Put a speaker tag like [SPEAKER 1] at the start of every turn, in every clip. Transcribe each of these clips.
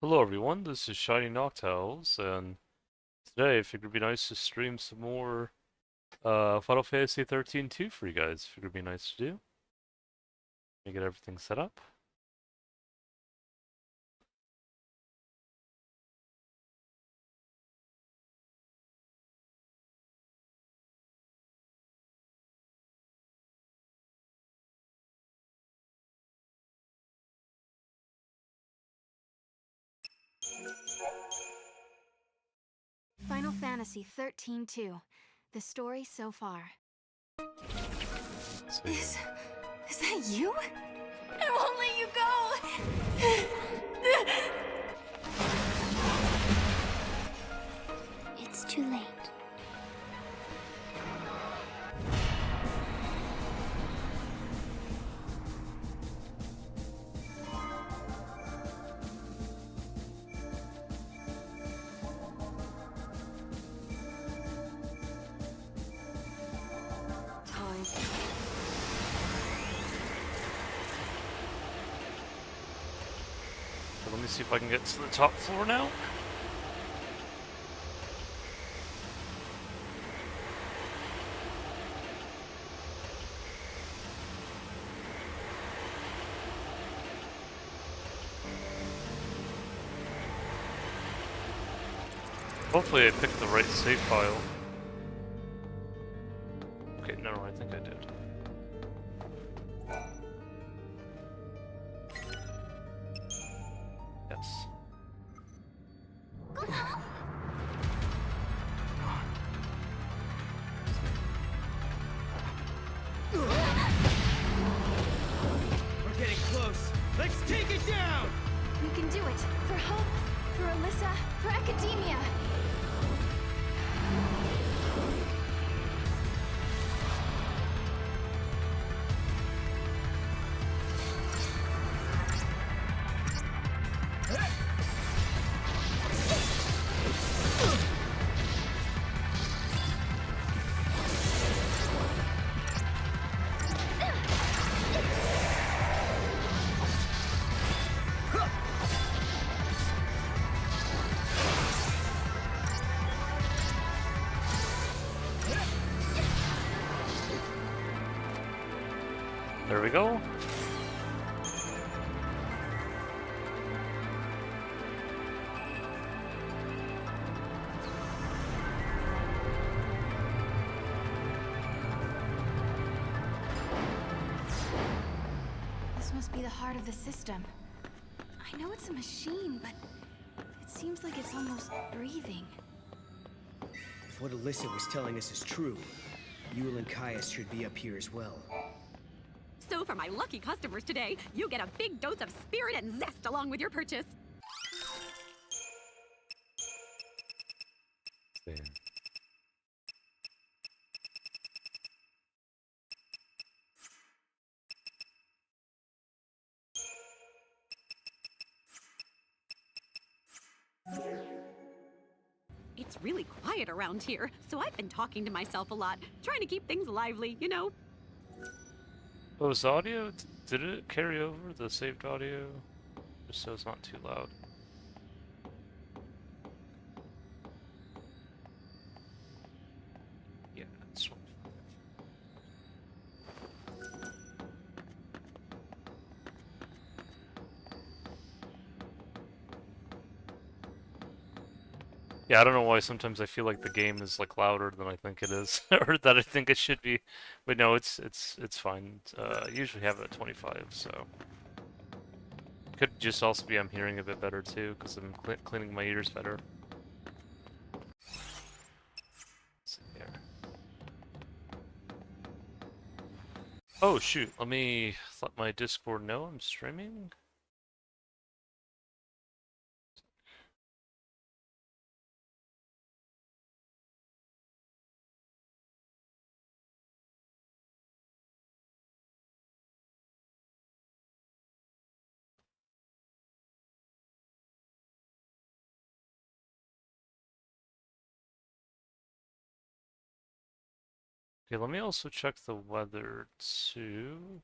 [SPEAKER 1] Hello everyone, this is Shiny Noctowls, and today I figured it'd be nice to stream some more Final Fantasy 13-2 for you guys. Figured it'd be nice to do. Let me get everything set up.
[SPEAKER 2] Final Fantasy 13-2. The story so far.
[SPEAKER 1] Let's see.
[SPEAKER 2] Is that you? It won't let you go!
[SPEAKER 3] It's too late.
[SPEAKER 2] Time.
[SPEAKER 1] So let me see if I can get to the top floor now. Hopefully I picked the right save file. Okay, no, I think I did. Yes.
[SPEAKER 4] We're getting close. Let's take it down!
[SPEAKER 2] We can do it. For Hope, for Alyssa, for Academia.
[SPEAKER 1] There we go.
[SPEAKER 2] This must be the heart of the system. I know it's a machine, but it seems like it's almost breathing.
[SPEAKER 4] If what Alyssa was telling us is true, Yule and Caius should be up here as well.
[SPEAKER 5] So for my lucky customers today, you get a big dose of spirit and zest along with your purchase.
[SPEAKER 1] There.
[SPEAKER 5] It's really quiet around here, so I've been talking to myself a lot, trying to keep things lively, you know?
[SPEAKER 1] What was the audio? Did it carry over the saved audio? Just so it's not too loud. Yeah, that's fine. Yeah, I don't know why sometimes I feel like the game is like louder than I think it is, or that I think it should be, but no, it's fine. I usually have it at 25, so could just also be I'm hearing a bit better too, because I'm cleaning my ears better. Let's see here. Oh shoot, let me let my Discord know I'm streaming. Okay, let me also check the weather too.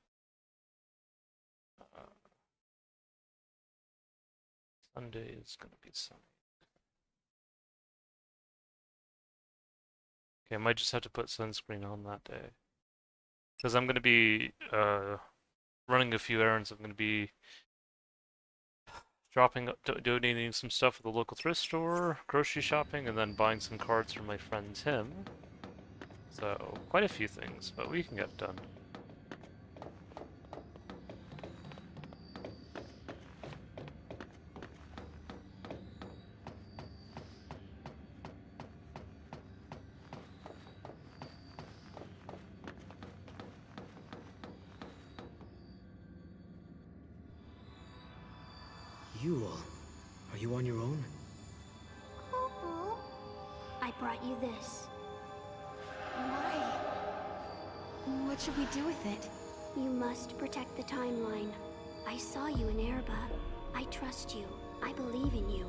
[SPEAKER 1] Sunday is gonna be sunny. Okay, I might just have to put sunscreen on that day. Because I'm gonna be running a few errands. I'm gonna be donating some stuff at the local thrift store, grocery shopping, and then buying some cards for my friend Tim. So, quite a few things, but we can get it done.
[SPEAKER 4] Yule, are you on your own?
[SPEAKER 3] I brought you this.
[SPEAKER 2] Why? What should we do with it?
[SPEAKER 3] You must protect the timeline. I saw you in Erba. I trust you. I believe in you.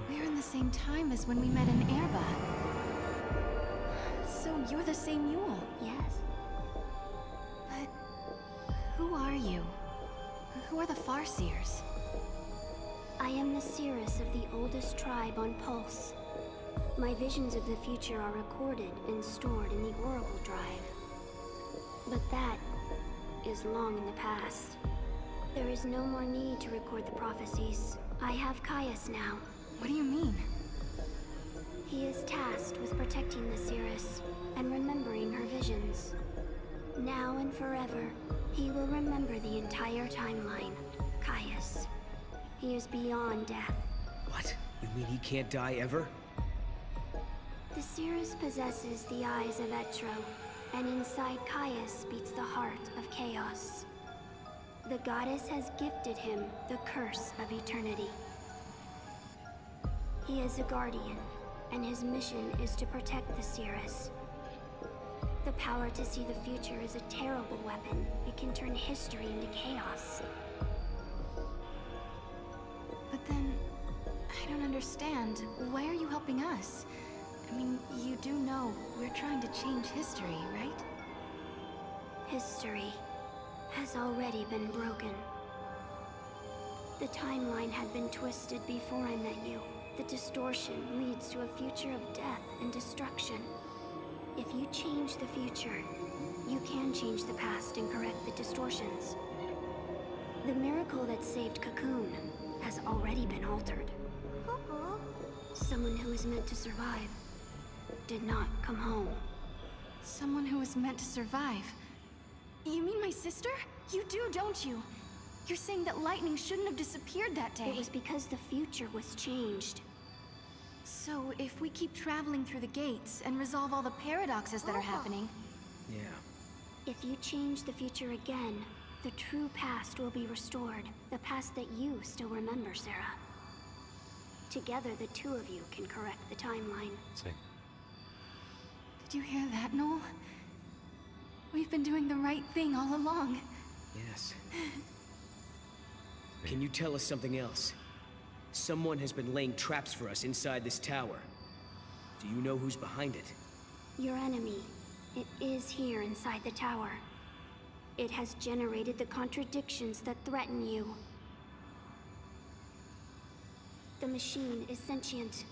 [SPEAKER 2] We're in the same time as when we met in Erba. So you're the same Yule.
[SPEAKER 3] Yes.
[SPEAKER 2] But who are you? Who are the Farseers?
[SPEAKER 3] I am the Cirrus of the oldest tribe on Pulse. My visions of the future are recorded and stored in the Oracle Drive. But that is long in the past. There is no more need to record the prophecies. I have Caius now.
[SPEAKER 2] What do you mean?
[SPEAKER 3] He is tasked with protecting the Cirrus and remembering her visions. Now and forever, he will remember the entire timeline. Caius. He is beyond death.
[SPEAKER 4] What? You mean he can't die ever?
[SPEAKER 3] The Cirrus possesses the eyes of Etro, and inside Caius beats the heart of chaos. The goddess has gifted him the curse of eternity. He is a guardian, and his mission is to protect the Cirrus. The power to see the future is a terrible weapon. It can turn history into chaos.
[SPEAKER 2] But then, I don't understand. Why are you helping us? I mean, you do know we're trying to change history, right?
[SPEAKER 3] History has already been broken. The timeline had been twisted before I met you. The distortion leads to a future of death and destruction. If you change the future, you can change the past and correct the distortions. The miracle that saved Cocoon has already been altered. Someone who is meant to survive did not come home.
[SPEAKER 2] Someone who was meant to survive. You mean my sister? You do, don't you? You're saying that lightning shouldn't have disappeared that day.
[SPEAKER 3] It was because the future was changed.
[SPEAKER 2] So if we keep traveling through the gates and resolve all the paradoxes that are happening...
[SPEAKER 4] Yeah.
[SPEAKER 3] If you change the future again, the true past will be restored. The past that you still remember, Sarah. Together, the two of you can correct the timeline.
[SPEAKER 1] See.
[SPEAKER 2] Did you hear that, Noel? We've been doing the right thing all along.
[SPEAKER 4] Yes. Can you tell us something else? Someone has been laying traps for us inside this tower. Do you know who's behind it?
[SPEAKER 3] Your enemy. It is here inside the tower. It has generated the contradictions that threaten you. The machine is sentient.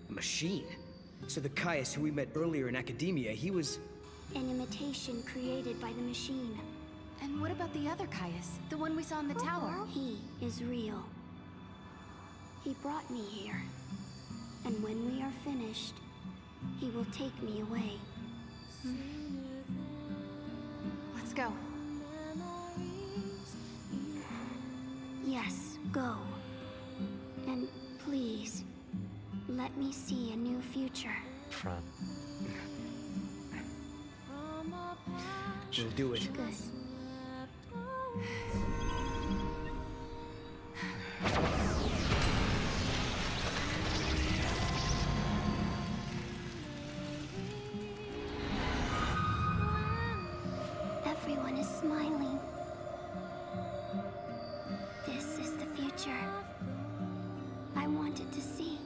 [SPEAKER 4] A machine? So the Caius who we met earlier in academia, he was...
[SPEAKER 3] An imitation created by the machine.
[SPEAKER 2] And what about the other Caius? The one we saw in the tower?
[SPEAKER 3] He is real. He brought me here. And when we are finished, he will take me away.
[SPEAKER 2] Let's go.
[SPEAKER 3] Yes, go. And please, let me see a new future.
[SPEAKER 1] Friend.
[SPEAKER 4] We'll do it.
[SPEAKER 3] Good. Everyone is smiling. This is the future I wanted to see.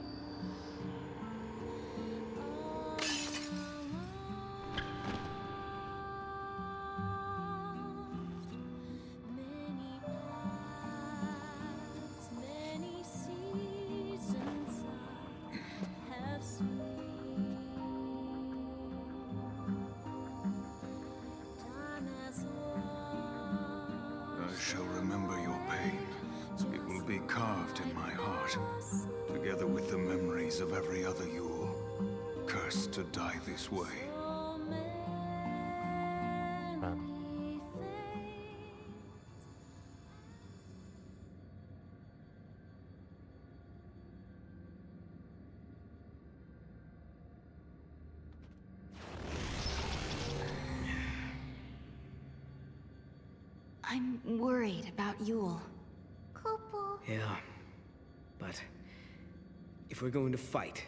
[SPEAKER 6] heart, together with the memories of every other Yule, cursed to die this way.
[SPEAKER 2] I'm worried about Yule.
[SPEAKER 3] Kupo.
[SPEAKER 4] Yeah. But if we're going to fight,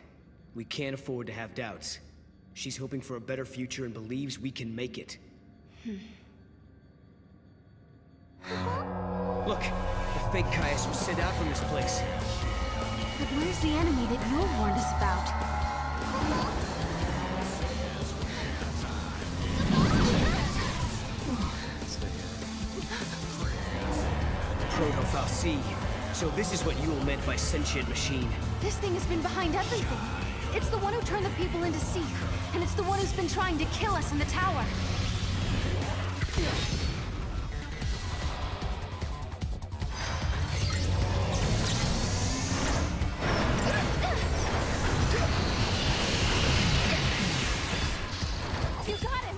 [SPEAKER 4] we can't afford to have doubts. She's hoping for a better future and believes we can make it. Look, the fake Caius was sent out from this place.
[SPEAKER 2] But where's the enemy that Yule warned us about?
[SPEAKER 4] Proto-Fal'Cie. So this is what Yule meant by sentient machine.
[SPEAKER 2] This thing has been behind everything. It's the one who turned the people into Seek, and it's the one who's been trying to kill us in the tower. You got him!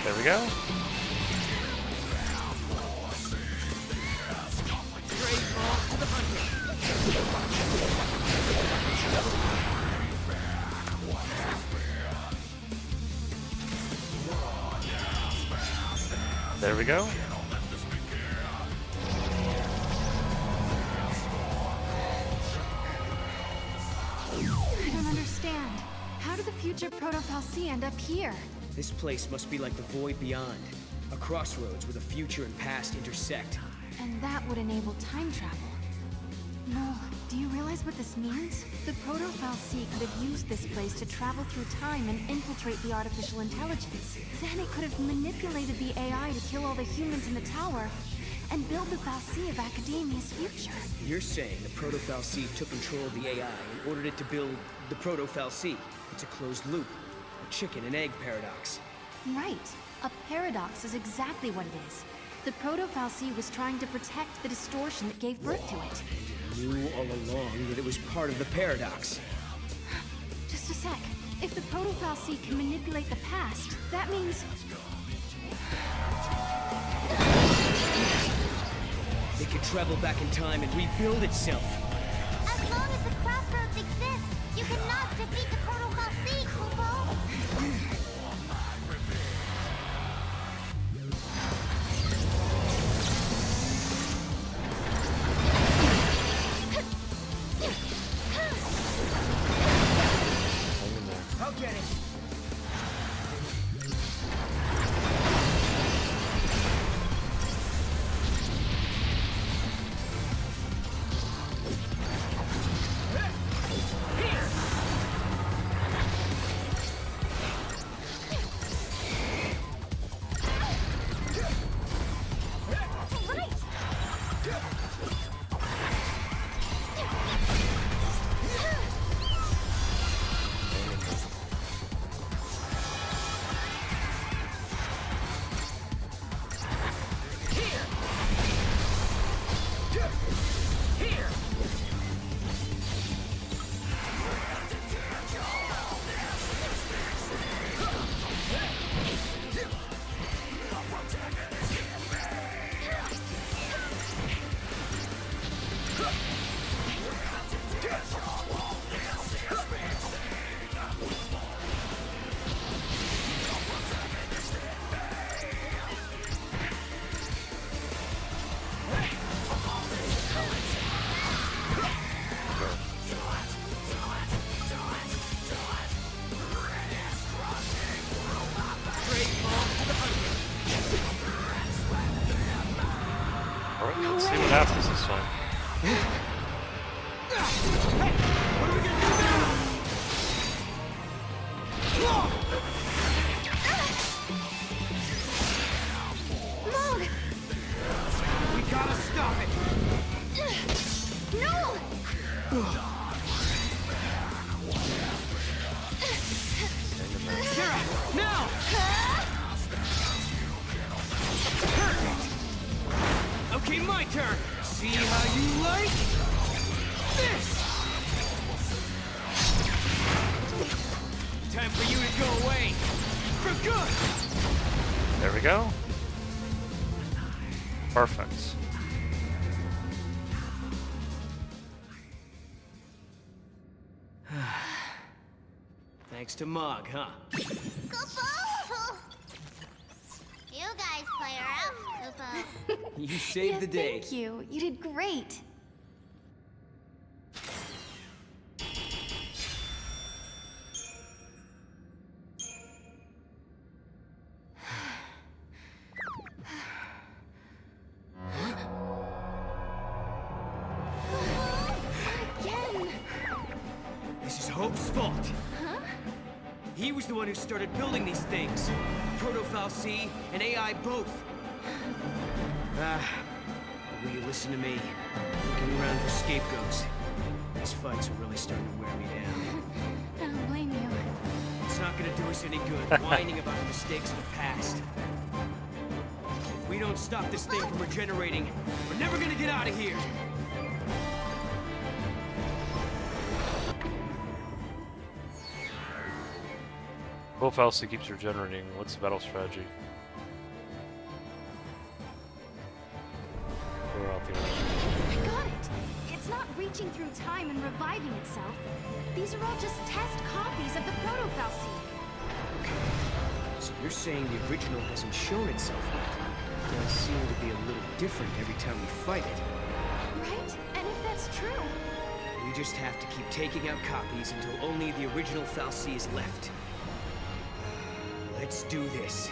[SPEAKER 1] There we go. There we go.
[SPEAKER 2] I don't understand. How did the future Proto-Fal'Cie end up here?
[SPEAKER 4] This place must be like the void beyond. A crossroads where the future and past intersect.
[SPEAKER 2] And that would enable time travel. No, do you realize what this means? The Proto-Fal'Cie could have used this place to travel through time and infiltrate the artificial intelligence. Then it could have manipulated the AI to kill all the humans in the tower and build the Fal'Cie of Academia's future.
[SPEAKER 4] You're saying the Proto-Fal'Cie took control of the AI and ordered it to build the Proto-Fal'Cie. It's a closed loop. A chicken and egg paradox.
[SPEAKER 2] Right. A paradox is exactly what it is. The Proto-Fal'Cie was trying to protect the distortion that gave birth to it.
[SPEAKER 4] Knew all along that it was part of the paradox.
[SPEAKER 2] Just a sec. If the Proto-Fal'Cie can manipulate the past, that means...
[SPEAKER 4] It can travel back in time and rebuild itself.
[SPEAKER 3] As long as the crossroads exist, you cannot defeat the Proto-Fal'Cie, Kupo!
[SPEAKER 4] I'll get it.
[SPEAKER 2] No
[SPEAKER 1] Let's see
[SPEAKER 2] way.
[SPEAKER 1] what happens this time.
[SPEAKER 4] Hey, what are we gonna do now?
[SPEAKER 2] Mog!
[SPEAKER 4] We gotta stop it.
[SPEAKER 2] No!
[SPEAKER 4] Sarah, now! Perfect. Okay, my turn. See how you like this. Time for you to go away for good.
[SPEAKER 1] There we go. Perfect.
[SPEAKER 4] Thanks to Mog, huh?
[SPEAKER 7] Koopo! You guys play rough, Koopo.
[SPEAKER 4] You saved the day.
[SPEAKER 2] Thank you. You did great. Again.
[SPEAKER 4] This is Hope's fault. He was the one who started building these things. Proto-FAL-C and AI both. But will you listen to me? Looking around for scapegoats. These fights are really starting to wear me down.
[SPEAKER 2] I don't blame you.
[SPEAKER 4] It's not gonna do us any good whining about the mistakes of the past. If we don't stop this thing from regenerating, we're never gonna get out of here.
[SPEAKER 1] Proto-FAL-C keeps regenerating. What's the battle strategy? Throw out the original.
[SPEAKER 2] I got it. It's not reaching through time and reviving itself. These are all just test copies of the Proto-FAL-C.
[SPEAKER 4] So you're saying the original hasn't shown itself yet? It does seem to be a little different every time we fight it.
[SPEAKER 2] Right? And if that's true,
[SPEAKER 4] We just have to keep taking out copies until only the original FAL-C is left. Let's do this.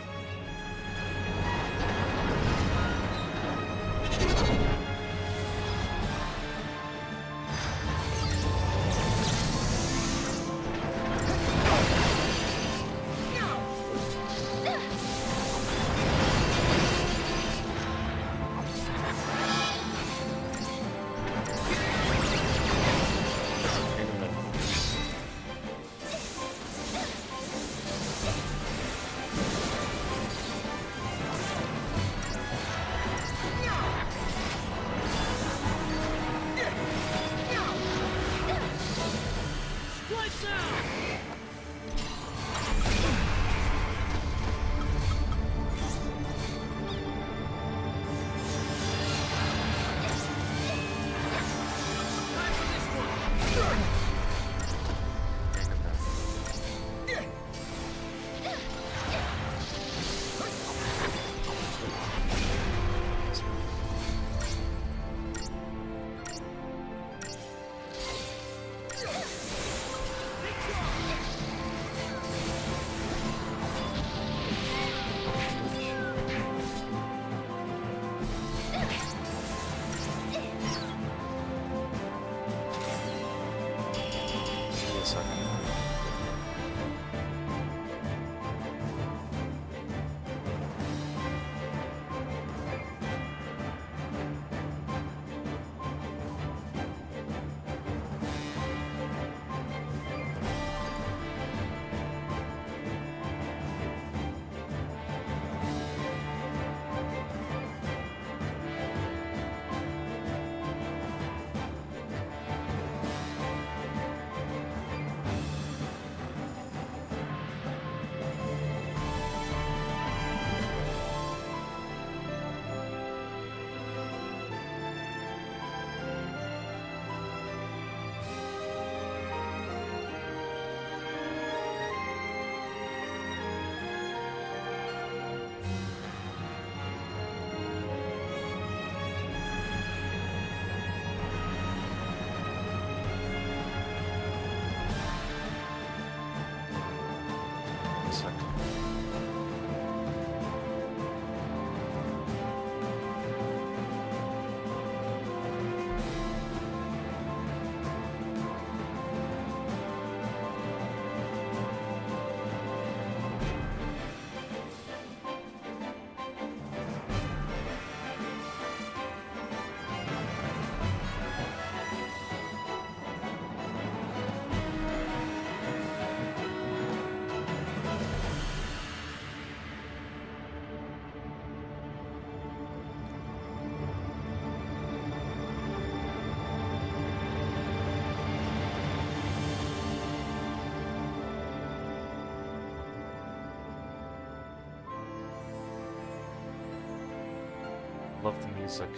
[SPEAKER 1] Love the music.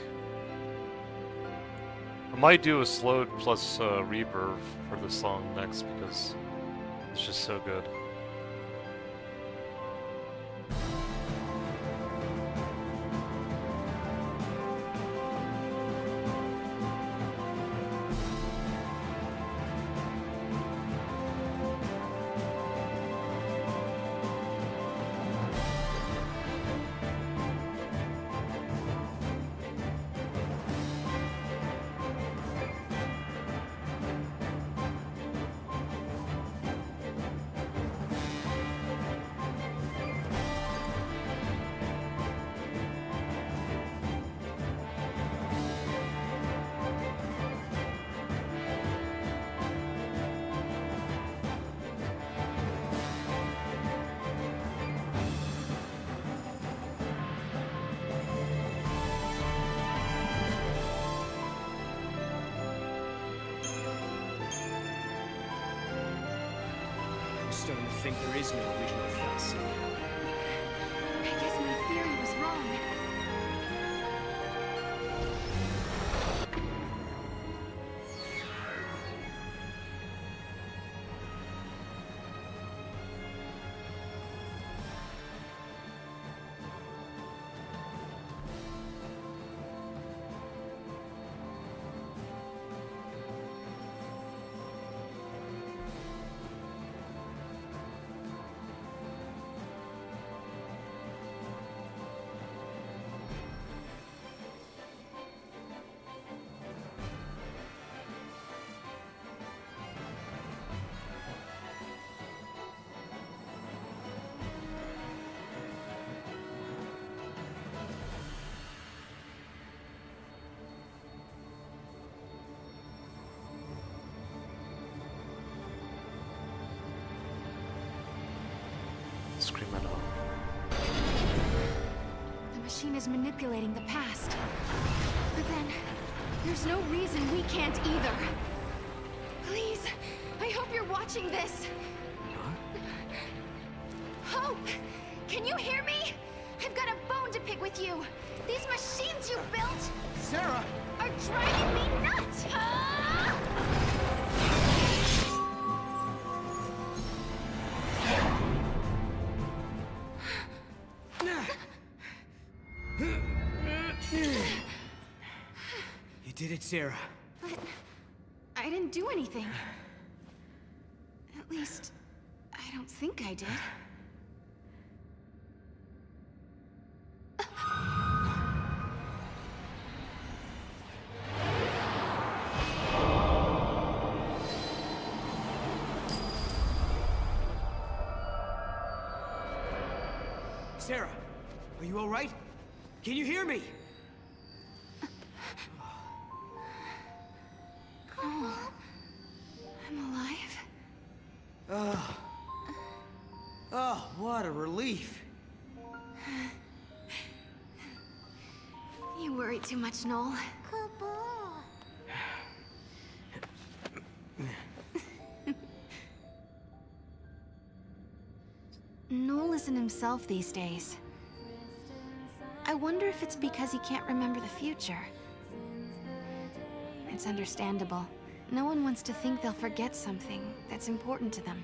[SPEAKER 1] I might do a slowed plus reverb for the song next because it's just so good.
[SPEAKER 4] I'm starting to think there is no original FFXIII.
[SPEAKER 2] I guess my theory was wrong.
[SPEAKER 1] Scream it out.
[SPEAKER 2] The machine is manipulating the past. But then, there's no reason we can't either. Please, I hope you're watching this. Hope! Can you hear me? I've got a bone to pick with you. These machines you built
[SPEAKER 4] Sarah!
[SPEAKER 2] are driving me nuts! Ah!
[SPEAKER 4] You did it, Sarah.
[SPEAKER 2] But I didn't do anything. At least, I don't think I did.
[SPEAKER 4] Sarah, are you all right? Can you hear me?
[SPEAKER 2] Oh, I'm alive.
[SPEAKER 4] Oh. Oh, what a relief.
[SPEAKER 2] You worry too much, Noel. Noel isn't himself these days. I wonder if it's because he can't remember the future. It's understandable. No one wants to think they'll forget something that's important to them.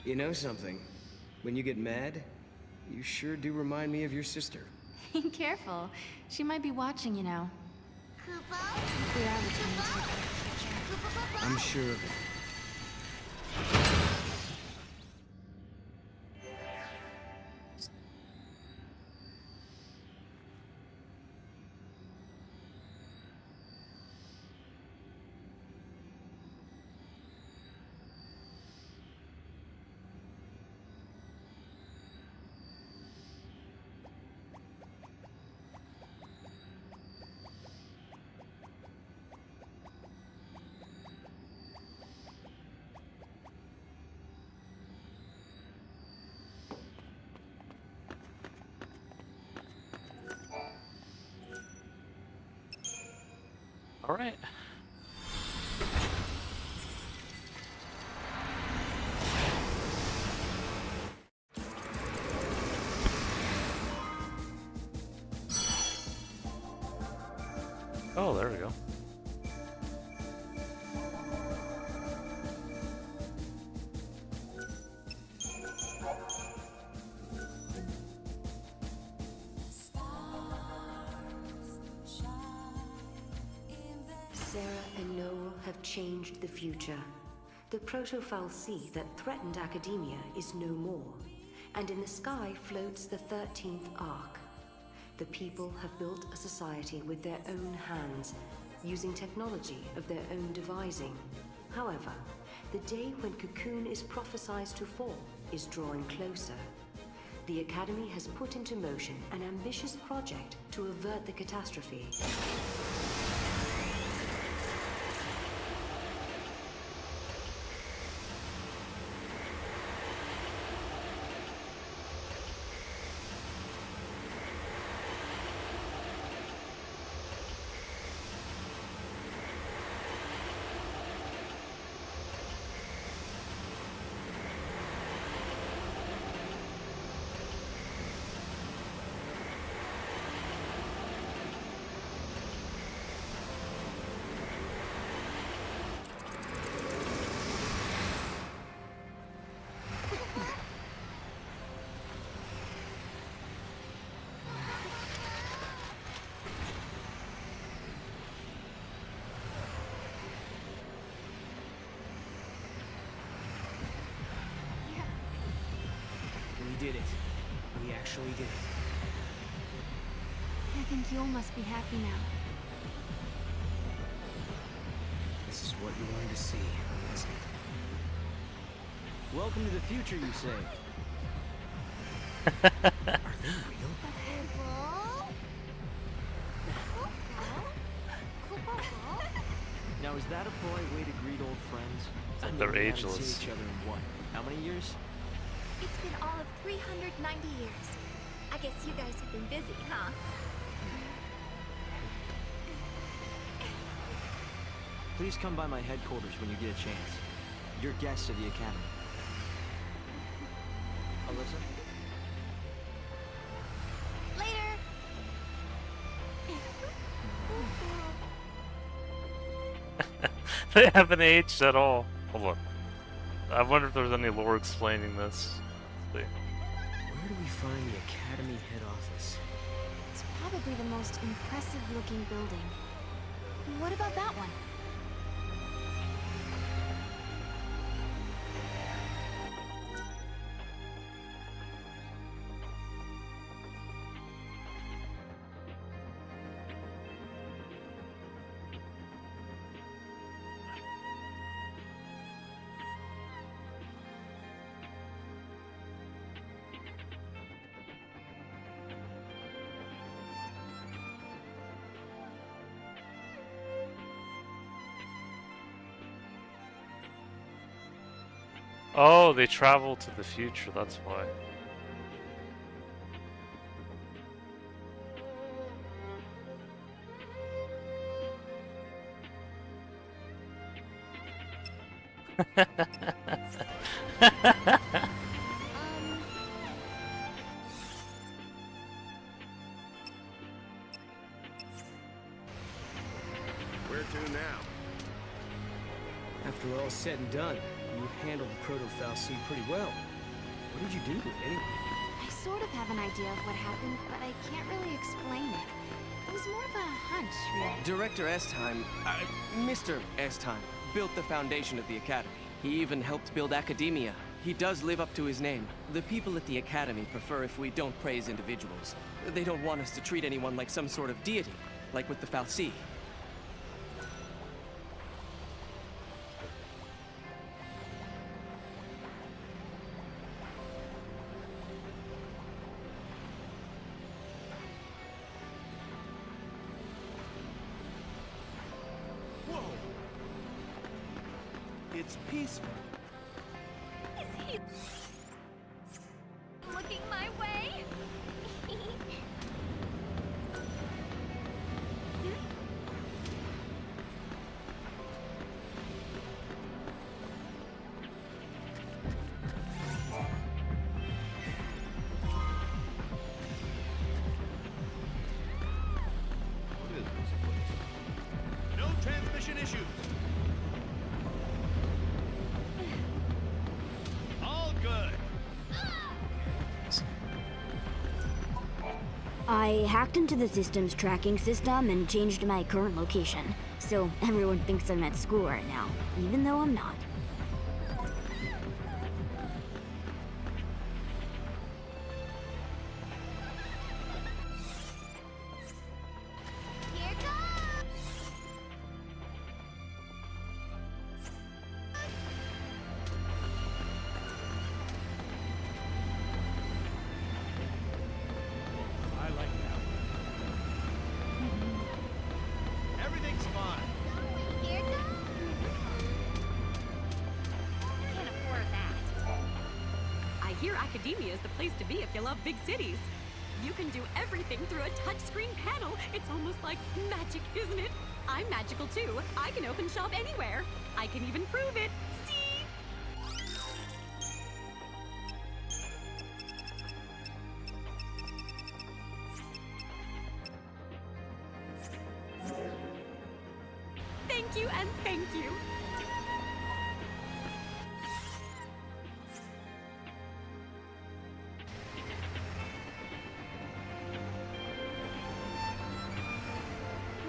[SPEAKER 4] You know something? When you get mad, you sure do remind me of your sister.
[SPEAKER 2] Careful. She might be watching you now.
[SPEAKER 7] Kupo?
[SPEAKER 2] We are returning to the future.
[SPEAKER 7] Kupo?
[SPEAKER 4] I'm sure of it.
[SPEAKER 1] All right. Oh, there we go.
[SPEAKER 8] Sarah and Noel have changed the future. The Proto-Fal'C that threatened academia is no more, and in the sky floats the 13th Ark. The people have built a society with their own hands, using technology of their own devising. However, the day when Cocoon is prophesied to fall is drawing closer. The Academy has put into motion an ambitious project to avert the catastrophe.
[SPEAKER 4] We did it. We actually did it.
[SPEAKER 2] I think Yule must be happy now.
[SPEAKER 4] This is what you wanted to see, isn't it? Welcome to the future, you say? Are they real? Now, is that a polite way to greet old friends? I mean,
[SPEAKER 1] They're
[SPEAKER 4] we haven't
[SPEAKER 1] ageless.
[SPEAKER 4] seen each other in what? How many years?
[SPEAKER 9] It's been all of 390 years. I guess you guys have been busy, huh?
[SPEAKER 4] Please come by my headquarters when you get a chance. You're guests of the Academy. Alyssa?
[SPEAKER 9] Later!
[SPEAKER 1] They haven't aged at all. Hold on. I wonder if there's any lore explaining this. Let's see.
[SPEAKER 4] Where do we find the Academy head office?
[SPEAKER 2] It's probably the most impressive looking building. What about that one?
[SPEAKER 1] Oh, they travel to the future, that's why.
[SPEAKER 6] Where to now?
[SPEAKER 4] After all's said and done, you handled the Proto-Fal'C pretty well. What did you do to it, anyway?
[SPEAKER 2] I sort of have an idea of what happened, but I can't really explain it. It was more of a hunch, really.
[SPEAKER 4] Director Estheim, Mr. Estheim, built the foundation of the Academy. He even helped build Academia. He does live up to his name. The people at the Academy prefer if we don't praise individuals. They don't want us to treat anyone like some sort of deity, like with the Fal'C.
[SPEAKER 10] Whoa! It's peaceful.
[SPEAKER 9] Is he looking my way?
[SPEAKER 10] What is this place? No transmission issues. All good.
[SPEAKER 3] I hacked into the system's tracking system and changed my current location. So everyone thinks I'm at school right now, even though I'm not.
[SPEAKER 7] Here goes!
[SPEAKER 10] I like that one. Everything's fine.
[SPEAKER 7] Here goes!
[SPEAKER 5] Can't afford that. I hear Academia is the place to be if you love big cities. You can do everything through a touchscreen panel. It's almost like magic, isn't it? I'm magical too. I can open shop anywhere. I can even prove it. See? Thank you and thank you.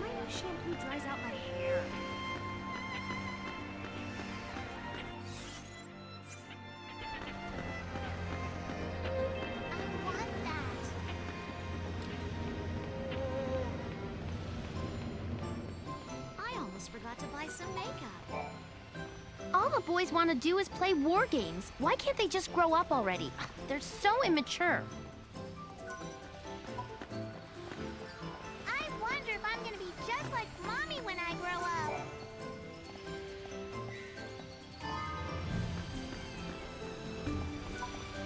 [SPEAKER 9] My new shampoo dries out my hair.
[SPEAKER 7] I want that.
[SPEAKER 2] I almost forgot to buy some makeup. All the boys want to do is play war games. Why can't they just grow up already? They're so immature.
[SPEAKER 7] I wonder if I'm gonna be just like Mommy when I grow up.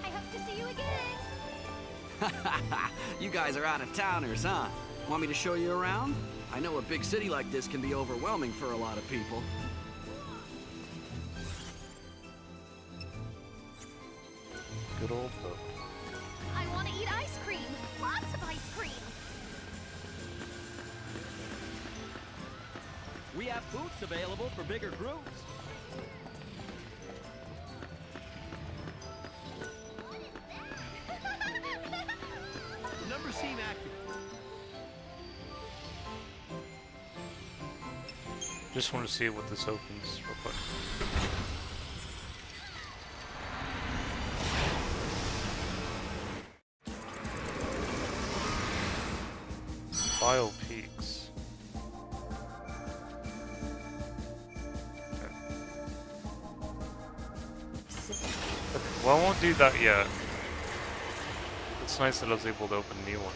[SPEAKER 9] I hope to see you again.
[SPEAKER 11] You guys are out of towners, huh? Want me to show you around? I know a big city like this can be overwhelming for a lot of people.
[SPEAKER 1] Good old book.
[SPEAKER 9] I want to eat ice cream. Lots of ice cream.
[SPEAKER 10] We have booths available for bigger groups. Numbers seem accurate.
[SPEAKER 1] Just want to see what this opens real quick. File peaks. Okay. Well, I won't do that yet. It's nice that I was able to open a new one.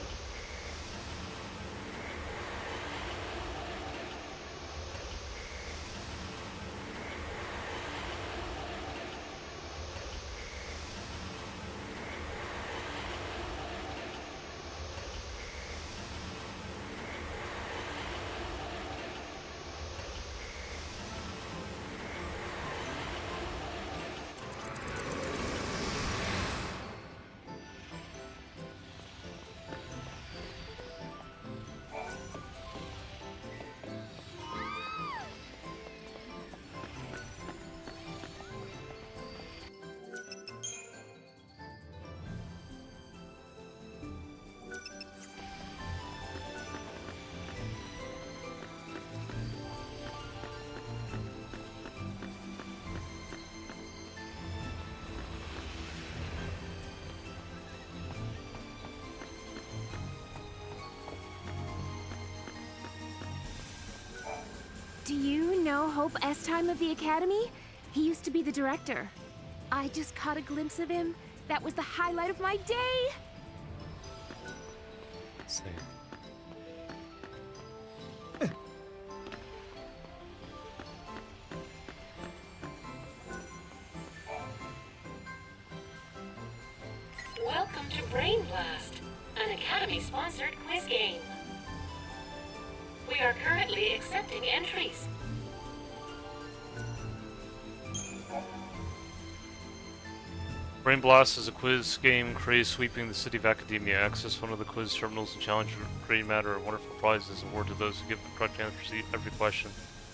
[SPEAKER 2] Do you know Hope S-Time of the Academy? He used to be the director. I just caught a glimpse of him. That was the highlight of my day!
[SPEAKER 1] Same.
[SPEAKER 12] Welcome to Brain Blast, an Academy-sponsored quiz game. We are currently accepting entries.
[SPEAKER 1] Brain Blast is a quiz game created sweeping the city of Academia. Access one of the quiz terminals and challenge your create matter or wonderful prizes awarded to those who give the correct answer to every question.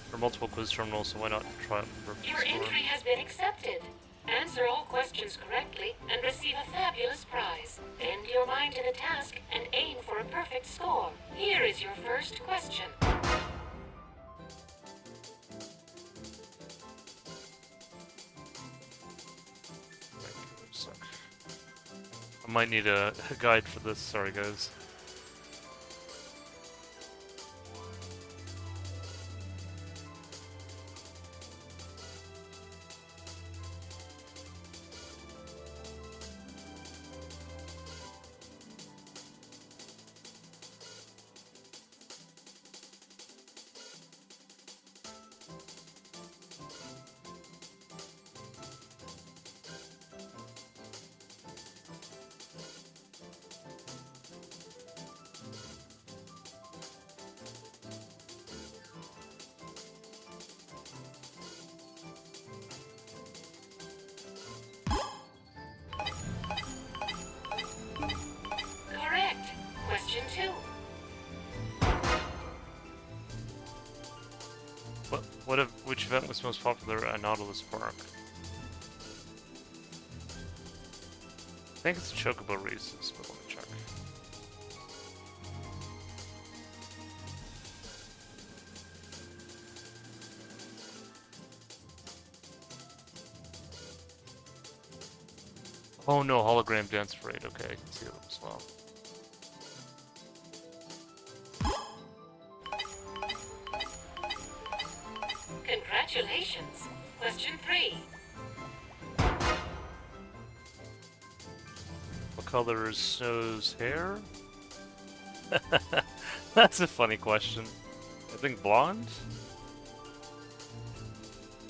[SPEAKER 1] There are multiple quiz terminals, so why not try it for
[SPEAKER 12] Your entry has been accepted. Answer all questions correctly and receive a fabulous prize. Bend your mind to the task and aim for a perfect score. Here is your first question.
[SPEAKER 1] I might need a guide for this, sorry guys.
[SPEAKER 12] Correct. Question 2.
[SPEAKER 1] Which event was most popular at Nautilus Park? I think it's the Chocobo races, but let me check. Oh no, hologram dance parade. Okay, I can see them as well.
[SPEAKER 12] Congratulations. Question 3.
[SPEAKER 1] What color is Snow's hair? That's a funny question. I think blonde?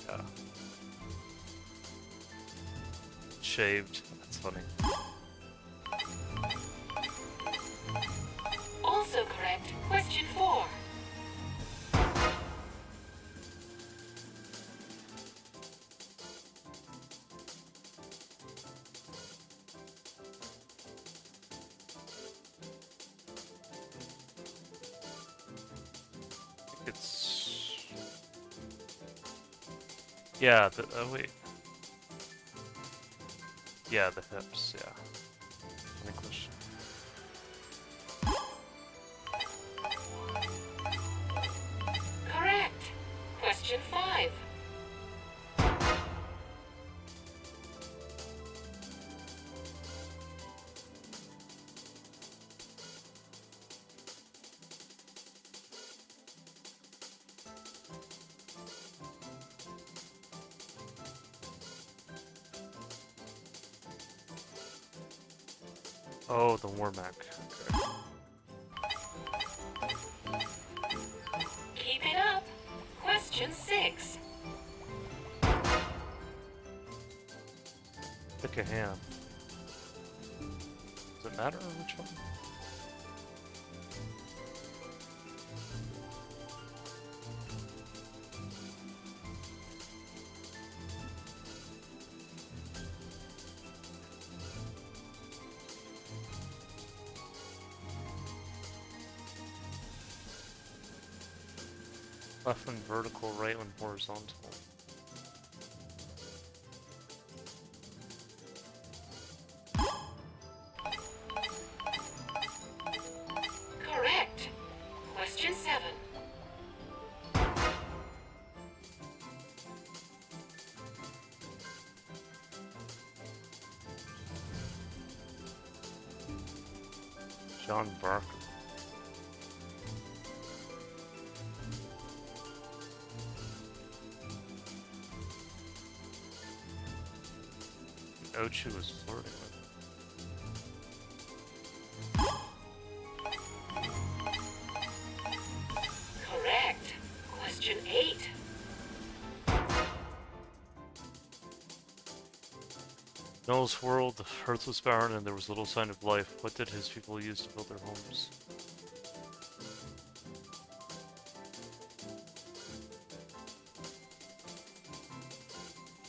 [SPEAKER 1] Yeah. Shaved. That's funny.
[SPEAKER 12] Also correct. Question 4.
[SPEAKER 1] It's... Yeah, wait. Yeah, the hips, yeah. English.
[SPEAKER 12] Correct. Question 5.
[SPEAKER 1] Oh, the Warmac. Okay.
[SPEAKER 12] Keep it up. Question 6.
[SPEAKER 1] Pick a hand. Does it matter which one? Left when vertical, right when horizontal.
[SPEAKER 12] Correct. Question 7.
[SPEAKER 1] John Barker. Ochu was flirting with.
[SPEAKER 12] Correct. Question 8.
[SPEAKER 1] Noah's world, the earth was barren and there was little sign of life. What did his people use to build their homes?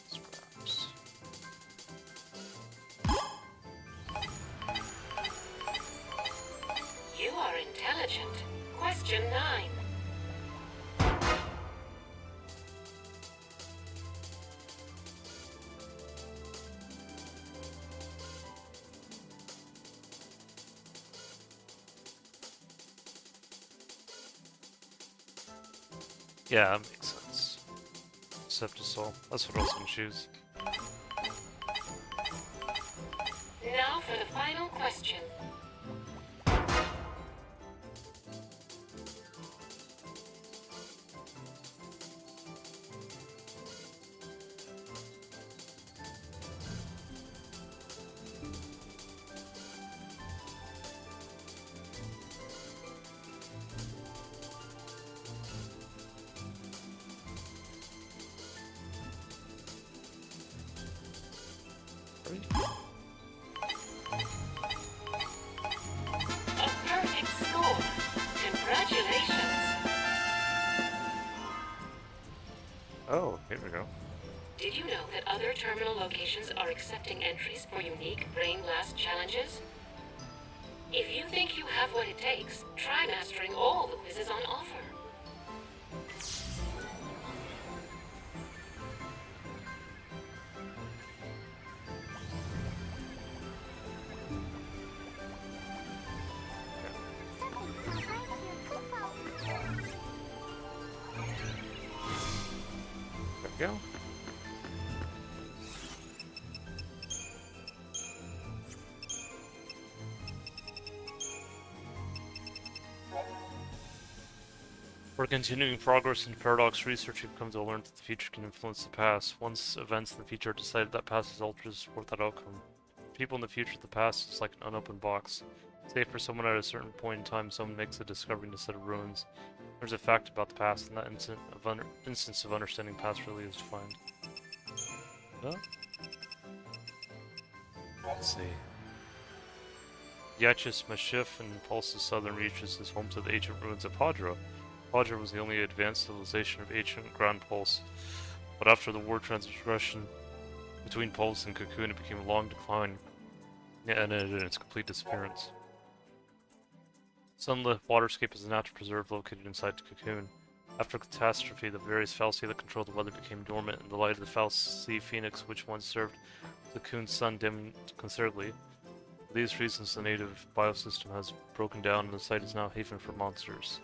[SPEAKER 1] Scraps.
[SPEAKER 12] You are intelligent. Question 9.
[SPEAKER 1] Yeah, that makes sense. Septisol. That's what I was gonna choose.
[SPEAKER 12] Now for the final question. A perfect score. Congratulations.
[SPEAKER 1] Oh, here we go.
[SPEAKER 12] Did you know that other terminal locations are accepting entries for unique Brain Blast challenges? If you think you have what it takes, try mastering all the quizzes on offer.
[SPEAKER 1] There we go. For continuing progress in paradox research, you've come to learn that the future can influence the past. Once events in the future are decided, that past is altered to support that outcome. For people in the future, the past is like an unopened box. Say for someone at a certain point in time, someone makes a discovery in a set of ruins. There's a fact about the past, and that instance of understanding past really is defined. Huh? Let's see. Yachis Mashif in Pulse's southern reaches is home to the ancient ruins of Hadra. Hadra was the only advanced civilization of ancient Grand Pulse, but after the war transgression between Pulse and Cocoon, it became a long decline and ended in its complete disappearance. Sunlit Waterscape is a natural preserve located inside the Cocoon. After catastrophe, the various Fal'Cie that controlled the weather became dormant, and the light of the Fal'Cie Phoenix, which once served the Cocoon's sun, dimmed considerably. For these reasons, the native biosystem has broken down, and the site is now a haven for monsters.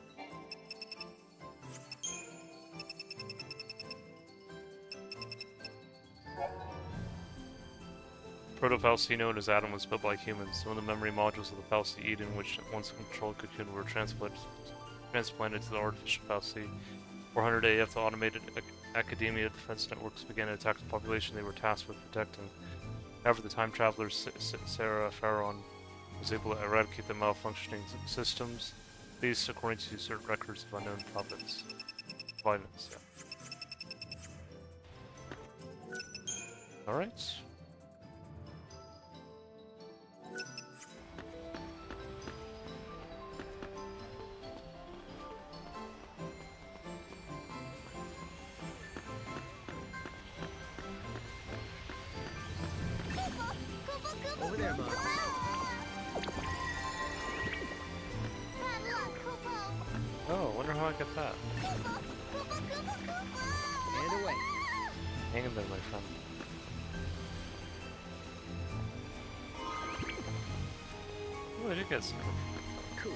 [SPEAKER 1] Proto-Fal'Cie known as Adam was built by humans. Some of the memory modules of the Fal'Cie Eden, which once controlled Cocoon, were transplanted to the artificial Fal'Cie. 400 AF, the automated academia defense networks began to attack the population they were tasked with protecting. However, the time traveler Sarah Pharaon was able to eradicate the malfunctioning systems, these according to certain records of unknown providence. Yeah. Alright.
[SPEAKER 4] Over there, Mom.
[SPEAKER 1] Oh, I wonder how I got that.
[SPEAKER 4] And away.
[SPEAKER 1] Hang in there, my friend. Oh, I did get some.
[SPEAKER 4] Cool.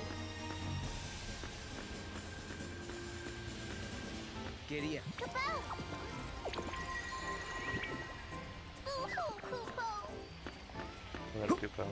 [SPEAKER 4] Giddy up.
[SPEAKER 1] I got a coupon.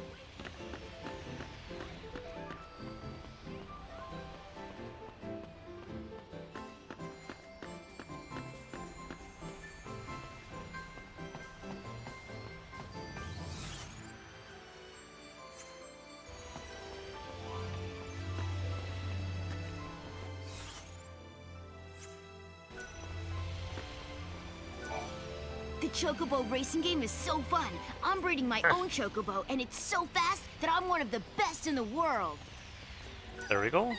[SPEAKER 13] chocobo racing game is so fun. I'm breeding my own chocobo, and it's so fast that I'm one of the best in the world.
[SPEAKER 1] There we go.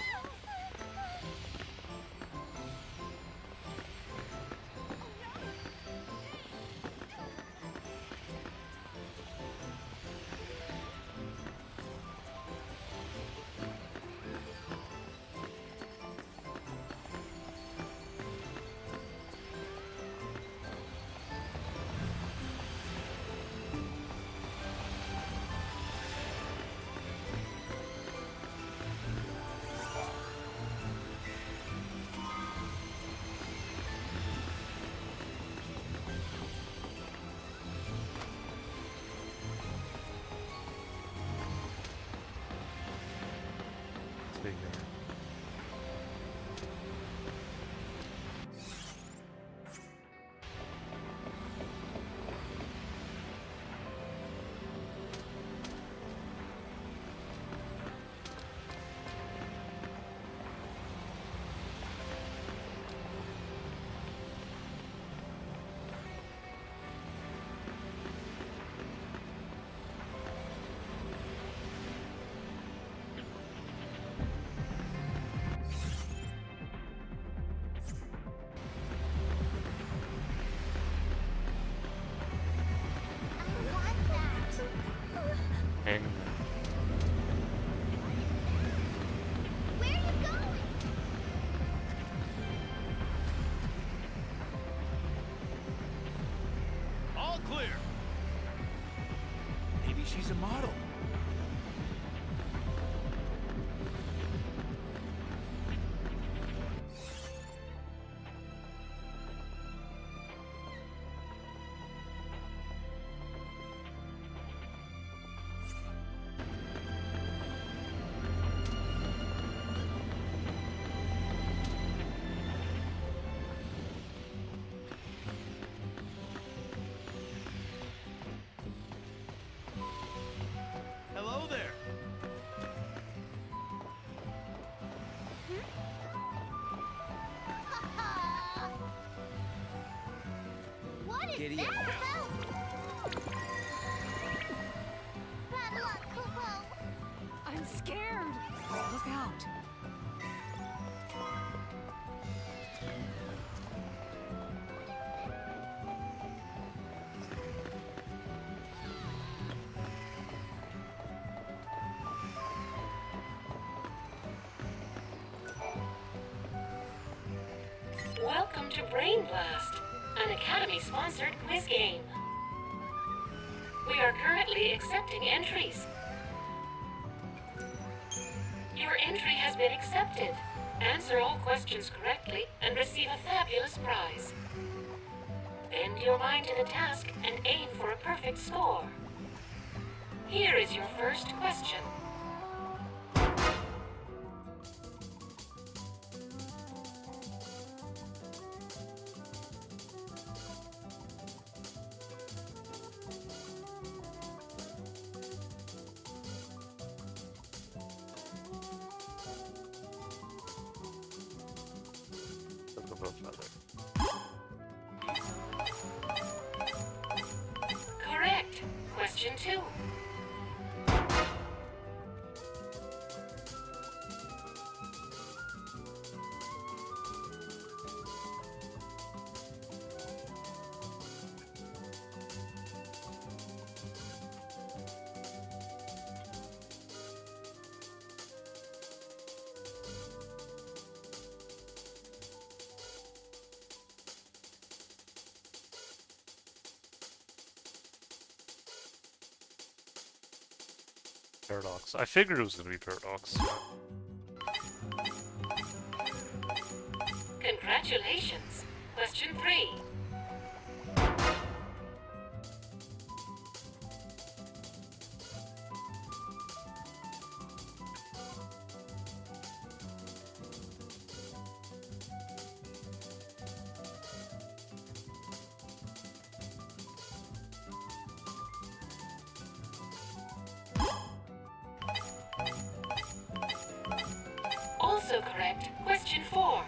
[SPEAKER 1] Hang in there.
[SPEAKER 7] Where are you going?
[SPEAKER 10] All clear. Maybe she's a model. Hello there.
[SPEAKER 7] What is
[SPEAKER 10] Giddy
[SPEAKER 7] that
[SPEAKER 10] up.
[SPEAKER 7] about? Bad luck, Kupo.
[SPEAKER 5] I'm scared. Look out.
[SPEAKER 12] Welcome to Brain Blast, an Academy-sponsored quiz game. We are currently accepting entries. Your entry has been accepted. Answer all questions correctly and receive a fabulous prize. Bend your mind to the task and aim for a perfect score. Here is your first question. Correct. Question 2.
[SPEAKER 1] Paradox. I figured it was going to be Paradox.
[SPEAKER 12] Congratulations. Question 3. Also correct. Question 4.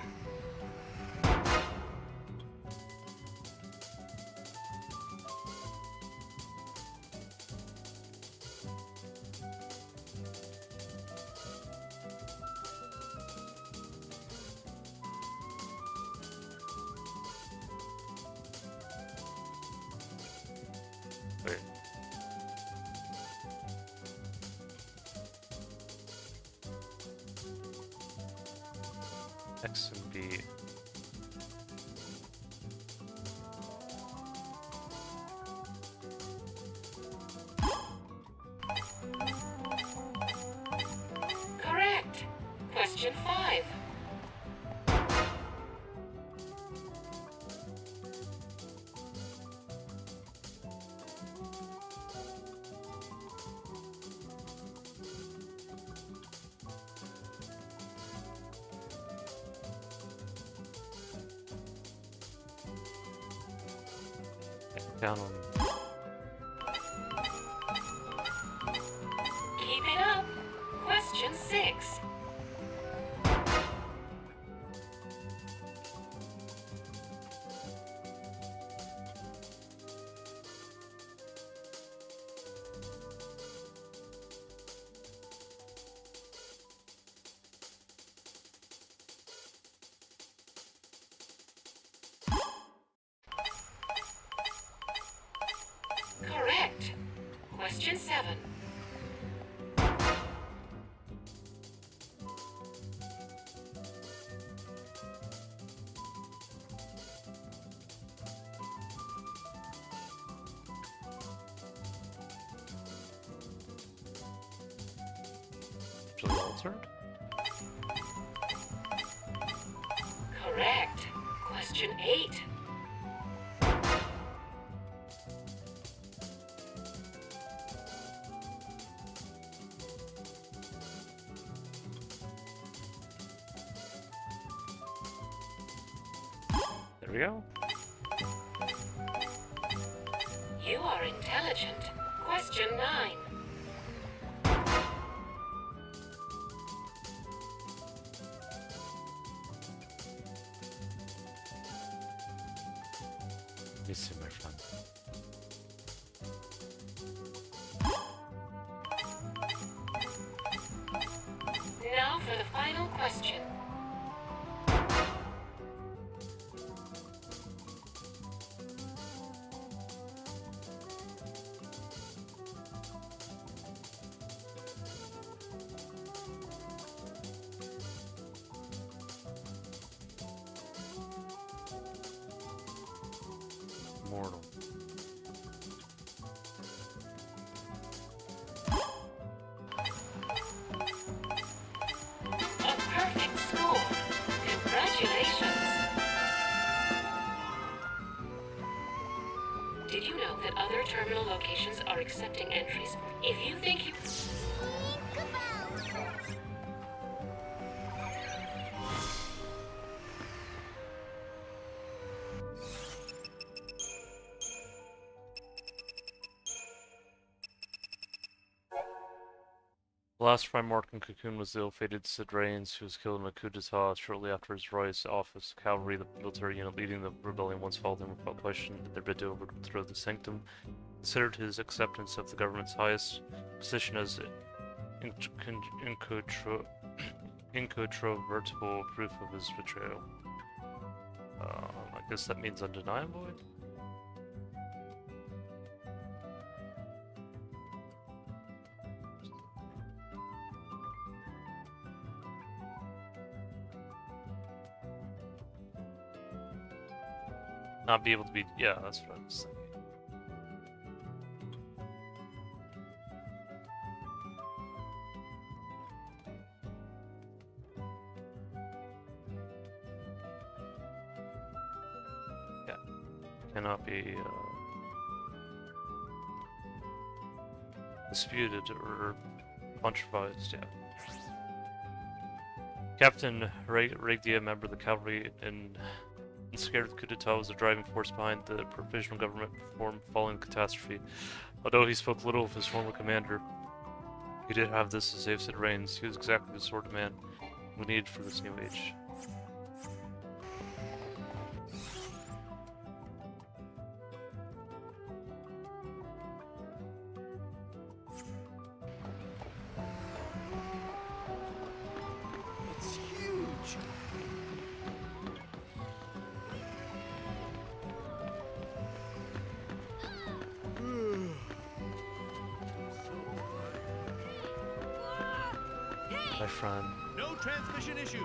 [SPEAKER 1] X and B.
[SPEAKER 12] Correct. Question 5.
[SPEAKER 1] Down on.
[SPEAKER 12] Keep it up. Question 6. Correct. Question 7.
[SPEAKER 1] Actually altered?
[SPEAKER 12] Correct. Question 8.
[SPEAKER 1] There we go.
[SPEAKER 12] You are intelligent. Question 9.
[SPEAKER 1] Miss you, my friend.
[SPEAKER 12] Now for the final question.
[SPEAKER 1] Mortal.
[SPEAKER 12] A perfect score. Congratulations. Did you know that other terminal locations are accepting entries? If you think you...
[SPEAKER 1] The last primordial in Cocoon was the ill-fated Sid Raines, who was killed in a coup d'etat shortly after his rise to office. Cavalry, the military unit leading the rebellion, once followed him without question in their bid to overthrow the sanctum. Considered his acceptance of the government's highest position as incontrovertible proof of his betrayal. I guess that means undeniable. Not be able to be, yeah, that's what I was thinking. Yeah, cannot be disputed or controversized, yeah. Captain Regdia, member of the cavalry and scared the coup d'etat, was the driving force behind the provisional government form following the catastrophe. Although he spoke little of his former commander, he did have this to save Sid Raines. He was exactly the sort of man we needed for this new age.
[SPEAKER 10] It's huge.
[SPEAKER 1] My friend.
[SPEAKER 10] No transmission issues.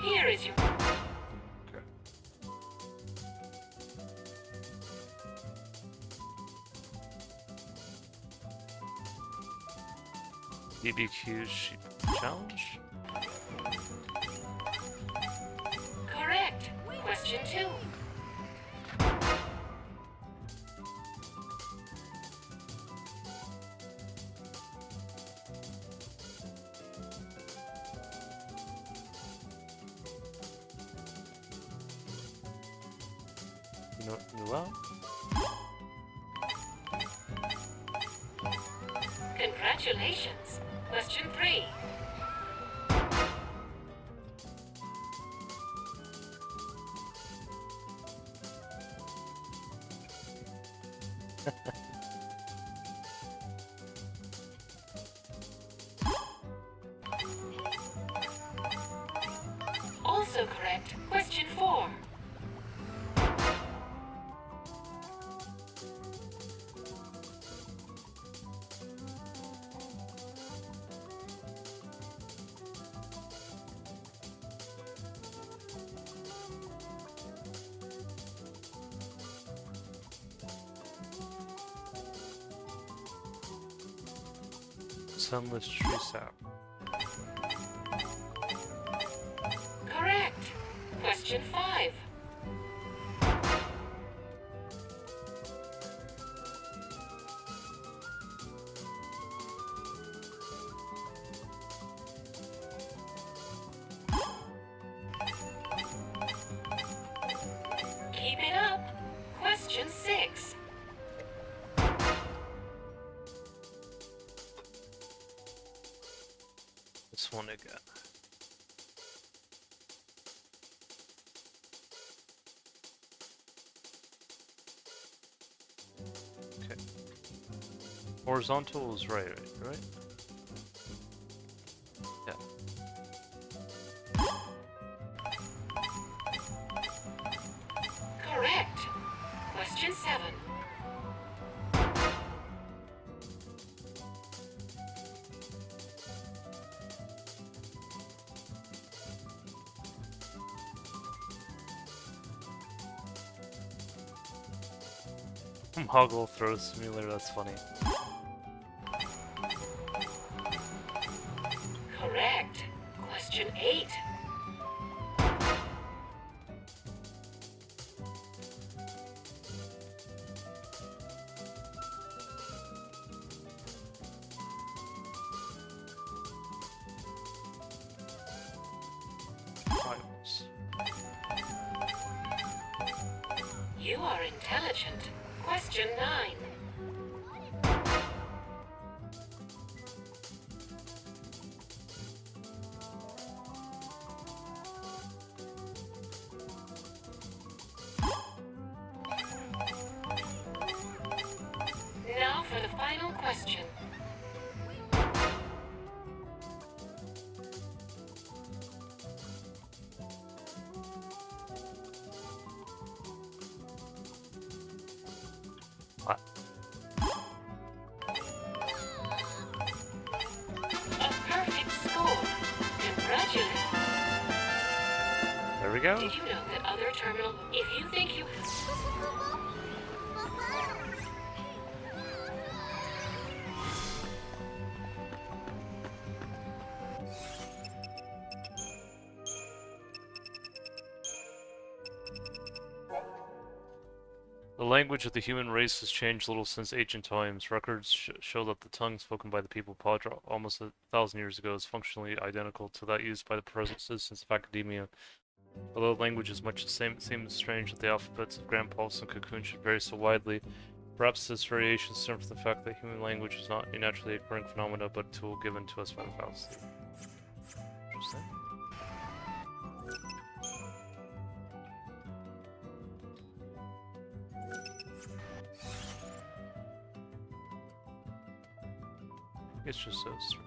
[SPEAKER 12] Here is your...
[SPEAKER 1] BBQ sheep challenge?
[SPEAKER 12] Correct. Question 2.
[SPEAKER 1] Nula?
[SPEAKER 12] Congratulations. Question 3. Also correct. Question 4.
[SPEAKER 1] Sunless tree sap.
[SPEAKER 12] Correct. Question 5. Keep it up. Question 6.
[SPEAKER 1] This one again. Okay. Horizontal is right? Yeah.
[SPEAKER 12] Correct. Question 7.
[SPEAKER 1] Hoggle throw simulator, that's funny.
[SPEAKER 12] Correct. Question 8.
[SPEAKER 1] Trials.
[SPEAKER 12] You are intelligent. Question 9. Now for the final question.
[SPEAKER 1] What?
[SPEAKER 12] A perfect score. Congratulations.
[SPEAKER 1] There we go.
[SPEAKER 12] Did you know that other terminal, if you think you...
[SPEAKER 1] The language of the human race has changed little since ancient times. Records show that the tongue spoken by the people of Padra almost 1,000 years ago is functionally identical to that used by the present citizens of academia. Although the language is much the same, it seems strange that the alphabets of Grand Pulse and Cocoon should vary so widely. Perhaps this variation stems from the fact that human language is not a naturally occurring phenomena, but a tool given to us by the fallacy. Interesting. It's just so strange.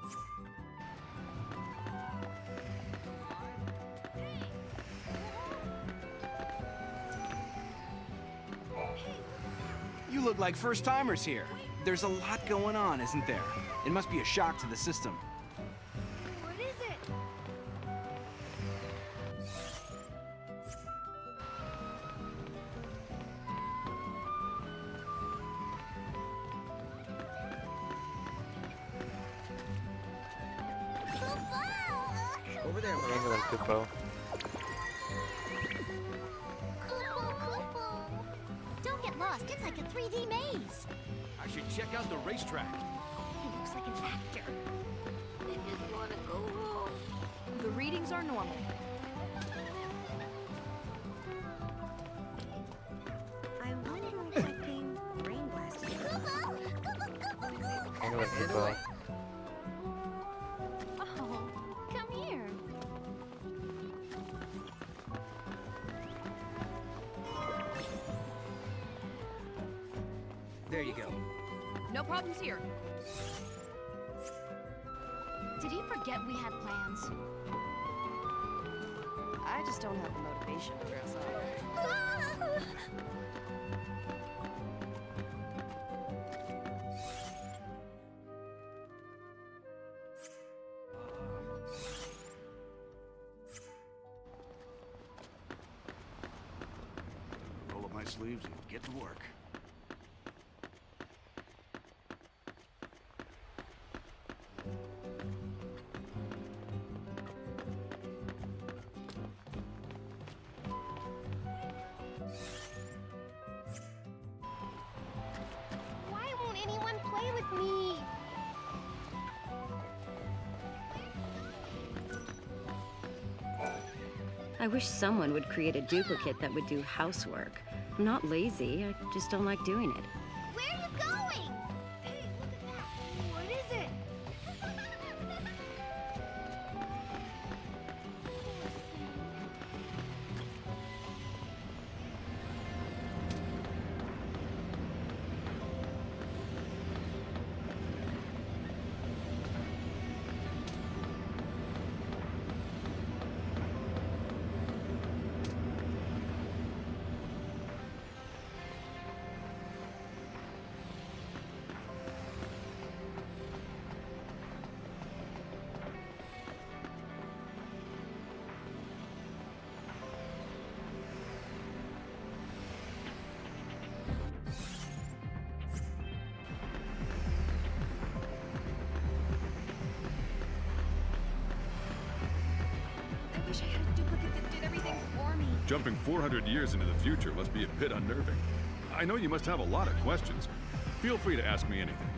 [SPEAKER 14] You look like first-timers here. There's a lot going on, isn't there? It must be a shock to the system.
[SPEAKER 9] What is it?
[SPEAKER 4] there,
[SPEAKER 1] Angular Kupo.
[SPEAKER 9] Don't get lost. It's like a 3D maze.
[SPEAKER 10] I should check out the racetrack.
[SPEAKER 9] He looks like an actor.
[SPEAKER 3] I just want to go home.
[SPEAKER 2] The readings are normal.
[SPEAKER 8] I wonder if I came brain blasted.
[SPEAKER 1] Angular Kupo.
[SPEAKER 2] Oh, come here.
[SPEAKER 4] There you go.
[SPEAKER 2] No problems here. Did he forget we had plans? I just don't have the motivation to dress up.
[SPEAKER 10] Roll up my sleeves and get to work.
[SPEAKER 9] Why won't anyone play with me?
[SPEAKER 15] I wish someone would create a duplicate that would do housework. I'm not lazy, I just don't like doing it.
[SPEAKER 9] Where are you going? Hey, look at that. What is it?
[SPEAKER 2] I wish I had a duplicate that did everything for me.
[SPEAKER 16] Jumping 400 years into the future must be a bit unnerving. I know you must have a lot of questions. Feel free to ask me anything.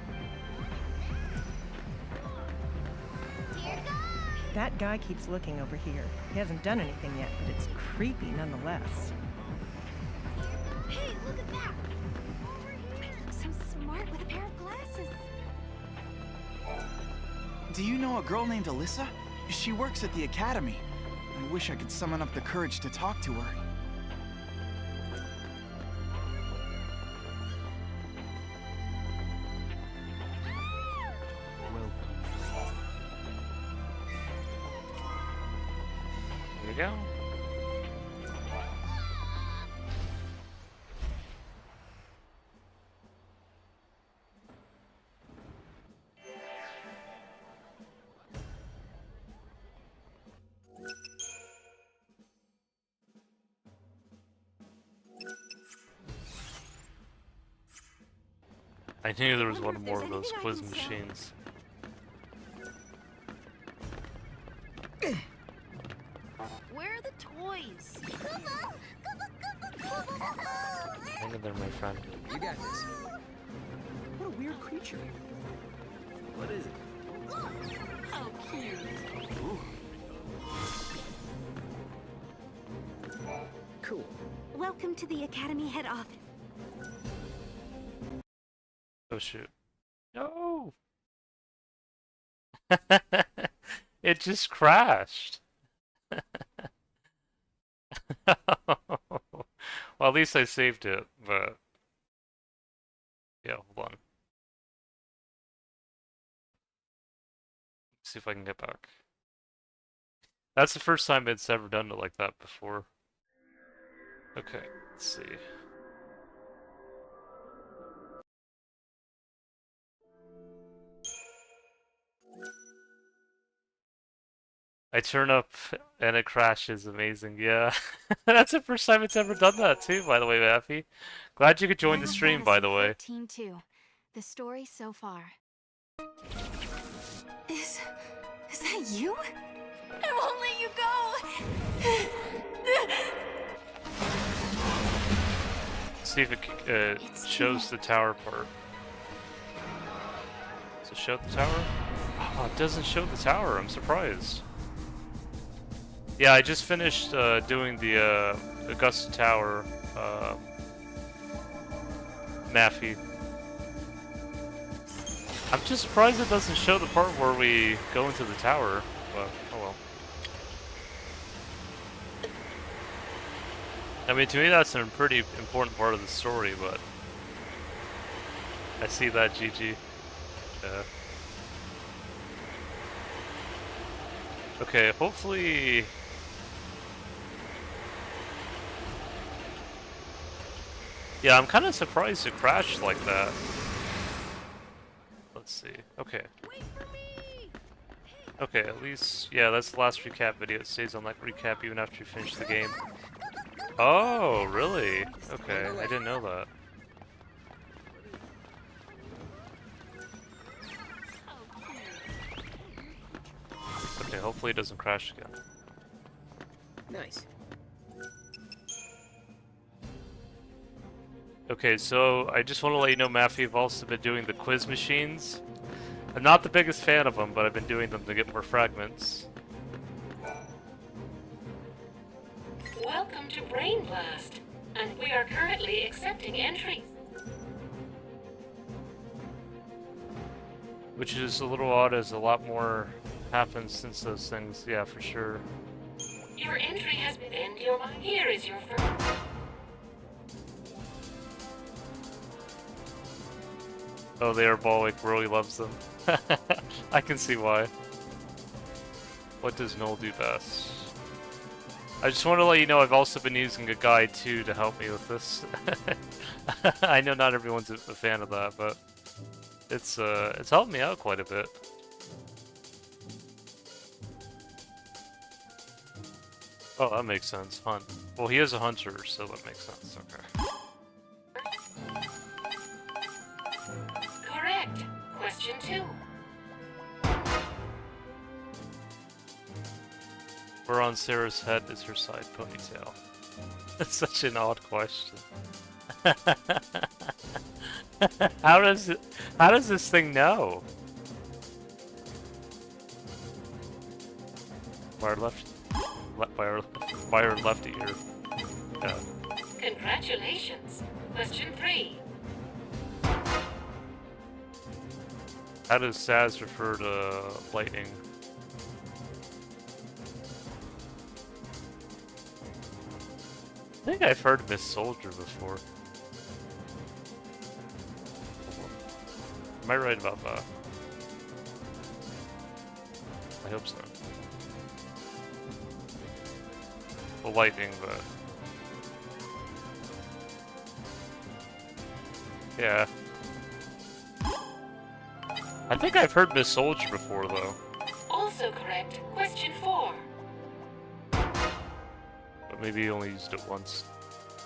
[SPEAKER 17] That guy keeps looking over here. He hasn't done anything yet, but it's creepy nonetheless.
[SPEAKER 9] Hey, look at that. I look so smart with a pair of glasses.
[SPEAKER 14] Do you know a girl named Alyssa? She works at the academy. I wish I could summon up the courage to talk to her.
[SPEAKER 1] Here we go. I knew there was one more of those quiz machines.
[SPEAKER 2] Where are the toys?
[SPEAKER 1] Hang in there, my friend.
[SPEAKER 4] You got this.
[SPEAKER 14] What a weird creature.
[SPEAKER 4] What is it?
[SPEAKER 2] How cute.
[SPEAKER 8] Cool. Welcome to the Academy head office.
[SPEAKER 1] Oh shoot. No! It just crashed. Well, at least I saved it, but yeah, hold on. See if I can get back. That's the first time it's ever done it like that before. Okay, let's see. I turn up and it crashes. Amazing. Yeah. That's the first time it's ever done that too, by the way, Mappy. Glad you could join the stream, by the way.
[SPEAKER 2] FFXIII-2. The story so far.
[SPEAKER 9] Is that you? If only you
[SPEAKER 1] See if it shows the tower part. Does it show the tower? Oh, it doesn't show the tower. I'm surprised. Yeah, I just finished doing the Augusta Tower Maffy. I'm just surprised it doesn't show the part where we go into the tower, but oh well. I mean, to me that's a pretty important part of the story, but I see that, GG. Yeah. Okay, hopefully... Yeah, I'm kind of surprised it crashed like that. Let's see. Okay. Okay, at least... Yeah, that's the last recap video. It stays on that recap even after you finish the game. Oh, really? Okay, I didn't know that. Okay, hopefully it doesn't crash again.
[SPEAKER 18] Nice.
[SPEAKER 1] Okay, so I just want to let you know, Maffy, I've also been doing the quiz machines. I'm not the biggest fan of them, but I've been doing them to get more fragments.
[SPEAKER 12] Welcome to Brain Blast, and we are currently accepting entries.
[SPEAKER 1] Which is a little odd, as a lot more happens since those things, yeah, for sure.
[SPEAKER 12] Your entry has been in your mind. Here is your first.
[SPEAKER 1] Oh, they are Balwick really loves them. I can see why. What does Noel do best? I just want to let you know I've also been using a guide too to help me with this. I know not everyone's a fan of that, but it's helped me out quite a bit. Oh, that makes sense. Hunt. Well, he is a hunter, so that makes sense. Okay.
[SPEAKER 12] Correct. Question 2.
[SPEAKER 1] Where on Sarah's head is her side ponytail? That's such an odd question. How does this thing know? By her left ear. Yeah.
[SPEAKER 12] Congratulations. Question 3.
[SPEAKER 1] How does Saz refer to lightning? I think I've heard Miss Soldier before. Am I right about that? I hope so. The lightning, but... Yeah. I think I've heard Miss Soldier before, though.
[SPEAKER 12] Also correct. Question 4.
[SPEAKER 1] But maybe he only used it once.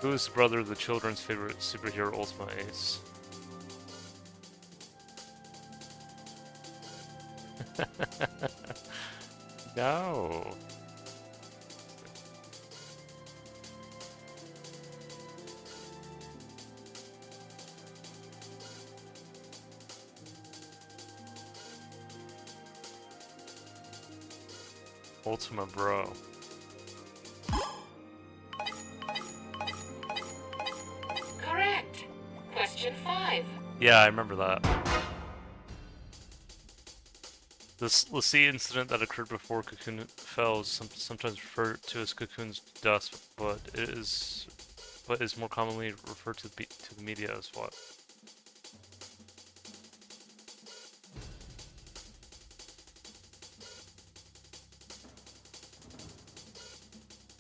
[SPEAKER 1] Who is the brother of the children's favorite superhero, Ultima Ace? No. Ultima Bro.
[SPEAKER 12] Correct. Question 5.
[SPEAKER 1] Yeah, I remember that. This Lassie incident that occurred before Cocoon fell is sometimes referred to as Cocoon's dust, but is more commonly referred to the media as what?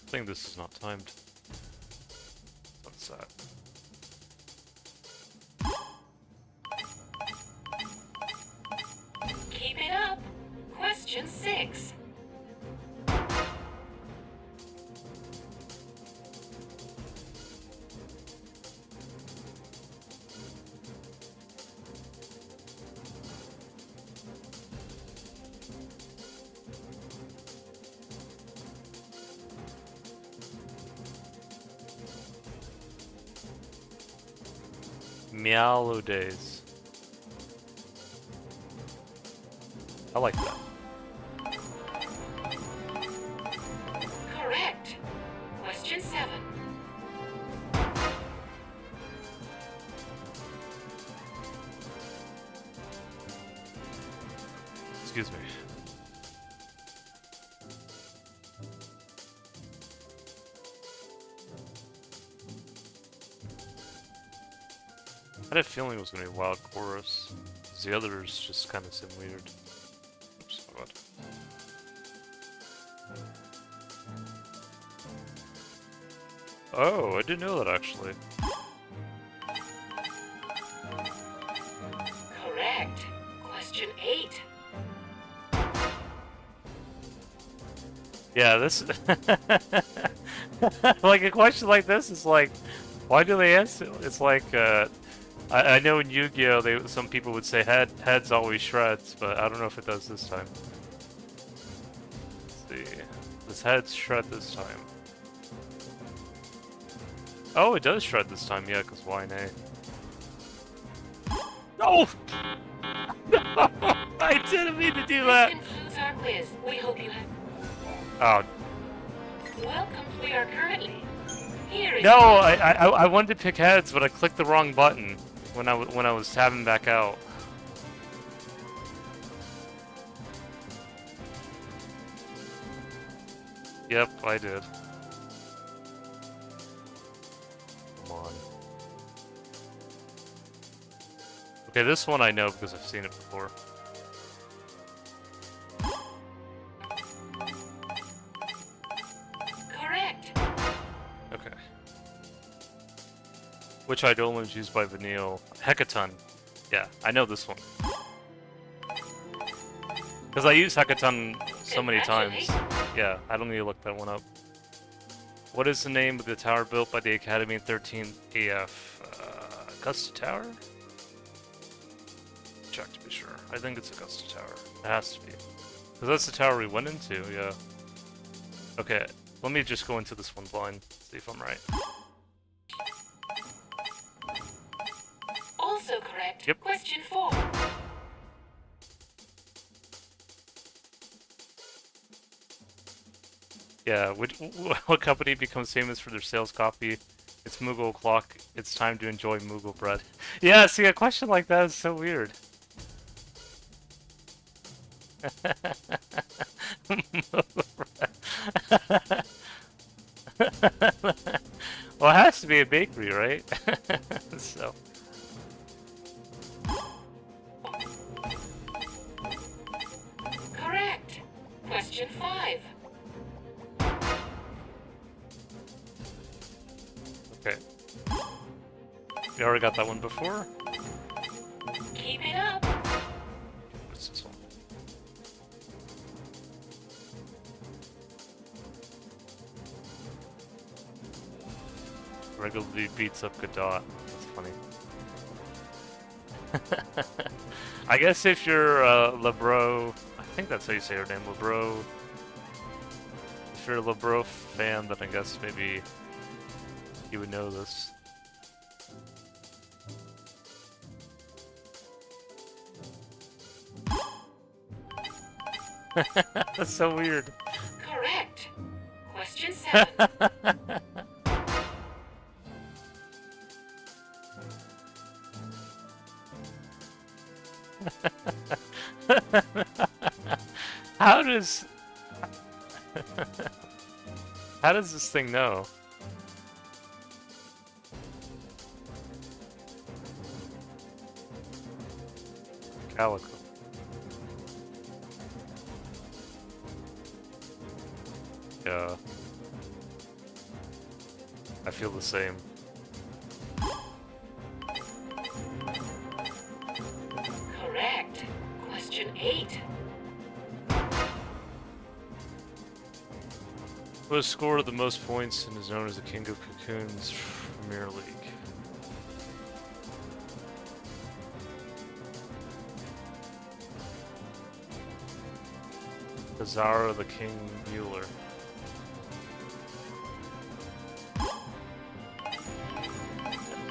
[SPEAKER 1] I think this is not timed. That's sad.
[SPEAKER 12] Keep it up. Question 6.
[SPEAKER 1] Meow days. I like that.
[SPEAKER 12] Correct. Question 7.
[SPEAKER 1] Excuse me. I had a feeling it was going to be a wild chorus. 'Cause the others just kind of seem weird. Oops, my bad. Oh, I didn't know that actually.
[SPEAKER 12] Correct. Question 8.
[SPEAKER 1] Yeah, this like a question like this is like, why do they answer? It's like I know in Yu-Gi-Oh some people would say heads always shreds, but I don't know if it does this time. Let's see, does heads shred this time? Oh, it does shred this time, yeah, because why nay? No! No! I didn't mean to do that!
[SPEAKER 12] This concludes our quiz. We hope you have...
[SPEAKER 1] Oh.
[SPEAKER 12] Welcome. We are currently... Here is...
[SPEAKER 1] No, I wanted to pick heads, but I clicked the wrong button when I was tabbing back out. Yep, I did. Come on. Okay, this one I know because I've seen it before.
[SPEAKER 12] Correct.
[SPEAKER 1] Okay. Which Eidolon is used by Vanille. Hecaton. Yeah, I know this one. Because I use Hecaton so many times. Yeah, I don't need to look that one up. What is the name of the tower built by the Academy in 13 AF? Augusta Tower? Check to be sure. I think it's Augusta Tower. It has to be. Because that's the tower we went into, yeah. Okay, let me just go into this one blind, see if I'm right.
[SPEAKER 12] Also correct.
[SPEAKER 1] Yep.
[SPEAKER 12] Question 4.
[SPEAKER 1] Yeah, what company becomes famous for their sales copy? It's Moogle Clock. It's time to enjoy Moogle bread. Yeah, see, a question like that is so weird. Well, it has to be a bakery, right? So.
[SPEAKER 12] Correct. Question 5.
[SPEAKER 1] Okay. We already got that one before.
[SPEAKER 12] Keep it up.
[SPEAKER 1] What's this one? Regularly beats up Godot. That's funny. I guess if you're Lebro, I think that's how you say her name, Lebro. If you're a Lebro fan, then I guess maybe you would know this. That's so weird.
[SPEAKER 12] Correct. Question 7.
[SPEAKER 1] How does... How does this thing know? Calico. Yeah. I feel the same.
[SPEAKER 12] Correct. Question 8.
[SPEAKER 1] Who has scored the most points and is known as the King of Cocoons Premier League? Zara the King Mueller.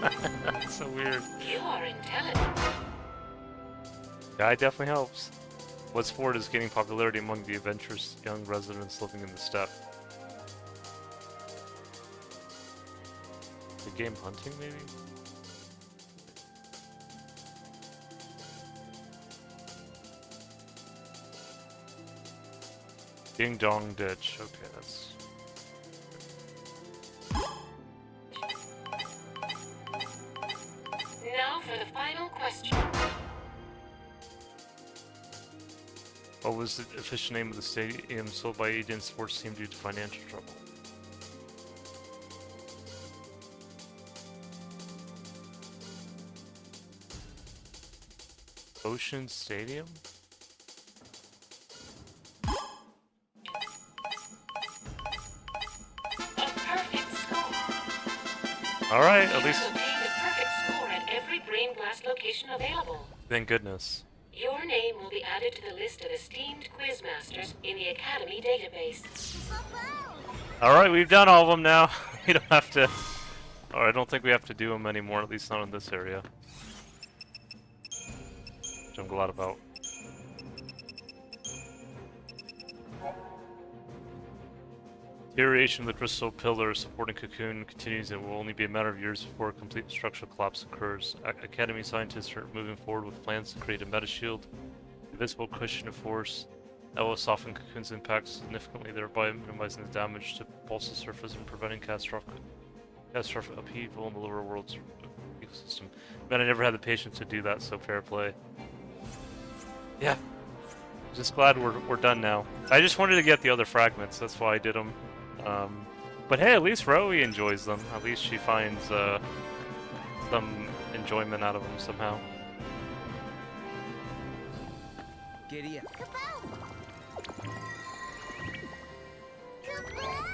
[SPEAKER 1] That's so weird.
[SPEAKER 12] You are intelligent.
[SPEAKER 1] Guy definitely helps. What's Ford is gaining popularity among the adventurous young residents living in the steppe. The game hunting, maybe? Ding Dong Ditch. Okay, that's...
[SPEAKER 12] Now for the final question.
[SPEAKER 1] What was the official name of the stadium sold by Eden sports team due to financial trouble? Ocean Stadium? Alright, at least...
[SPEAKER 12] You obtained a perfect score at every brain blast location available.
[SPEAKER 1] Thank goodness.
[SPEAKER 12] Your name will be added to the list of esteemed quizmasters in the Academy database.
[SPEAKER 1] Alright, we've done all of them now. We don't have to... Or I don't think we have to do them anymore, at least not in this area. Which I'm glad about. Deterioration of the crystal pillar supporting Cocoon continues and will only be a matter of years before a complete structural collapse occurs. Academy scientists are moving forward with plans to create a metashield, a visible cushion of force that will soften Cocoon's impact significantly, thereby minimizing the damage to Pulse's surface and preventing catastrophic upheaval in the lower world's ecosystem. Man, I never had the patience to do that, so fair play. Yeah. Just glad we're done now. I just wanted to get the other fragments, that's why I did them. But hey, at least Rowie enjoys them. At least she finds some enjoyment out of them somehow.
[SPEAKER 4] Giddy up.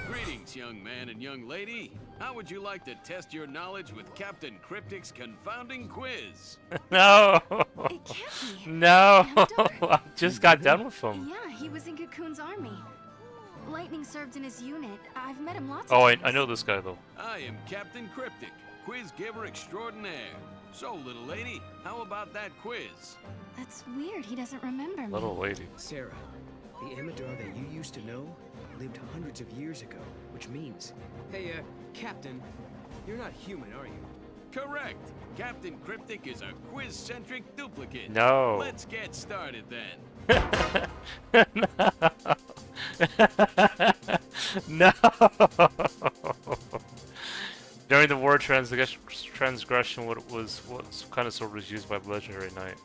[SPEAKER 11] Greetings, young man and young lady. How would you like to test your knowledge with Captain Cryptic's confounding quiz?
[SPEAKER 1] No!
[SPEAKER 2] It can't be.
[SPEAKER 1] No! I just got done with him.
[SPEAKER 2] Yeah, he was in Cocoon's army. Lightning served in his unit. I've met him lots
[SPEAKER 1] Oh,
[SPEAKER 2] of times.
[SPEAKER 1] I know this guy though.
[SPEAKER 11] I am Captain Cryptic, quiz giver extraordinaire. So, little lady, how about that quiz?
[SPEAKER 2] That's weird. He doesn't remember me.
[SPEAKER 1] Little lady.
[SPEAKER 18] Sarah, the Amador that you used to know lived hundreds of years ago, which means...
[SPEAKER 4] Hey, Captain, you're not human, are you?
[SPEAKER 11] Correct. Captain Cryptic is a quiz-centric duplicate.
[SPEAKER 1] No.
[SPEAKER 11] Let's get started then.
[SPEAKER 1] No! During the war, transgression what kind of sword was used by the legendary knight?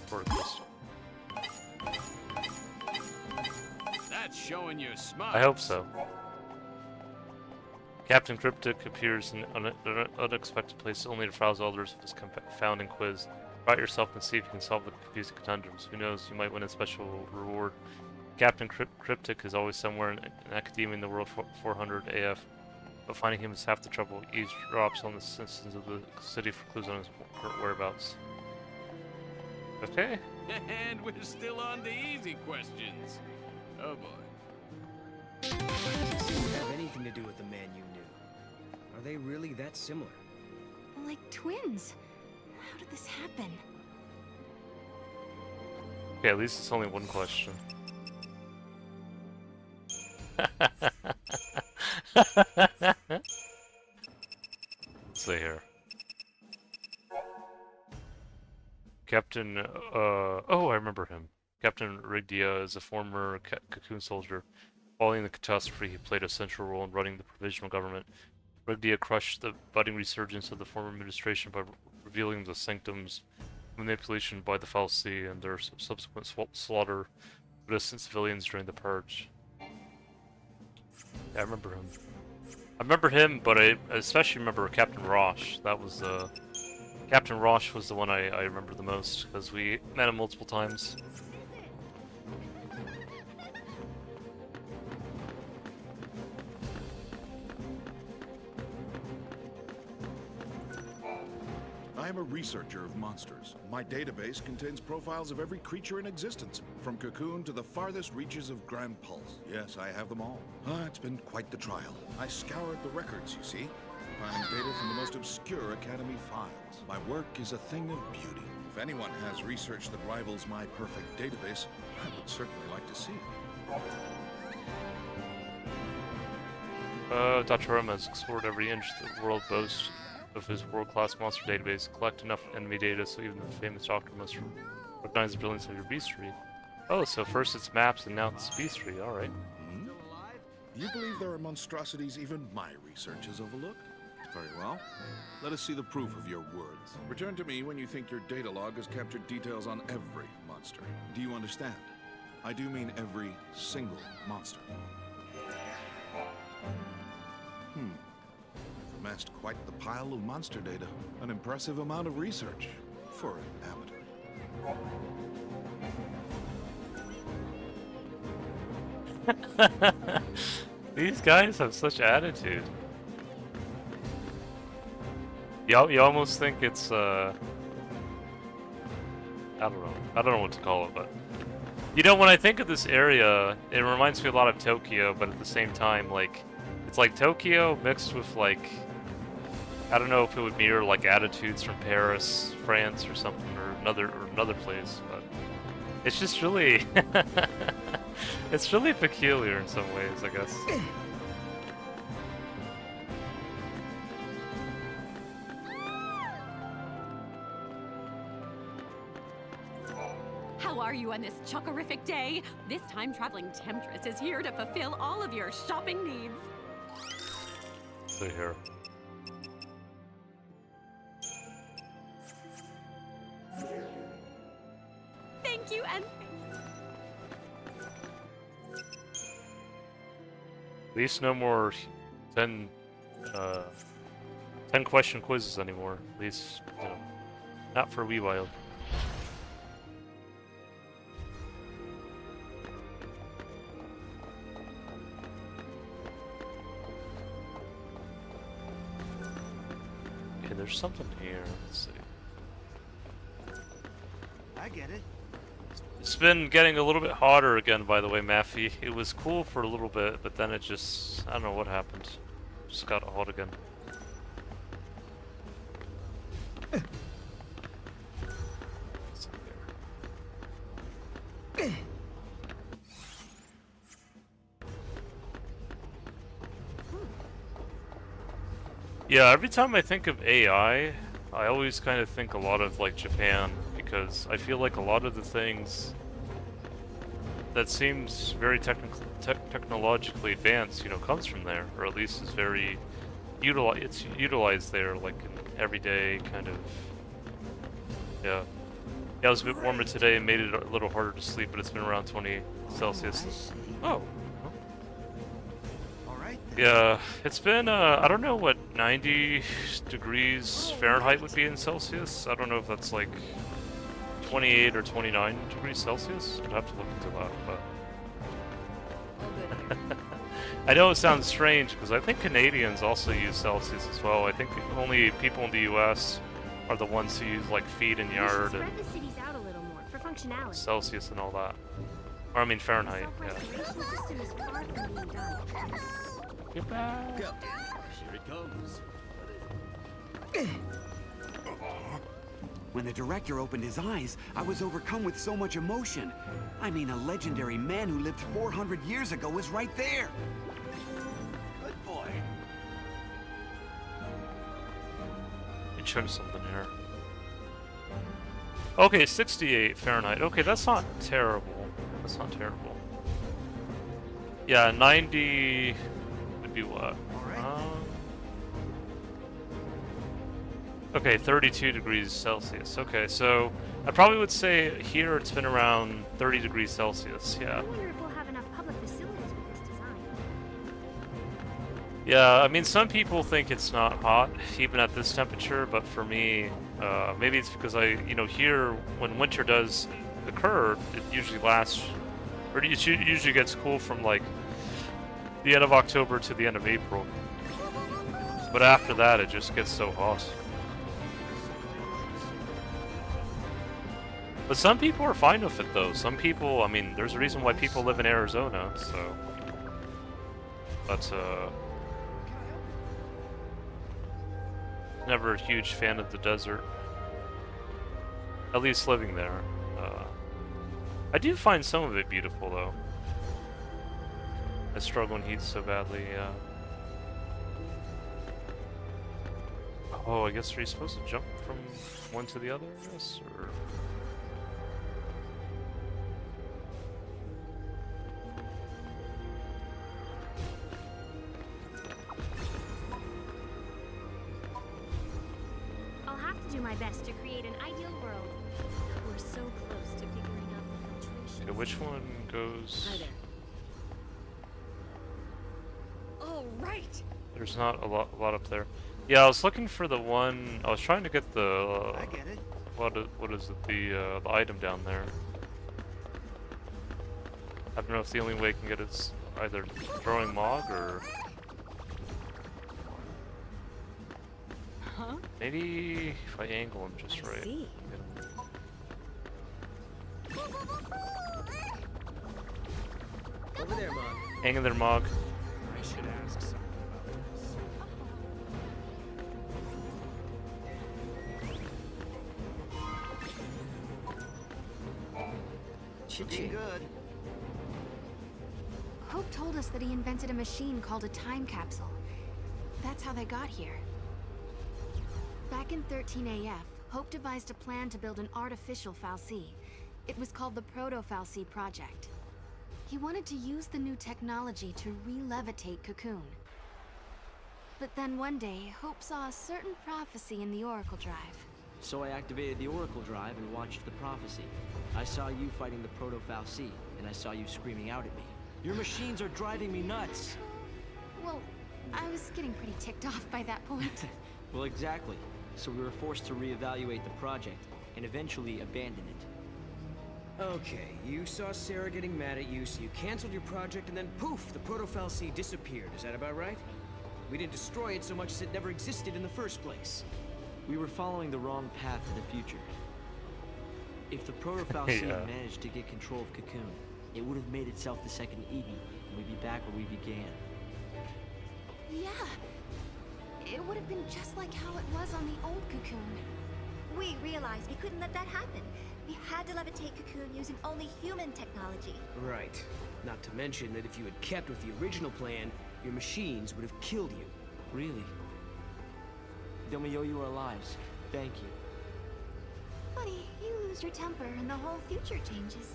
[SPEAKER 1] Sword crystal.
[SPEAKER 11] That's showing you're smart.
[SPEAKER 1] I hope so. Captain Cryptic appears in an unexpected place only to rouse others of his confounding quiz. Try it yourself and see if you can solve the confusing conundrums. Who knows, you might win a special reward. Captain Cryptic is always somewhere in academia in the world 400 AF, but finding him is half the trouble. He drops on the citizens of the city for clues on his whereabouts. Okay.
[SPEAKER 11] And we're still on the easy questions. Oh boy.
[SPEAKER 18] Does it have anything to do with the man you knew? Are they really that similar?
[SPEAKER 2] Like twins. How did this happen?
[SPEAKER 1] Okay, at least it's only one question. Let's see here. Captain, oh, I remember him. Captain Rigdia is a former Cocoon soldier. Following the catastrophe, he played a central role in running the provisional government. Rigdia crushed the budding resurgence of the former administration by revealing the sanctums, manipulation by the Foul Sea, and their subsequent slaughter of innocent civilians during the Purge. Yeah, I remember him. I remember him, but I especially remember Captain Rosh. That was Captain Rosh was the one I remember the most, because we met him multiple times.
[SPEAKER 6] I'm a researcher of monsters. My database contains profiles of every creature in existence, from Cocoon to the farthest reaches of Grand Pulse. Yes, I have them all. It's been quite the trial. I scoured the records, you see, finding data from the most obscure Academy files. My work is a thing of beauty. If anyone has research that rivals my perfect database, I would certainly like to see it.
[SPEAKER 1] Dr. Roma has explored every inch the world boasts of his world-class monster database. Collect enough enemy data so even the famous doctor must recognize the brilliance of your beastry. Oh, so first it's maps and now it's beastry. Alright.
[SPEAKER 6] You believe there are monstrosities even my research has overlooked? Very well. Let us see the proof of your words. Return to me when you think your data log has captured details on every monster. Do you understand? I do mean every single monster. You've amassed quite the pile of monster data. An impressive amount of research for an amateur.
[SPEAKER 1] These guys have such attitude. You almost think it's I don't know what to call it, but you know, when I think of this area, it reminds me a lot of Tokyo, but at the same time, like, it's like Tokyo mixed with, like, I don't know if it would mirror like attitudes from Paris, France, or something, or another place, but it's just really it's really peculiar in some ways, I guess.
[SPEAKER 5] How are you on this chockerific day? This time-traveling temptress is here to fulfill all of your shopping needs.
[SPEAKER 1] See here.
[SPEAKER 5] Thank you, and
[SPEAKER 1] At least no more 10 question quizzes anymore. At least, you know, not for a wee while. Okay, there's something here. Let's see.
[SPEAKER 18] I get it.
[SPEAKER 1] It's been getting a little bit hotter again, by the way, Maffy. It was cool for a little bit, but then it just... I don't know what happened. Just got hot again. Yeah, every time I think of AI, I always kind of think a lot of, like, Japan, because I feel like a lot of the things that seems very technologically advanced, you know, comes from there, or at least is very it's utilized there, like in everyday kind of. Yeah, it was a bit warmer today and made it a little harder to sleep, but it's been around 20 Celsius. Oh. Yeah, it's been, I don't know what 90 degrees Fahrenheit would be in Celsius. I don't know if that's like 28 or 29 degrees Celsius. I'd have to look into that, but... I know it sounds strange, because I think Canadians also use Celsius as well. I think only people in the US are the ones who use, like, feet and yard and
[SPEAKER 9] the cities out a little more for functionality.
[SPEAKER 1] Celsius and all that. Or, I mean, Fahrenheit, yeah.
[SPEAKER 9] System is far from being done.
[SPEAKER 1] Goodbye.
[SPEAKER 10] Here it comes.
[SPEAKER 11] When the director opened his eyes, I was overcome with so much emotion. I mean, a legendary man who lived 400 years ago was right there.
[SPEAKER 10] Good boy.
[SPEAKER 1] Let me check something here. Okay, 68 Fahrenheit. Okay, that's not terrible. That's not terrible. Yeah, 90 would be what? Okay, 32 degrees Celsius. Okay, so I probably would say here it's been around 30 degrees Celsius, yeah.
[SPEAKER 9] I wonder if we'll have enough public facilities with this design.
[SPEAKER 1] Yeah, I mean, some people think it's not hot, even at this temperature, but for me, maybe it's because you know, here, when winter does occur, it usually lasts, or it usually gets cool from, like, the end of October to the end of April. But after that, it just gets so hot. But some people are fine with it, though. Some people, I mean, there's a reason why people live in Arizona, so... But, never a huge fan of the desert. At least living there. I do find some of it beautiful, though. I struggle in heat so badly, yeah. Oh, I guess are you supposed to jump from one to the other, I guess? Or...
[SPEAKER 9] I'll have to do my best to create an ideal world. We're so close to figuring out the filtration.
[SPEAKER 1] Okay, which one goes...
[SPEAKER 9] Hi there. Oh, right!
[SPEAKER 1] There's not a lot up there. Yeah, I was looking for the one... I was trying to get the...
[SPEAKER 18] I get it.
[SPEAKER 1] What is it? The item down there. I don't know if the only way I can get it is either throwing Mog or...
[SPEAKER 5] Huh?
[SPEAKER 1] Maybe if I angle him just right.
[SPEAKER 5] See.
[SPEAKER 18] Over there, Mog.
[SPEAKER 1] Hang in there, Mog.
[SPEAKER 10] I should ask someone about this.
[SPEAKER 18] Looking good.
[SPEAKER 2] Hope told us that he invented a machine called a time capsule. That's how they got here. Back in 13AF, Hope devised a plan to build an artificial Fal'Cie. It was called the Proto-Fal'Cie Project. He wanted to use the new technology to re-levitate Cocoon. But then one day, Hope saw a certain prophecy in the Oracle Drive.
[SPEAKER 18] So I activated the Oracle Drive and watched the prophecy. I saw you fighting the Proto-Fal'Cie, and I saw you screaming out at me. Your machines are driving me nuts!
[SPEAKER 2] Well, I was getting pretty ticked off by that point.
[SPEAKER 18] Well, exactly. So we were forced to reevaluate the project, and eventually abandon it.
[SPEAKER 4] Okay, you saw Sarah getting mad at you, so you canceled your project, and then poof, the Proto-Fal'Cie disappeared. Is that about right? We didn't destroy it so much as it never existed in the first place.
[SPEAKER 18] We were following the wrong path to the future. If the Proto-Fal'Cie
[SPEAKER 1] Yeah.
[SPEAKER 18] had managed to get control of Cocoon, it would have made itself the second Eden, and we'd be back where we began.
[SPEAKER 2] Yeah. It would have been just like how it was on the old Cocoon.
[SPEAKER 9] We realized we couldn't let that happen. We had to levitate Cocoon using only human technology.
[SPEAKER 4] Right. Not to mention that if you had kept with the original plan, your machines would have killed you.
[SPEAKER 18] Really? Then we owe you our lives. Thank you.
[SPEAKER 9] Funny, you lose your temper and the whole future changes.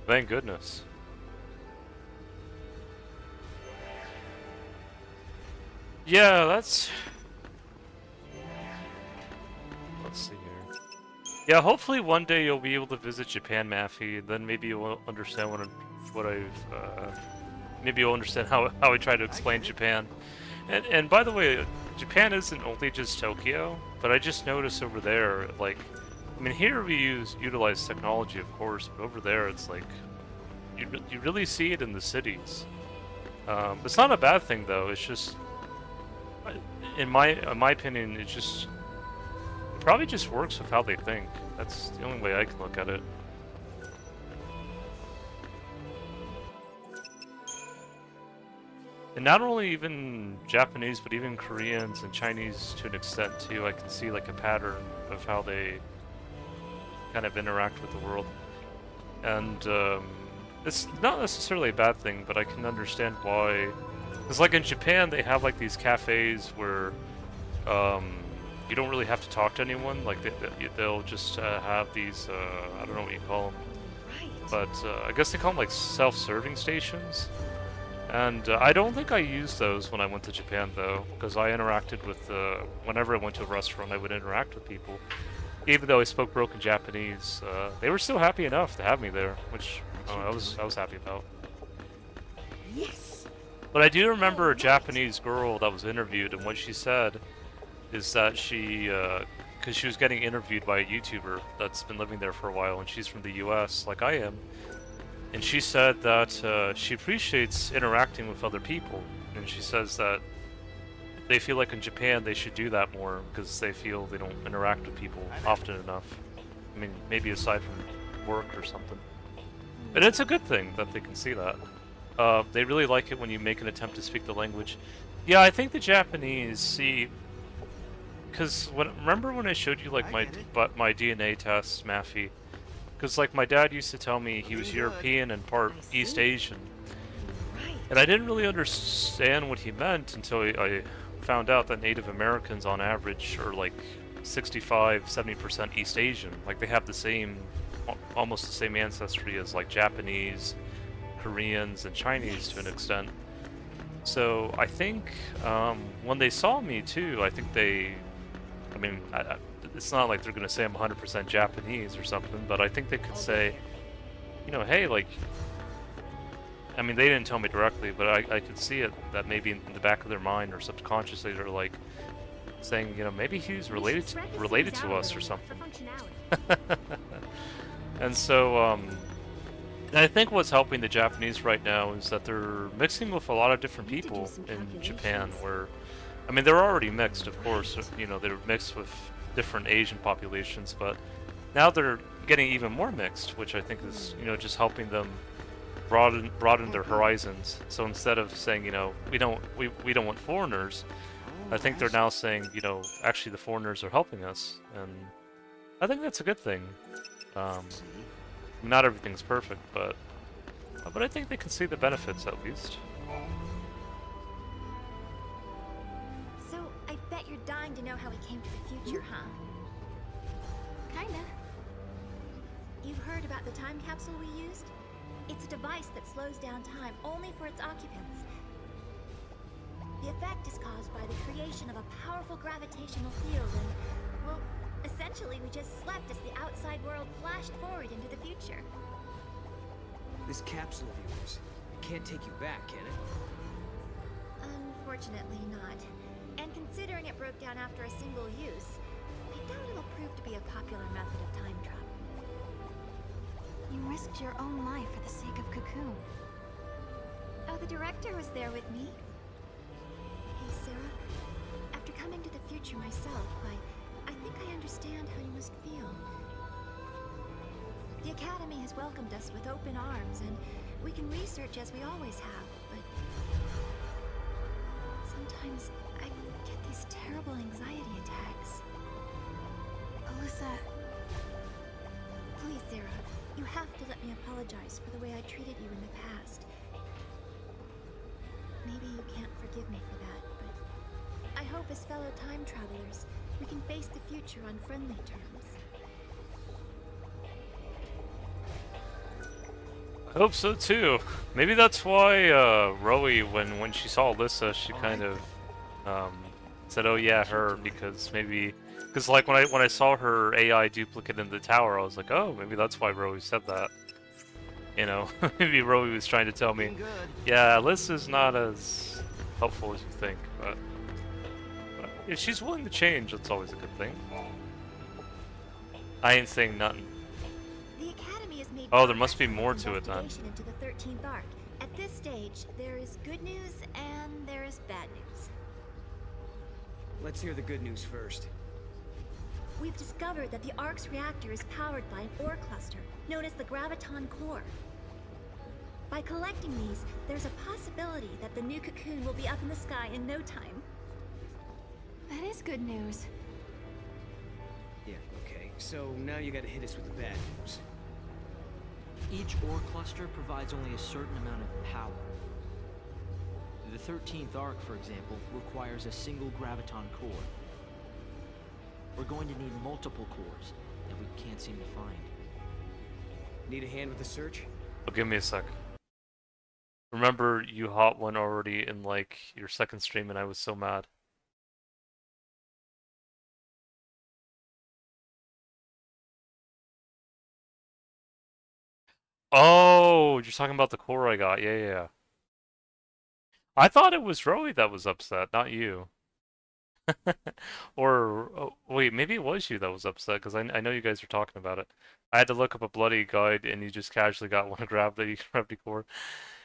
[SPEAKER 1] Thank goodness. Yeah, that's... Let's see here. Yeah, hopefully one day you'll be able to visit Japan, Maffy. Then maybe you'll understand what I've... maybe you'll understand how I try to explain Japan. And by the way, Japan isn't only just Tokyo, but I just noticed over there, like... I mean, here we utilize technology, of course, but over there it's like... You really see it in the cities. It's not a bad thing, though. It's just... In my opinion, it probably just works with how they think. That's the only way I can look at it. And not only even Japanese, but even Koreans and Chinese to an extent too, I can see like a pattern of how they kind of interact with the world. And it's not necessarily a bad thing, but I can understand why. Because like in Japan, they have like these cafes where you don't really have to talk to anyone. Like they'll just have these, I don't know what you call them. But I guess they call them like self-serving stations. And I don't think I used those when I went to Japan though, because I interacted with, whenever I went to a restaurant, I would interact with people. Even though I spoke broken Japanese, they were still happy enough to have me there, which I was happy about.
[SPEAKER 9] Yes.
[SPEAKER 1] But I do remember a Japanese girl that was interviewed, and what she said is that she, because she was getting interviewed by a YouTuber that's been living there for a while, and she's from the US, like I am, and she said that she appreciates interacting with other people, and she says that they feel like in Japan they should do that more because they feel they don't interact with people often enough. I mean, maybe aside from work or something. And it's a good thing that they can see that. They really like it when you make an attempt to speak the language. Yeah, I think the Japanese see, because remember when I showed you like my DNA test, Maffy? Because like my dad used to tell me he was European and part East Asian, and I didn't really understand what he meant until I found out that Native Americans on average are like 65–70% East Asian. Like they have the same, almost the same ancestry as like Japanese, Koreans, and Chinese to an extent. So I think when they saw me too, I think they, I mean, it's not like they're going to say I'm 100% Japanese or something, but I think they could say, you know, hey, like, I mean, they didn't tell me directly, but I could see it, that maybe in the back of their mind or subconsciously they're like saying, you know, maybe he's related to us or something. And so, and I think what's helping the Japanese right now is that they're mixing with a lot of different people in Japan where, I mean, they're already mixed, of course, you know, they're mixed with different Asian populations, but now they're getting even more mixed, which I think is, you know, just helping them broaden their horizons. So instead of saying, you know, we don't want foreigners, I think they're now saying, you know, actually the foreigners are helping us, and I think that's a good thing. Not everything's perfect, but I think they can see the benefits at least.
[SPEAKER 9] So, I bet you're dying to know how we came to the future, huh?
[SPEAKER 2] Kinda.
[SPEAKER 9] You've heard about the time capsule we used? It's a device that slows down time only for its occupants. The effect is caused by the creation of a powerful gravitational field and, well, essentially we just slept as the outside world flashed forward into the future.
[SPEAKER 4] This capsule of yours, it can't take you back, can it?
[SPEAKER 9] Unfortunately not. And considering it broke down after a single use, I doubt it'll prove to be a popular method of time travel.
[SPEAKER 2] You risked your own life for the sake of Cocoon.
[SPEAKER 9] Oh, the director was there with me. Hey, Sarah. After coming to the future myself, I think I understand how you must feel. The Academy has welcomed us with open arms, and we can research as we always have, but sometimes I get these terrible anxiety attacks.
[SPEAKER 2] Alyssa...
[SPEAKER 9] Please, Sarah, you have to let me apologize for the way I treated you in the past. Maybe you can't forgive me for that, but I hope as fellow time travelers, we can face the future on friendly terms.
[SPEAKER 1] I hope so too. Maybe that's why Rowie, when she saw Alyssa, she kind of said, "Oh yeah, her," because like when I saw her AI duplicate in the tower, I was like, "Oh, maybe that's why Rowie said that." You know, maybe Rowie was trying to tell me, "Yeah, Alyssa's not as helpful as you think," but if she's willing to change, that's always a good thing. I ain't saying nothing. Oh, there must be more to it then.
[SPEAKER 9] Into the 13th arc. At this stage, there is good news and there is bad news.
[SPEAKER 4] Let's hear the good news first.
[SPEAKER 9] We've discovered that the Ark's reactor is powered by an ore cluster known as the Graviton Core. By collecting these, there's a possibility that the new Cocoon will be up in the sky in no time.
[SPEAKER 2] That is good news.
[SPEAKER 4] Yeah, okay. So now you gotta hit us with the bad news.
[SPEAKER 18] Each ore cluster provides only a certain amount of power. The 13th arc, for example, requires a single graviton core. We're going to need multiple cores that we can't seem to find.
[SPEAKER 4] Need a hand with the search?
[SPEAKER 1] Oh, give me a sec. Remember, you hot one already in like your second stream, and I was so mad. Oh, you're talking about the core I got. Yeah, yeah. I thought it was Rowie that was upset, not you. Or, oh, wait, maybe it was you that was upset, because I know you guys were talking about it. I had to look up a bloody guide, and you just casually got one gravity core.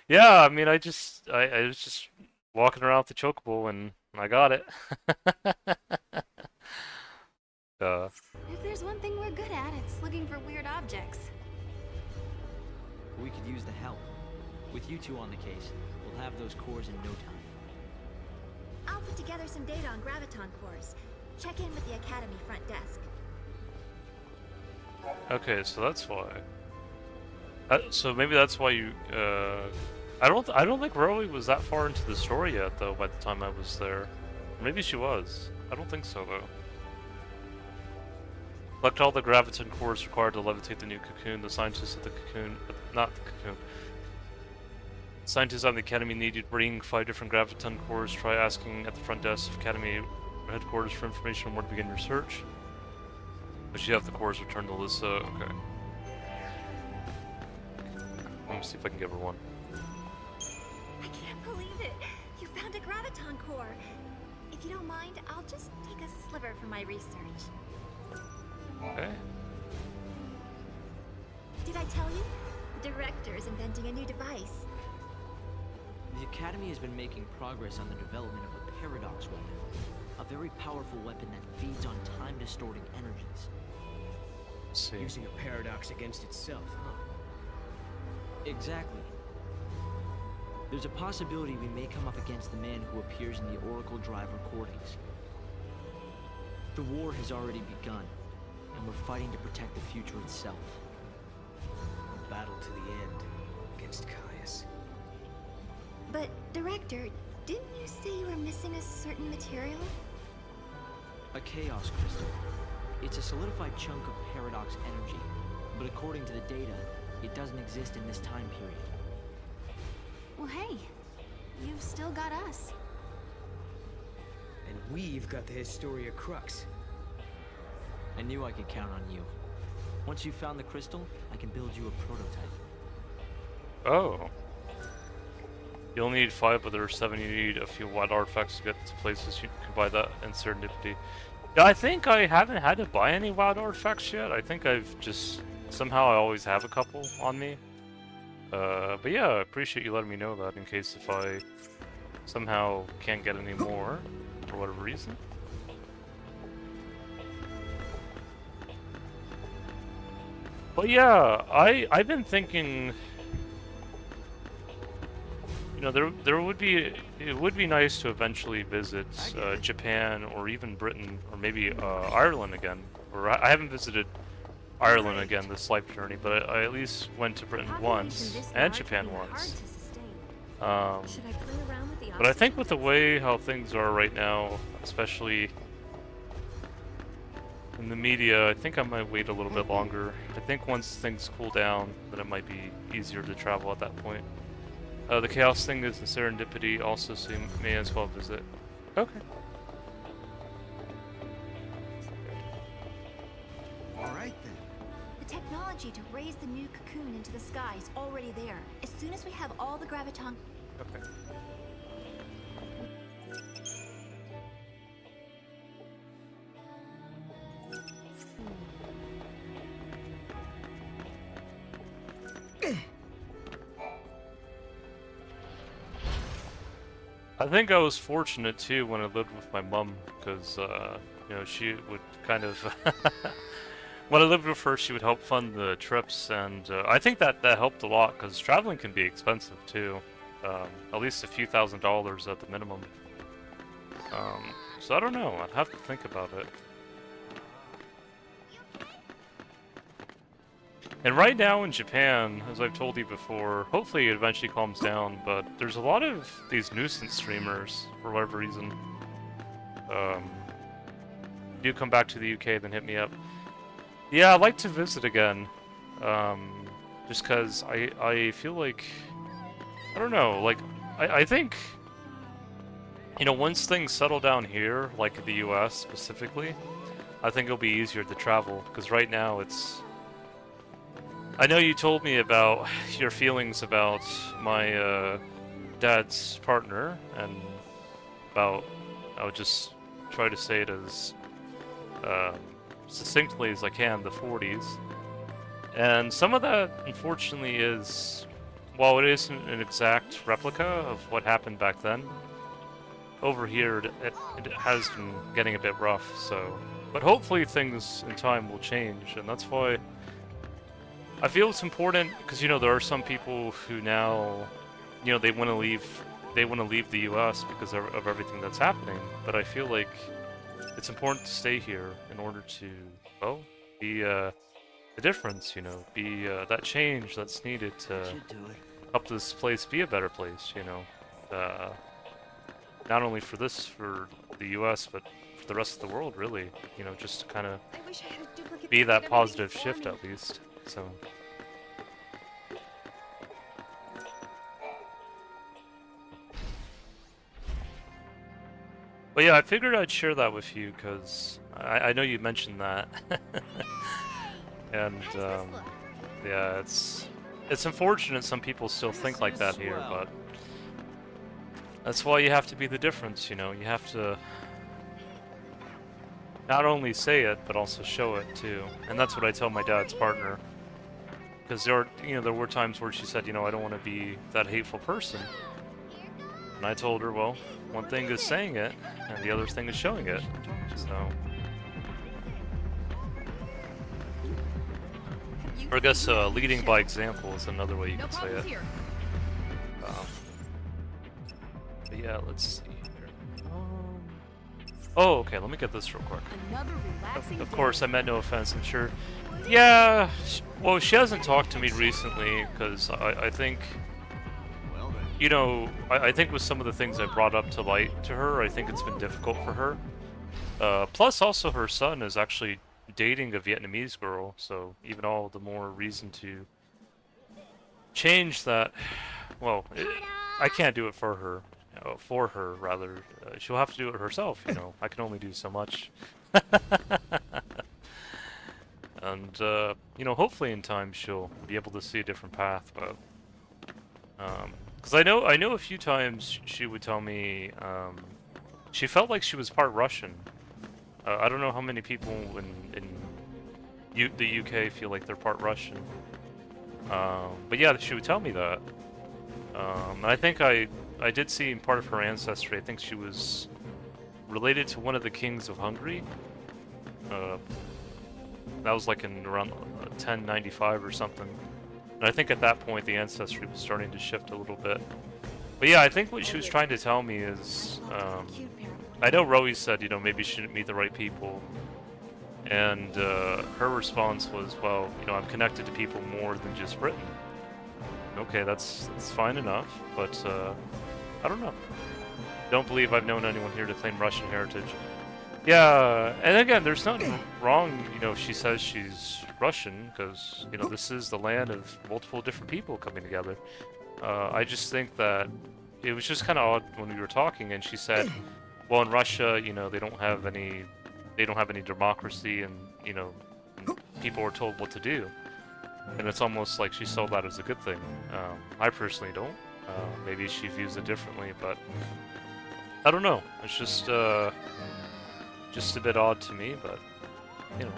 [SPEAKER 1] Yeah, I mean, I was just walking around with the chocobo, and I got it.
[SPEAKER 2] If there's one thing we're good at, it's looking for weird objects.
[SPEAKER 18] We could use the help. With you two on the case, we'll have those cores in no time.
[SPEAKER 9] I'll put together some data on graviton cores. Check in with the Academy front desk.
[SPEAKER 1] Okay, so that's why. So maybe that's why you. I don't think Rowie was that far into the story yet, though. By the time I was there, maybe she was. I don't think so, though. Collect all the graviton cores required to levitate the new cocoon. The scientists at the cocoon, not the cocoon. Scientists on the Academy need you to bring 5 different graviton cores. Try asking at the front desk of Academy headquarters for information on where to begin your search. But you have the cores returned to Alyssa. Okay. Let me see if I can give her one.
[SPEAKER 9] I can't believe it! You found a graviton core! If you don't mind, I'll just take a sliver for my research.
[SPEAKER 1] Okay.
[SPEAKER 9] Did I tell you? The director is inventing a new device.
[SPEAKER 18] The Academy has been making progress on the development of a paradox weapon. A very powerful weapon that feeds on time-distorting energies.
[SPEAKER 1] See.
[SPEAKER 4] Using a paradox against itself, huh?
[SPEAKER 18] Exactly. There's a possibility we may come up against the man who appears in the Oracle Drive recordings. The war has already begun, and we're fighting to protect the future itself.
[SPEAKER 4] A battle to the end against Caius.
[SPEAKER 9] But, Director, didn't you say you were missing a certain material?
[SPEAKER 18] A chaos crystal. It's a solidified chunk of paradox energy, but according to the data, it doesn't exist in this time period.
[SPEAKER 2] Well, hey, you've still got us.
[SPEAKER 4] And we've got the Historia Crux.
[SPEAKER 18] I knew I could count on you. Once you've found the crystal, I can build you a prototype.
[SPEAKER 1] Oh. You'll need 5, but there are 7 you need a few wild artifacts to get to places. You can buy that in Serendipity. Yeah, I think I haven't had to buy any wild artifacts yet. I think I've just... Somehow I always have a couple on me. But yeah, I appreciate you letting me know that in case if I somehow can't get any more for whatever reason. But yeah, I've been thinking, you know, it would be nice to eventually visit Japan or even Britain or maybe Ireland again. Or I haven't visited Ireland again this life journey, but I at least went to Britain once and Japan once. But I think with the way how things are right now, especially in the media, I think I might wait a little bit longer. I think once things cool down, then it might be easier to travel at that point. The chaos thing is in Serendipity also, so you may as well visit. Okay.
[SPEAKER 9] Alright then. The technology to raise the new cocoon into the sky is already there. As soon as we have all the graviton...
[SPEAKER 1] Okay. I think I was fortunate too when I lived with my mom, because you know, she would kind of when I lived with her, she would help fund the trips, and I think that helped a lot, because traveling can be expensive too, at least a few $1,000s at the minimum. So I don't know, I'd have to think about it. And right now in Japan, as I've told you before, hopefully it eventually calms down, but there's a lot of these nuisance streamers, for whatever reason. If you come back to the UK, then hit me up. Yeah, I'd like to visit again. Just because I feel like... I don't know, like, I think... You know, once things settle down here, like the US specifically, I think it'll be easier to travel, because right now it's... I know you told me about your feelings about my dad's partner, and about, I would just try to say it as succinctly as I can, the 40s. And some of that, unfortunately, is, while it isn't an exact replica of what happened back then, over here it has been getting a bit rough. So, but hopefully things in time will change, and that's why I feel it's important because you know there are some people who now, you know, they want to leave the U.S. because of everything that's happening. But I feel like it's important to stay here in order to, well, be the difference, you know, be that change that's needed to help this place be a better place, you know. Not only for the U.S., but for the rest of the world, really. You know, just to kind of be that positive shift at least. So. But yeah, I figured I'd share that with you because I know you mentioned that, and yeah, it's unfortunate some people still think like that here, but that's why you have to be the difference. You know, you have to not only say it but also show it too, and that's what I tell my dad's partner. Because there were times where she said, you know, I don't want to be that hateful person. And I told her, well, one thing is saying it, and the other thing is showing it. So, or I guess leading by example is another way you can say it. But yeah, let's see here. Oh, okay, let me get this real quick. Of course, I meant no offense, I'm sure. Yeah, well, she hasn't talked to me recently, because I think... You know, I think with some of the things I brought up to light to her, I think it's been difficult for her. Plus, also, her son is actually dating a Vietnamese girl, so even all the more reason to change that. Well, I can't do it for her. Rather. She'll have to do it herself, you know. I can only do so much. And, you know, hopefully in time she'll be able to see a different path, but... Because I know a few times she would tell me she felt like she was part Russian. I don't know how many people in the UK feel like they're part Russian. But yeah, she would tell me that. And I think I did see in part of her ancestry, I think she was related to one of the kings of Hungary. That was like in around 1095 or something. And I think at that point the ancestry was starting to shift a little bit. But yeah, I think what she was trying to tell me is, I know Rowie said, you know, maybe she didn't meet the right people. And her response was, well, you know, I'm connected to people more than just Britain. Okay, that's fine enough, but I don't know. Don't believe I've known anyone here to claim Russian heritage. Yeah, and again, there's nothing wrong, you know, if she says she's Russian, because, you know, this is the land of multiple different people coming together. I just think that it was just kind of odd when we were talking, and she said, well, in Russia, you know, they don't have any democracy, and, you know, people are told what to do. And it's almost like she saw that as a good thing. I personally don't. Maybe she views it differently, but I don't know. It's just a bit odd to me, but, you know.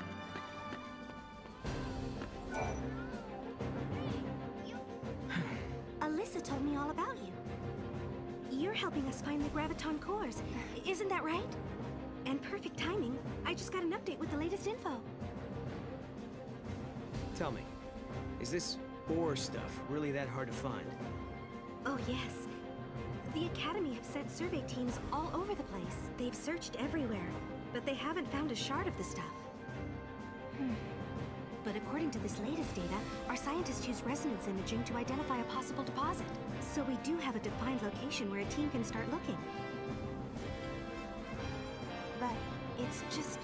[SPEAKER 9] Alyssa told me all about you. You're helping us find the graviton cores. Isn't that right? And perfect timing. I just got an update with the latest info.
[SPEAKER 4] Tell me, is this ore stuff really that hard to find?
[SPEAKER 9] Oh, yes. The Academy have sent survey teams all over the place. They've searched everywhere, but they haven't found a shard of the stuff. But according to this latest data, our scientists use resonance imaging to identify a possible deposit. So we do have a defined location where a team can start looking. But it's just...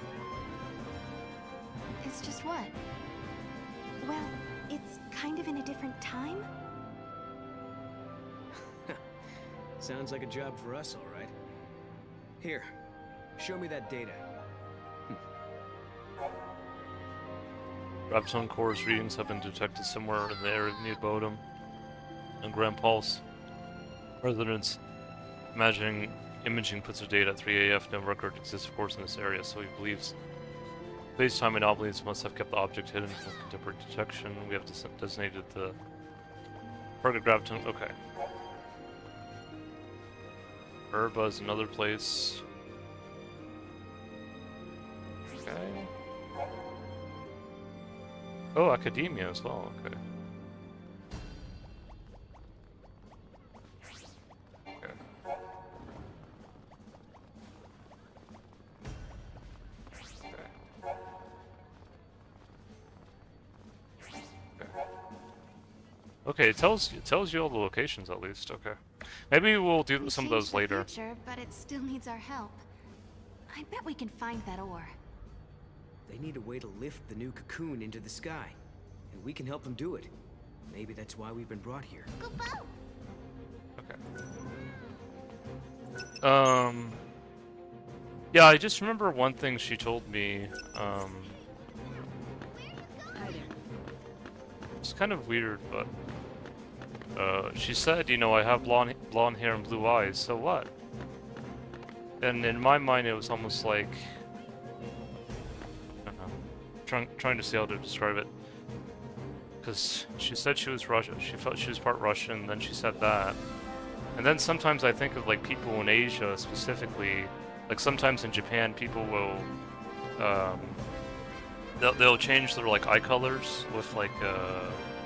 [SPEAKER 2] It's just what?
[SPEAKER 9] Well, it's kind of in a different time.
[SPEAKER 4] Sounds like a job for us, all right. Here, show me that data.
[SPEAKER 1] Graviton core's readings have been detected somewhere in the area near Bodum and Grand Pulse. Residents imaging puts their data at 3 AF. No record exists, of course, in this area, so he believes space-time anomalies must have kept the object hidden from contemporary detection. We have designated the target graviton. Okay. Urba's another place. Okay. Oh, Academia as well, okay. Okay, it tells you all the locations at least. Okay, maybe we'll do some of those later.
[SPEAKER 2] Future, but it still needs our help. I bet we can find that ore.
[SPEAKER 4] They need a way to lift the new cocoon into the sky, and we can help them do it. Maybe that's why we've been brought here.
[SPEAKER 1] Okay. Yeah, I just remember one thing she told me. It's kind of weird, but. She said, you know, I have blonde hair and blue eyes, so what? And in my mind, it was almost like, I don't know, trying to see how to describe it. Because she said she was Russian, she felt she was part Russian, then she said that. And then sometimes I think of like people in Asia specifically, like sometimes in Japan, people will, they'll change their like eye colors with like,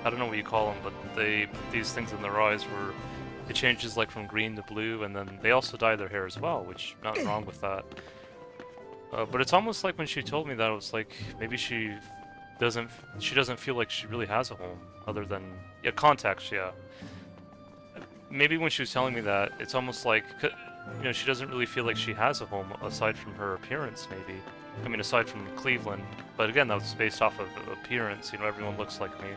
[SPEAKER 1] I don't know what you call them, but they put these things in their eyes where it changes like from green to blue, and then they also dye their hair as well, which nothing wrong with that. But it's almost like when she told me that, it was like maybe she doesn't feel like she really has a home other than contacts. Yeah. Maybe when she was telling me that, it's almost like, you know, she doesn't really feel like she has a home aside from her appearance. Maybe, I mean, aside from Cleveland. But again, that was based off of appearance. You know, everyone looks like me.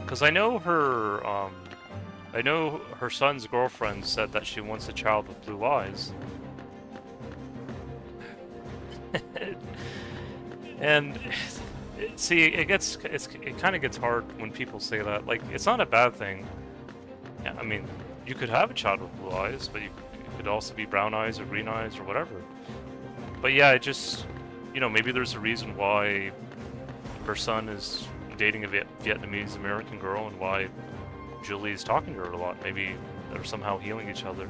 [SPEAKER 1] Because I know her son's girlfriend said that she wants a child with blue eyes. And see, it kind of gets hard when people say that. Like, it's not a bad thing. Yeah, I mean, you could have a child with blue eyes, but you could also be brown eyes or green eyes or whatever. But yeah, it just, you know, maybe there's a reason why her son is dating a Vietnamese American girl and why Julie is talking to her a lot. Maybe they're somehow healing each other.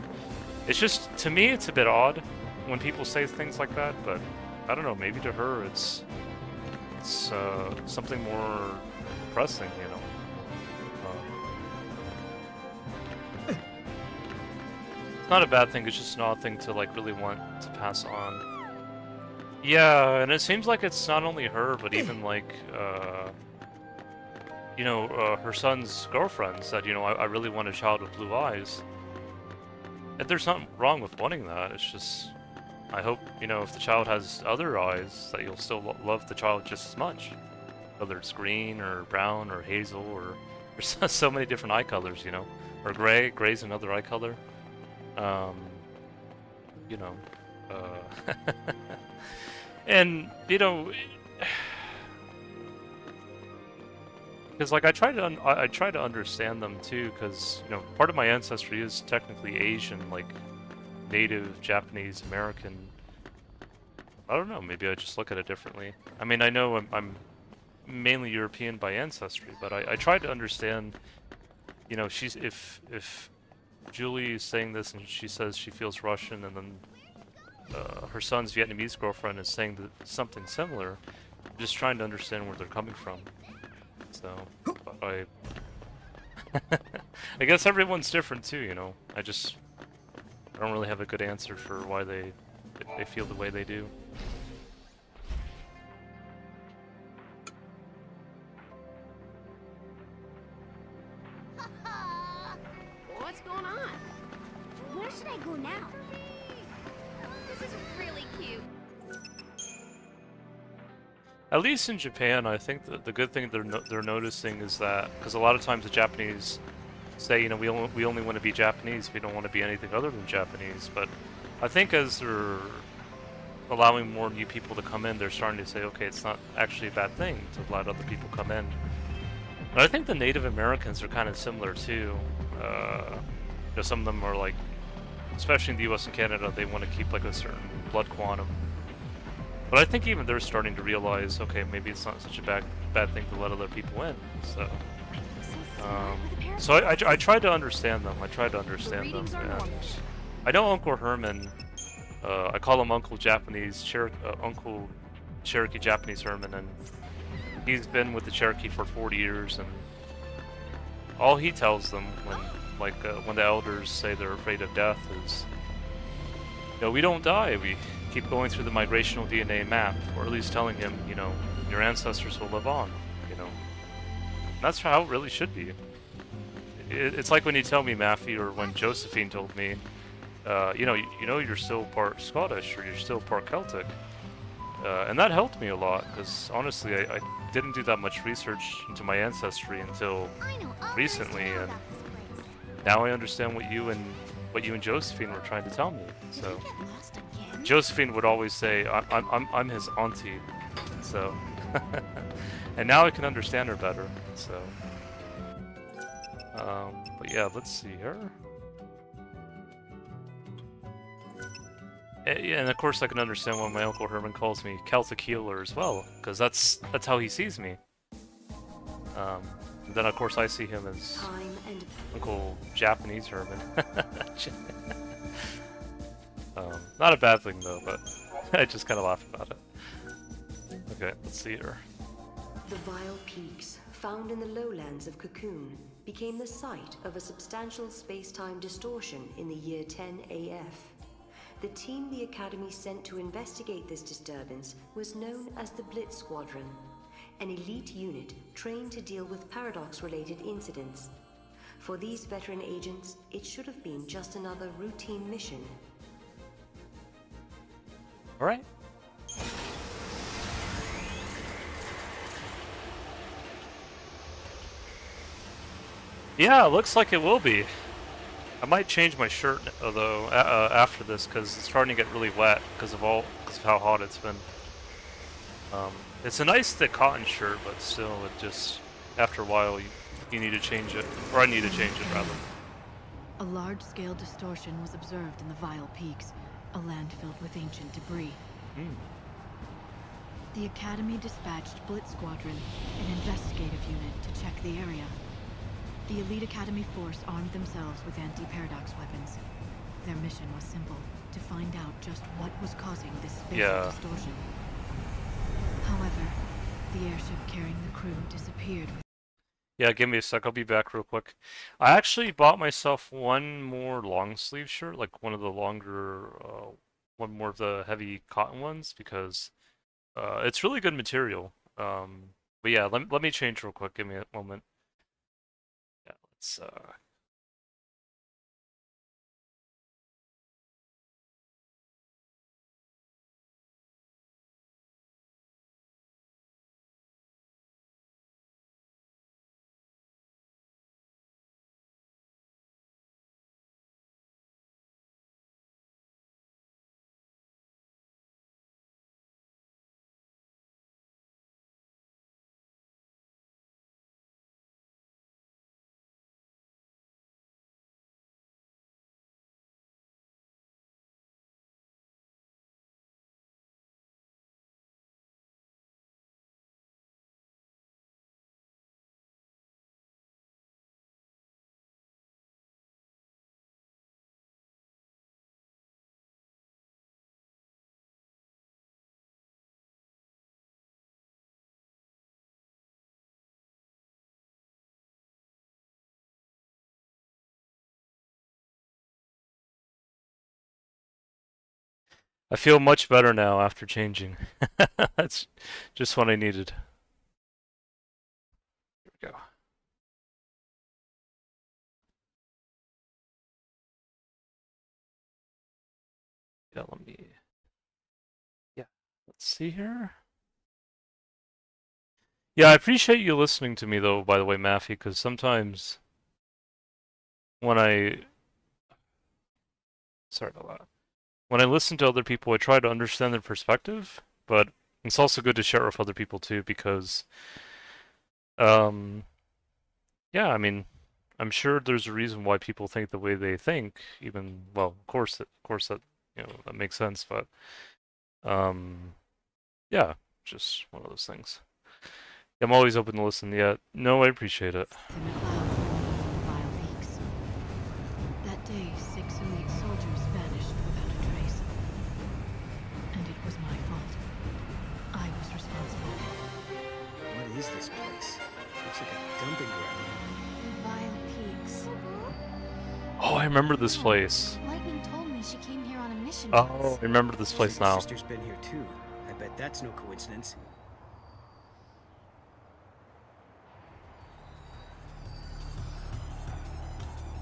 [SPEAKER 1] It's just, to me, it's a bit odd when people say things like that, but I don't know, maybe to her it's something more pressing, you know. It's not a bad thing, it's just an odd thing to like really want to pass on. Yeah, and it seems like it's not only her, but even like you know, her son's girlfriend said, you know, I really want a child with blue eyes. And there's nothing wrong with wanting that, it's just, I hope, you know, if the child has other eyes, that you'll still love the child just as much. Whether it's green, or brown, or hazel, or there's so many different eye colors, you know. Or gray, gray's another eye color. You know, and, you know, because like I try to understand them too, because, you know, part of my ancestry is technically Asian, like native Japanese American. I don't know, maybe I just look at it differently. I mean, I know I'm mainly European by ancestry, but I try to understand, you know, if Julie is saying this and she says she feels Russian, and then her son's Vietnamese girlfriend is saying something similar, I'm just trying to understand where they're coming from. So, I guess everyone's different too, you know. I don't really have a good answer for why they feel the way they do.
[SPEAKER 9] What's going on? Where should I go now? This is really cute.
[SPEAKER 1] At least in Japan, I think that the good thing they're noticing is that, because a lot of times the Japanese say, you know, we only want to be Japanese, we don't want to be anything other than Japanese. But I think as they're allowing more new people to come in, they're starting to say, okay, it's not actually a bad thing to let other people come in. But I think the Native Americans are kind of similar too. You know, some of them are like, especially in the U.S. and Canada, they want to keep like a certain blood quantum. But I think even they're starting to realize, okay, maybe it's not such a bad thing to let other people in. So I try to understand them. I try to understand them, and I know Uncle Herman. I call him Uncle Uncle Cherokee Japanese Herman, and he's been with the Cherokee for 40 years, and all he tells them when the elders say they're afraid of death is, we don't die. We keep going through the migrational DNA map, or at least telling him, your ancestors will live on. And that's how it really should be. It's like when you tell me, Maffey, or when Josephine told me, you're still part Scottish, or you're still part Celtic. And that helped me a lot, because honestly, I didn't do that much research into my ancestry until recently, and now I understand what you and Josephine were trying to tell me. So Josephine would always say, I'm his auntie, so and now I can understand her better. So, but yeah, let's see here. And of course, I can understand why my Uncle Herman calls me Celtic Healer as well, because that's how he sees me. Then of course I see him as Uncle Japanese Herman. Not a bad thing though, but I just kind of laugh about it. Okay, let's see here.
[SPEAKER 8] The Vile Peaks, found in the lowlands of Cocoon, became the site of a substantial space-time distortion in the year 10 AF. The team the Academy sent to investigate this disturbance was known as the Blitz Squadron, an elite unit trained to deal with paradox-related incidents. For these veteran agents, it should have been just another routine mission.
[SPEAKER 1] All right. Yeah, looks like it will be. I might change my shirt though after this, because it's starting to get really wet because of how hot it's been. It's a nice thick cotton shirt, but still, it just after a while you need to change it, or I need to change it rather.
[SPEAKER 2] A large-scale distortion was observed in the Vile Peaks, a land filled with ancient debris. The Academy dispatched Blitz Squadron, an investigative unit, to check the area. The elite Academy force armed themselves with anti-paradox weapons. Their mission was simple: to find out just what was causing this spatial distortion. However, the airship carrying the crew disappeared.
[SPEAKER 1] Yeah, give me a sec, I'll be back real quick. I actually bought myself one more long sleeve shirt, like one of the longer, one more of the heavy cotton ones, because it's really good material. But yeah, let me change real quick, give me a moment. Yeah, let's I feel much better now after changing. That's just what I needed. Here we go. Yeah, let's see here. Yeah, I appreciate you listening to me though, by the way, Maffey, because sometimes when sorry about that. When I listen to other people, I try to understand their perspective, but it's also good to share with other people too, because, yeah, I mean, I'm sure there's a reason why people think the way they think, even, well, of course that, that makes sense, but, yeah, just one of those things. I'm always open to listen, yeah. No, I appreciate it.
[SPEAKER 2] In the clouds beneath the Vile Peaks. That day, 6 elite soldiers fed
[SPEAKER 17] It was my fault. I was responsible.
[SPEAKER 4] What is this place? Looks like a dumping ground.
[SPEAKER 2] Vile Peaks.
[SPEAKER 1] Oh, I remember this place.
[SPEAKER 2] Lightning told me she came here on a mission.
[SPEAKER 1] Oh, I remember this place
[SPEAKER 4] Said your
[SPEAKER 1] now.
[SPEAKER 4] sister's been here too. I bet that's no coincidence.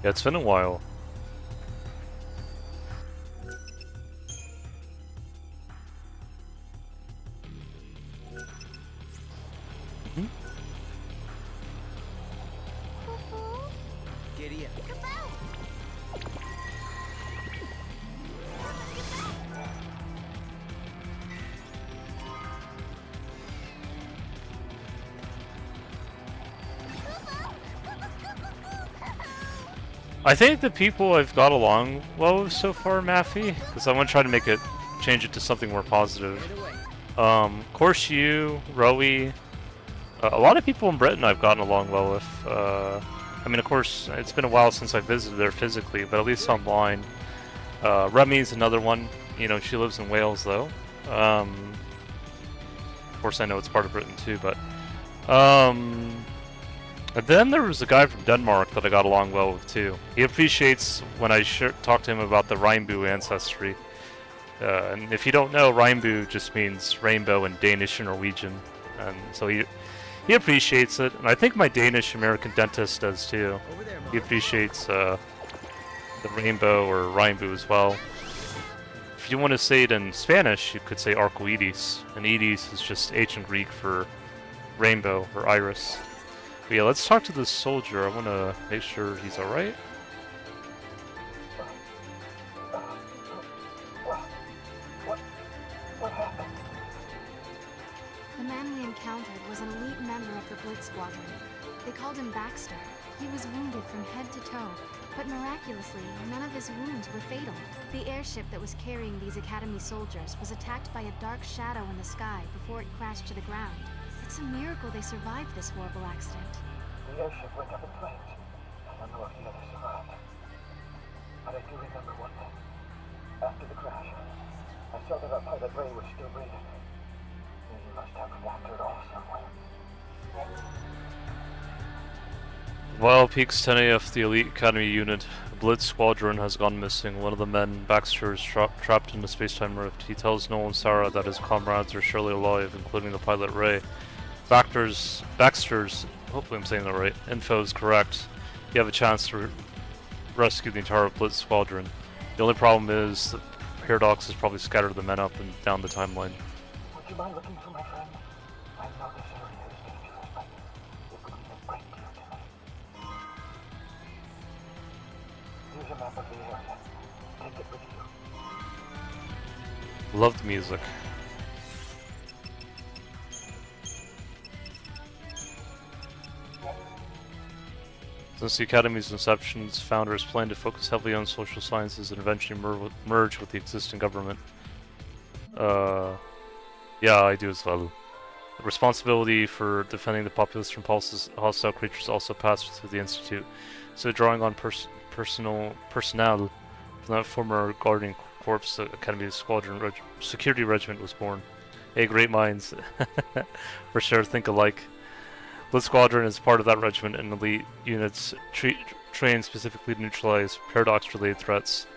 [SPEAKER 1] Yeah, it's been a while.
[SPEAKER 4] Giddy up.
[SPEAKER 1] I think the people I've got along well with so far, Maffy, because I want to try to change it to something more positive. Of course, you, Rowie, a lot of people in Britain I've gotten along well with. I mean, of course, it's been a while since I visited there physically, but at least online. Remy's another one. You know, she lives in Wales, though. Of course, I know it's part of Britain, too, but... And then there was a guy from Denmark that I got along well with, too. He appreciates when I talk to him about the Regnbue ancestry. And if you don't know, Regnbue just means rainbow in Danish and Norwegian. And so he appreciates it. And I think my Danish-American dentist does, too. He appreciates the rainbow or Regnbue as well. If you want to say it in Spanish, you could say arcoiris. And iris is just ancient Greek for rainbow or iris. But yeah, let's talk to this soldier. I want to make sure he's alright.
[SPEAKER 2] The man we encountered was an elite member of the Blitz Squadron. They called him Baxter. He was wounded from head to toe, but miraculously, none of his wounds were fatal. The airship that was carrying these Academy soldiers was attacked by a dark shadow in the sky before it crashed to the ground. It's a miracle they survived this horrible accident.
[SPEAKER 19] The airship went up in flames. I don't know if the others survived. But I do remember one thing. After the crash, I saw that our pilot Ray was still breathing. He must have wandered off somewhere.
[SPEAKER 1] While Peaks 10AF, the elite Academy unit, the Blitz Squadron has gone missing. One of the men, Baxter, is trapped in the space-time rift. He tells Noel and Sarah that his comrades are surely alive, including the pilot Ray. Baxter's, hopefully I'm saying that right, info is correct. You have a chance to rescue the entire Blitz Squadron. The only problem is that Paradox has probably scattered the men up and down the timeline.
[SPEAKER 19] Would you mind looking for my friend? I know this area is dangerous, but it would mean a great deal to me. Here's a map of the area. Take it with you.
[SPEAKER 1] Love the music. Since the Academy's inception, its founders planned to focus heavily on social sciences and eventually merge with the existing government. Yeah, I do as well. The responsibility for defending the populace from hostile creatures also passed through the Institute, so drawing on personnel from that former Guardian Corps, the Academy Squadron Security Regiment was born. Hey, great minds for sure think alike. Blitz Squadron is part of that regiment, and elite units trained specifically to neutralize Paradox-related threats.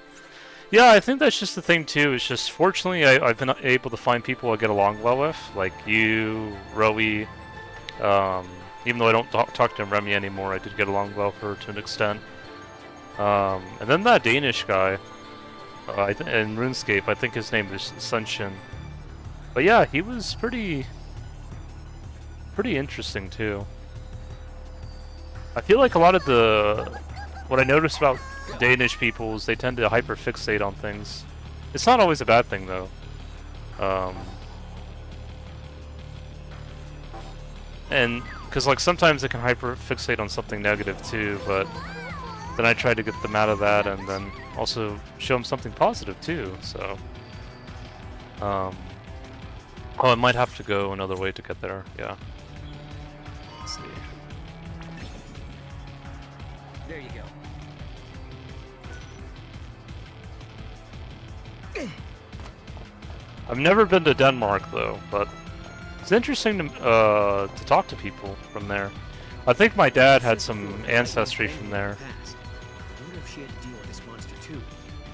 [SPEAKER 1] Yeah, I think that's just the thing too. It's just, fortunately, I've been able to find people I get along well with, like you, Rowie. Even though I don't talk to Remy anymore, I did get along well with her to an extent. And then that Danish guy in RuneScape, I think his name is Sunshin. But yeah, he was pretty interesting too. I feel like a lot of what I noticed about Danish people is they tend to hyperfixate on things. It's not always a bad thing though. And because like sometimes they can hyperfixate on something negative too, but then I try to get them out of that and then also show them something positive too. So oh, I might have to go another way to get there. Yeah. Let's see.
[SPEAKER 4] There you go.
[SPEAKER 1] I've never been to Denmark though, but it's interesting to talk to people from there. I think my dad had some ancestry from there.
[SPEAKER 4] I wonder if she had to deal with this monster too. Do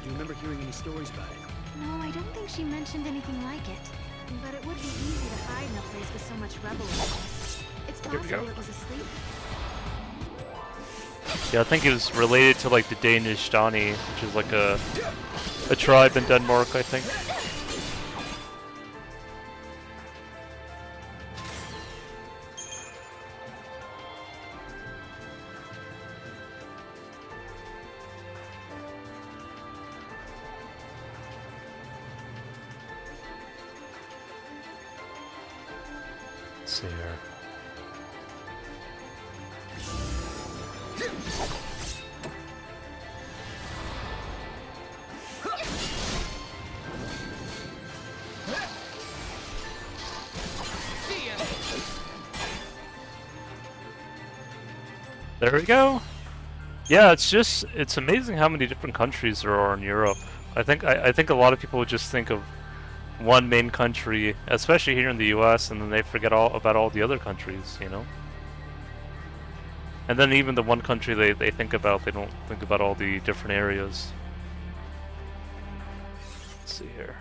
[SPEAKER 4] you remember hearing any stories about it?
[SPEAKER 2] No, I don't think she mentioned anything like it. But it would be easy to hide in a place with so much rubble in it. It's
[SPEAKER 1] Here we go.
[SPEAKER 2] possible it was asleep.
[SPEAKER 1] Yeah, I think it was related to like the Danish Dani, which is like a tribe in Denmark, I think. Let's see here. There we go. Yeah, it's amazing how many different countries there are in Europe. I think a lot of people would just think of one main country, especially here in the US, and then they forget about all the other countries, you know? And then even the one country they think about, they don't think about all the different areas. Let's see here.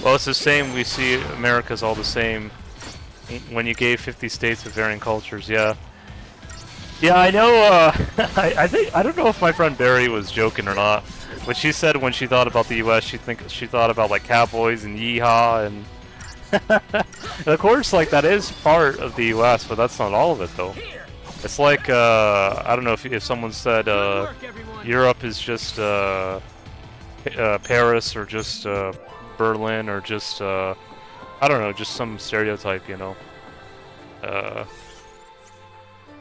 [SPEAKER 1] Well, it's the same. We see America's all the same. When you gave 50 states with varying cultures, yeah. Yeah, I know. I don't know if my friend Barry was joking or not. But she said when she thought about the U.S., she thought about like cowboys and yeehaw and. And of course, like that is part of the U.S., but that's not all of it though. It's like I don't know if someone said Europe is just Paris or just Berlin or just I don't know, just some stereotype, you know.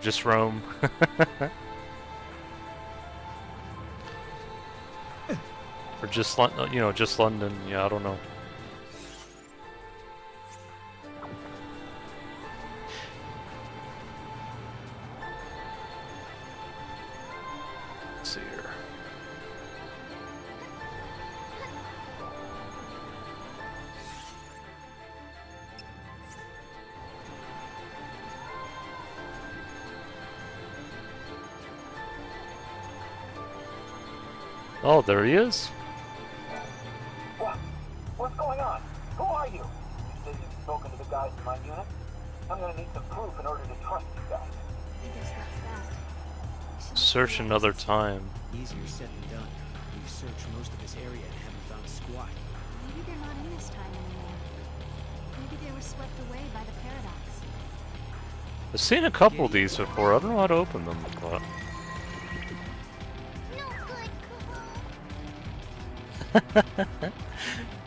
[SPEAKER 1] Just Rome. Or just just London. Yeah, I don't know. Let's see here. Oh, there he is.
[SPEAKER 19] What's going on? Who are you? You say you've spoken to the guys in my unit? I'm gonna need some proof in order to trust you guys.
[SPEAKER 2] I guess that's that.
[SPEAKER 1] Search another time.
[SPEAKER 4] Easier said than done. We've searched most of this area and haven't found squat.
[SPEAKER 2] Maybe they're not in this time anymore. Maybe they were swept away by the paradox.
[SPEAKER 1] I've seen a couple of these before. I don't know how to open them, but...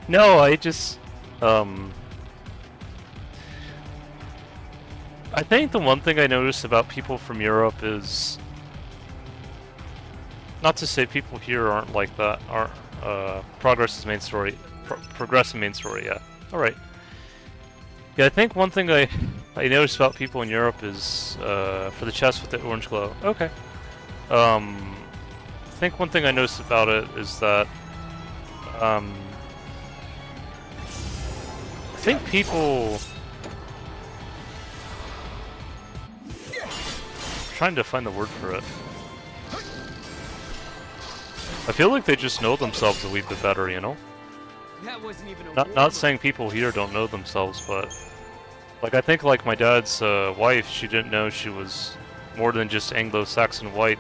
[SPEAKER 1] No, I just, I think the one thing I noticed about people from Europe is, not to say people here aren't like that, aren't, progressive main story, yeah, alright. Yeah, I think one thing I noticed about people in Europe is, for the chest with the orange glow, okay. I think one thing I noticed about it is that, I think people... I'm trying to find the word for it. I feel like they just know themselves a wee bit better, you know?
[SPEAKER 4] That wasn't even a
[SPEAKER 1] Not saying people here don't know themselves, but... Like, I think like my dad's wife, she didn't know she was more than just Anglo-Saxon white,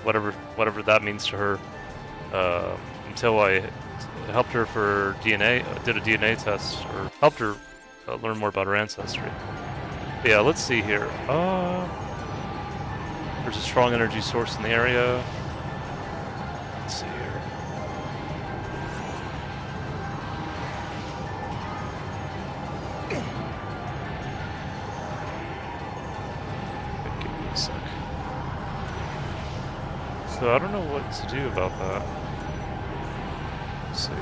[SPEAKER 1] whatever that means to her, until I helped her for DNA, did a DNA test, or helped her learn more about her ancestry. But yeah, let's see here. There's a strong energy source in the area. Let's see here. So I don't know what to do about that. Let's see.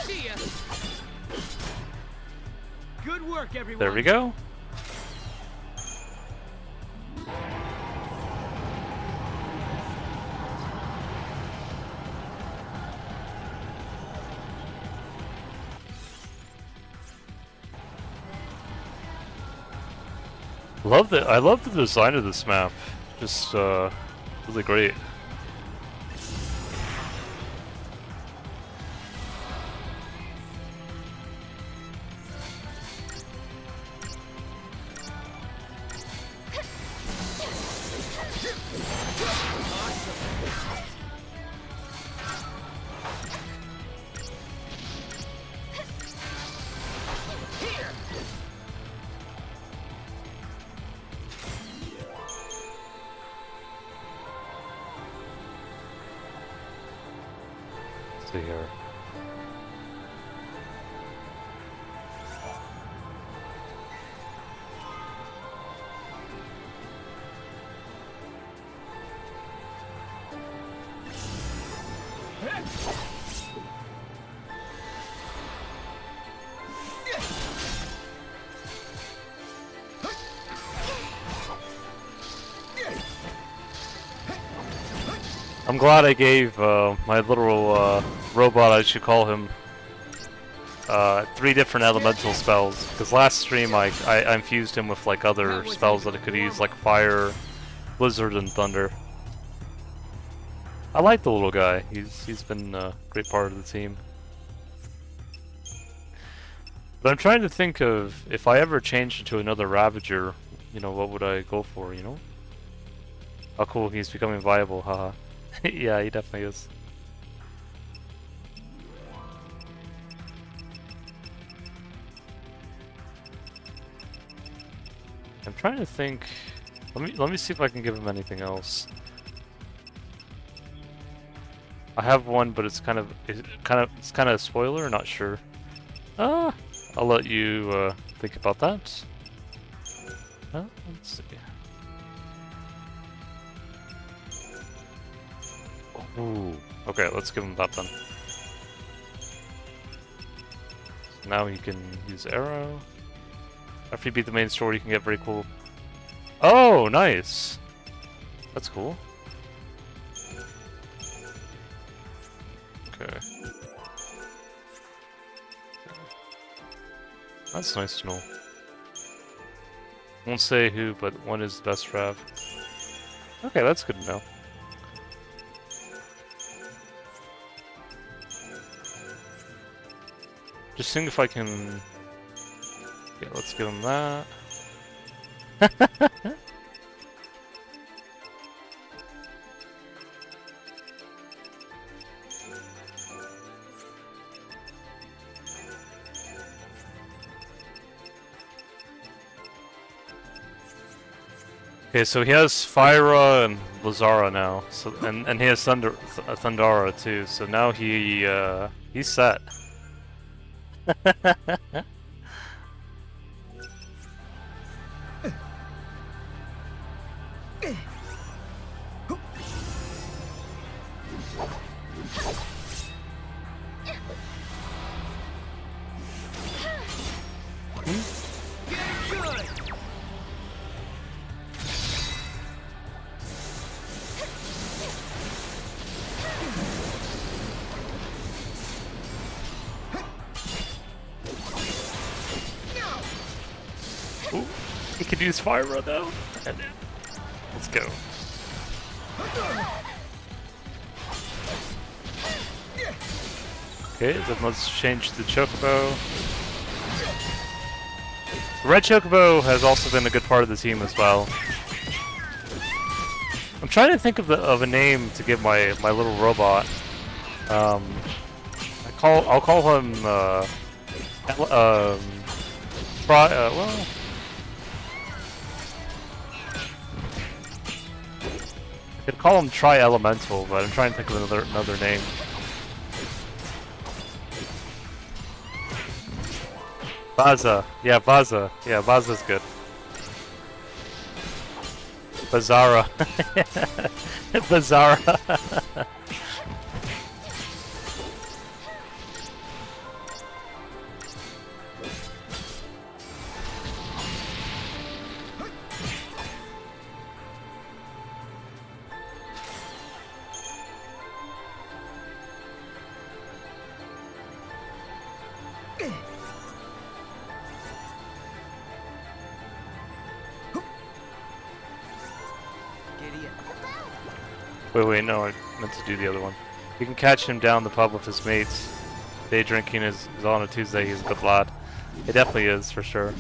[SPEAKER 4] See ya. Good work, everyone.
[SPEAKER 1] There we go. I love the design of this map. Just really great. See here. I'm glad I gave my little robot, I should call him, 3 different elemental spells. Because last stream I infused him with like other spells that I could use, like fire, blizzard, and thunder. I like the little guy. He's been a great part of the team. But I'm trying to think of if I ever changed into another Ravager, you know, what would I go for? You know? Oh, cool! He's becoming viable. Haha. Yeah, he definitely is. I'm trying to think. Let me see if I can give him anything else. I have one, but it's kind of a spoiler. Not sure. I'll let you think about that. Let's see. Ooh. Okay, let's give him that then. So now he can use arrow. After you beat the main story, you can get very cool. Oh, nice. That's cool. Okay. That's nice to know. Won't say who, but one is the best Rav. Okay, that's good to know. Just seeing if I can... Yeah, let's give him that. Okay, so he has Fyra and Lazara now, so and he has Thundara too. So now he's set. He could use Fyra though. Let's go. Okay, then let's change the Chocobo. The Red Chocobo has also been a good part of the team as well. I'm trying to think of a name to give my little robot. I'll call him well. Could call him Tri-Elemental, but I'm trying to think of another name. Baza. Yeah, Baza. Yeah, Baza's good. Bazara. Bazara. Wait, no, I meant to do the other one. You can catch him down the pub with his mates. Day drinking is on a Tuesday, he's a good lad. It definitely is, for sure.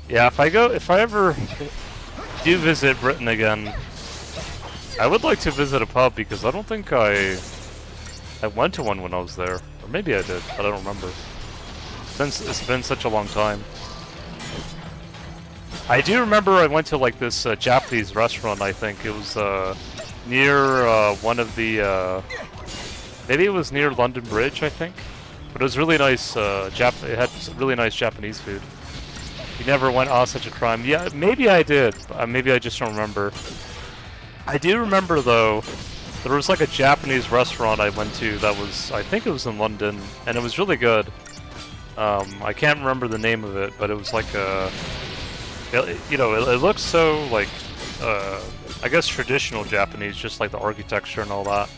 [SPEAKER 1] Yeah, if I ever do visit Britain again, I would like to visit a pub because I don't think I went to one when I was there. Or maybe I did, but I don't remember. It's been such a long time. I do remember I went to like this Japanese restaurant, I think. It was near one of the... maybe it was near London Bridge, I think. But it was really nice, it had really nice Japanese food. You never went, oh, such a crime. Yeah, maybe I did. Maybe I just don't remember. I do remember, though, there was like a Japanese restaurant I went to that was, I think it was in London, and it was really good. I can't remember the name of it, but it was like a... you know, it looks so, like, I guess traditional Japanese, just like the architecture and all that.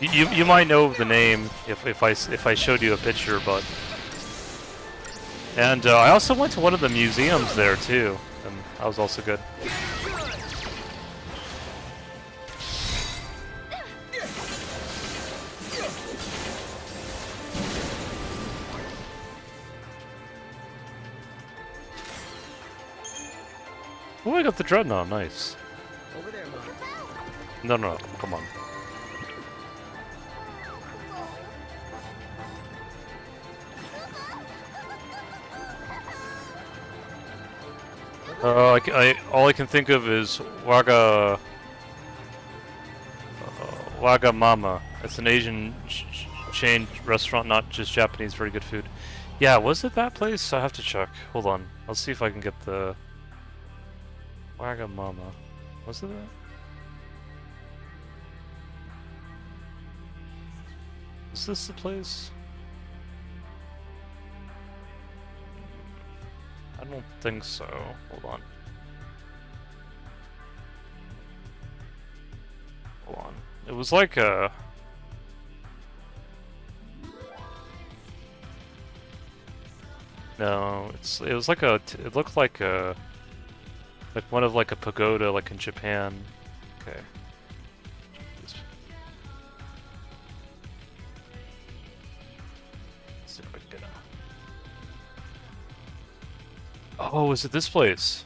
[SPEAKER 1] You might know the name if I showed you a picture, but... And I also went to one of the museums there, too, and that was also good. Oh, I got the Dreadnought, nice.
[SPEAKER 4] Over there, Mom.
[SPEAKER 1] No, come on. All I can think of is Wagamama. It's an Asian chain restaurant, not just Japanese. Very good food. Yeah, was it that place? I have to check. Hold on. I'll see if I can get the Wagamama. Was it that? Is this the place? I don't think so. Hold on. Hold on. It was like a... No, it was like a... It looked like a... Like one of like a pagoda like in Japan. Okay. Let's see if I can get out. Oh, is it this place?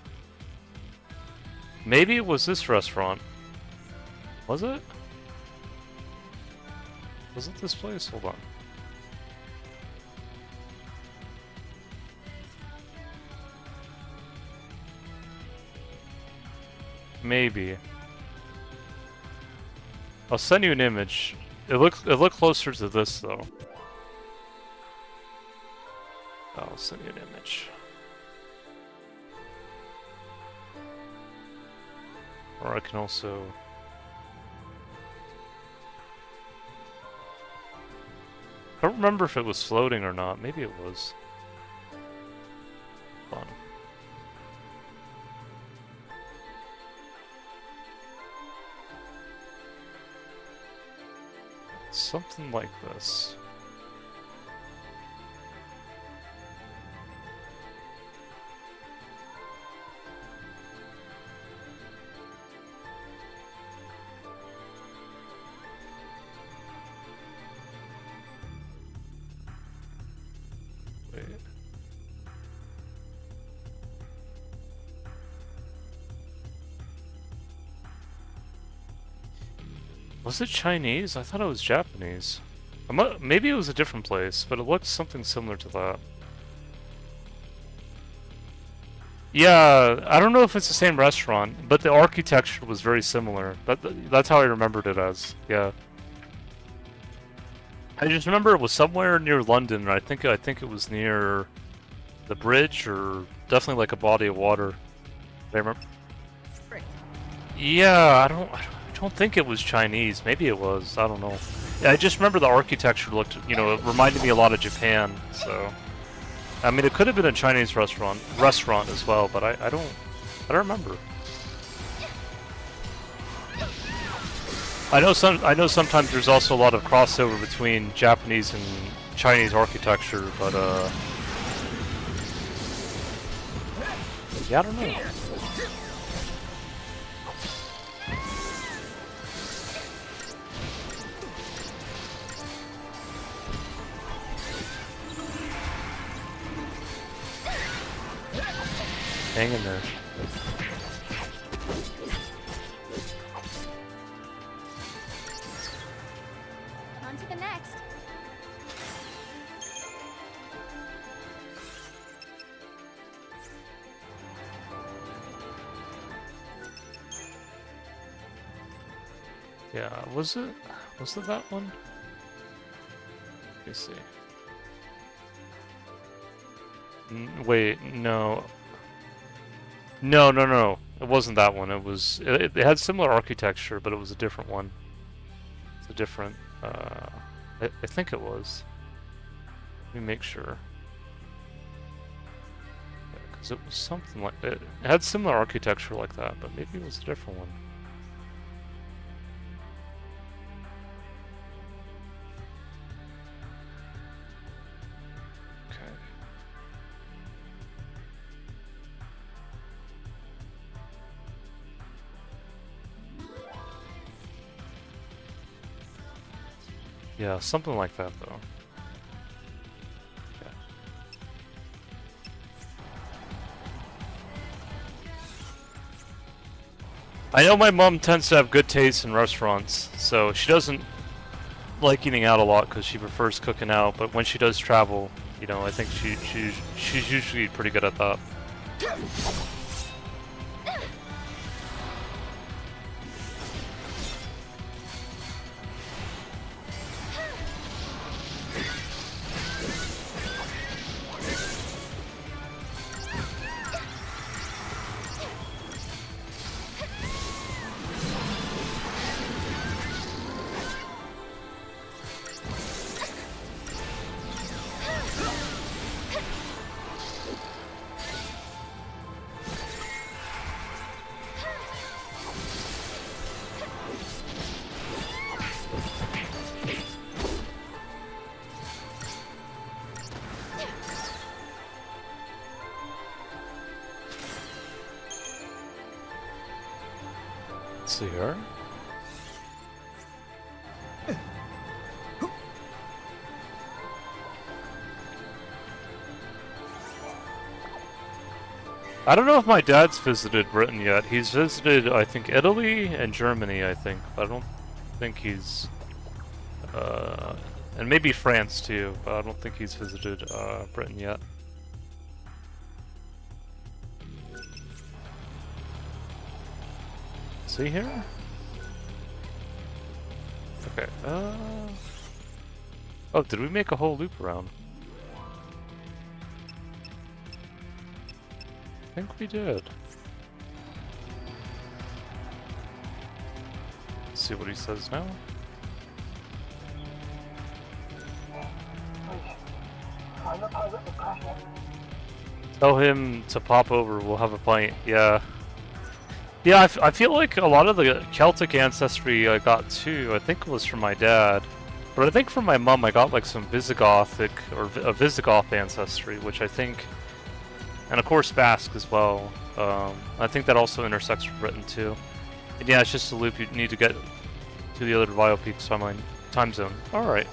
[SPEAKER 1] Maybe it was this restaurant. Was it? Was it this place? Hold on. Maybe. I'll send you an image. It looked closer to this though. I'll send you an image. Or I can also... I don't remember if it was floating or not. Maybe it was. Hold on. Something like this. Wait. Was it Chinese? I thought it was Japanese. Maybe it was a different place, but it looked something similar to that. Yeah, I don't know if it's the same restaurant, but the architecture was very similar. That's how I remembered it as. Yeah. I just remember it was somewhere near London, and I think it was near the bridge, or definitely like a body of water. I remember. Yeah, I don't think it was Chinese. Maybe it was. I don't know. Yeah, I just remember the architecture looked, you know, it reminded me a lot of Japan. So, I mean, it could have been a Chinese restaurant as well, but I don't remember. I know sometimes there's also a lot of crossover between Japanese and Chinese architecture, but yeah, I don't know. Hang in there.
[SPEAKER 7] On to the next.
[SPEAKER 1] Yeah, was it that one? Let me see. Wait, no. No. It wasn't that one. It had similar architecture, but it was a different one. It's a different. I think it was. Let me make sure. Because it was something like it had similar architecture like that, but maybe it was a different one. Yeah, something like that, though. Yeah. I know my mom tends to have good taste in restaurants, so she doesn't like eating out a lot because she prefers cooking out. But when she does travel, you know, I think she's usually pretty good at that. Let's see here. I don't know if my dad's visited Britain yet. He's visited, I think, Italy and Germany, I think. I don't think he's... and maybe France, too, but I don't think he's visited Britain yet. See here? Okay, oh, did we make a whole loop around? I think we did. Let's see what he says now. Tell him to pop over, we'll have a pint. Yeah. Yeah, I feel like a lot of the Celtic ancestry I got too, I think it was from my dad. But I think from my mom I got like some Visigothic, or a Visigoth ancestry, which I think... And of course Basque as well. I think that also intersects with Britain too. And yeah, it's just a loop, you need to get to the other Biopeaks time zone. Alright.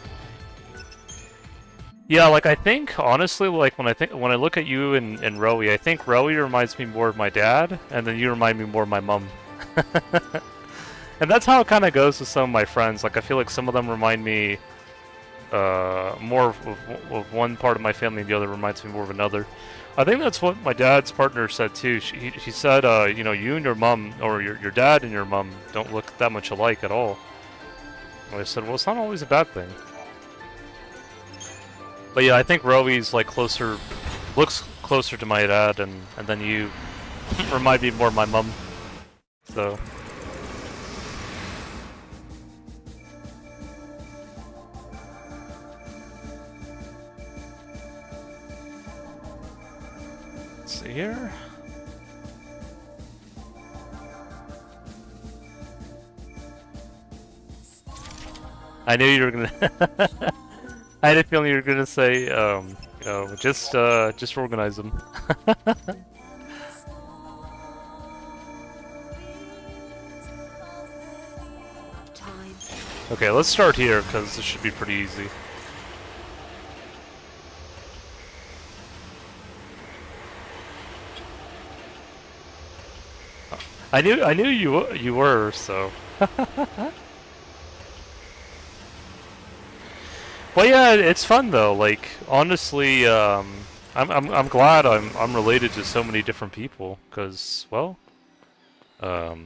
[SPEAKER 1] Yeah, like I think, honestly, like when I look at you and Rowie, I think Rowie reminds me more of my dad, and then you remind me more of my mom. And that's how it kind of goes with some of my friends. Like, I feel like some of them remind me more of one part of my family, and the other reminds me more of another. I think that's what my dad's partner said too. She said, you know, you and your mom, or your dad and your mom, don't look that much alike at all. And I said, well, it's not always a bad thing. But yeah, I think Roey's like looks closer to my dad, and then you remind me more of my mom. So. Let's see here. I knew you were gonna. I had a feeling you were gonna say, you know, just organize them. Okay, let's start here because this should be pretty easy. I knew you were, so. But yeah, it's fun though. Like, honestly, I'm glad I'm related to so many different people, cause well, I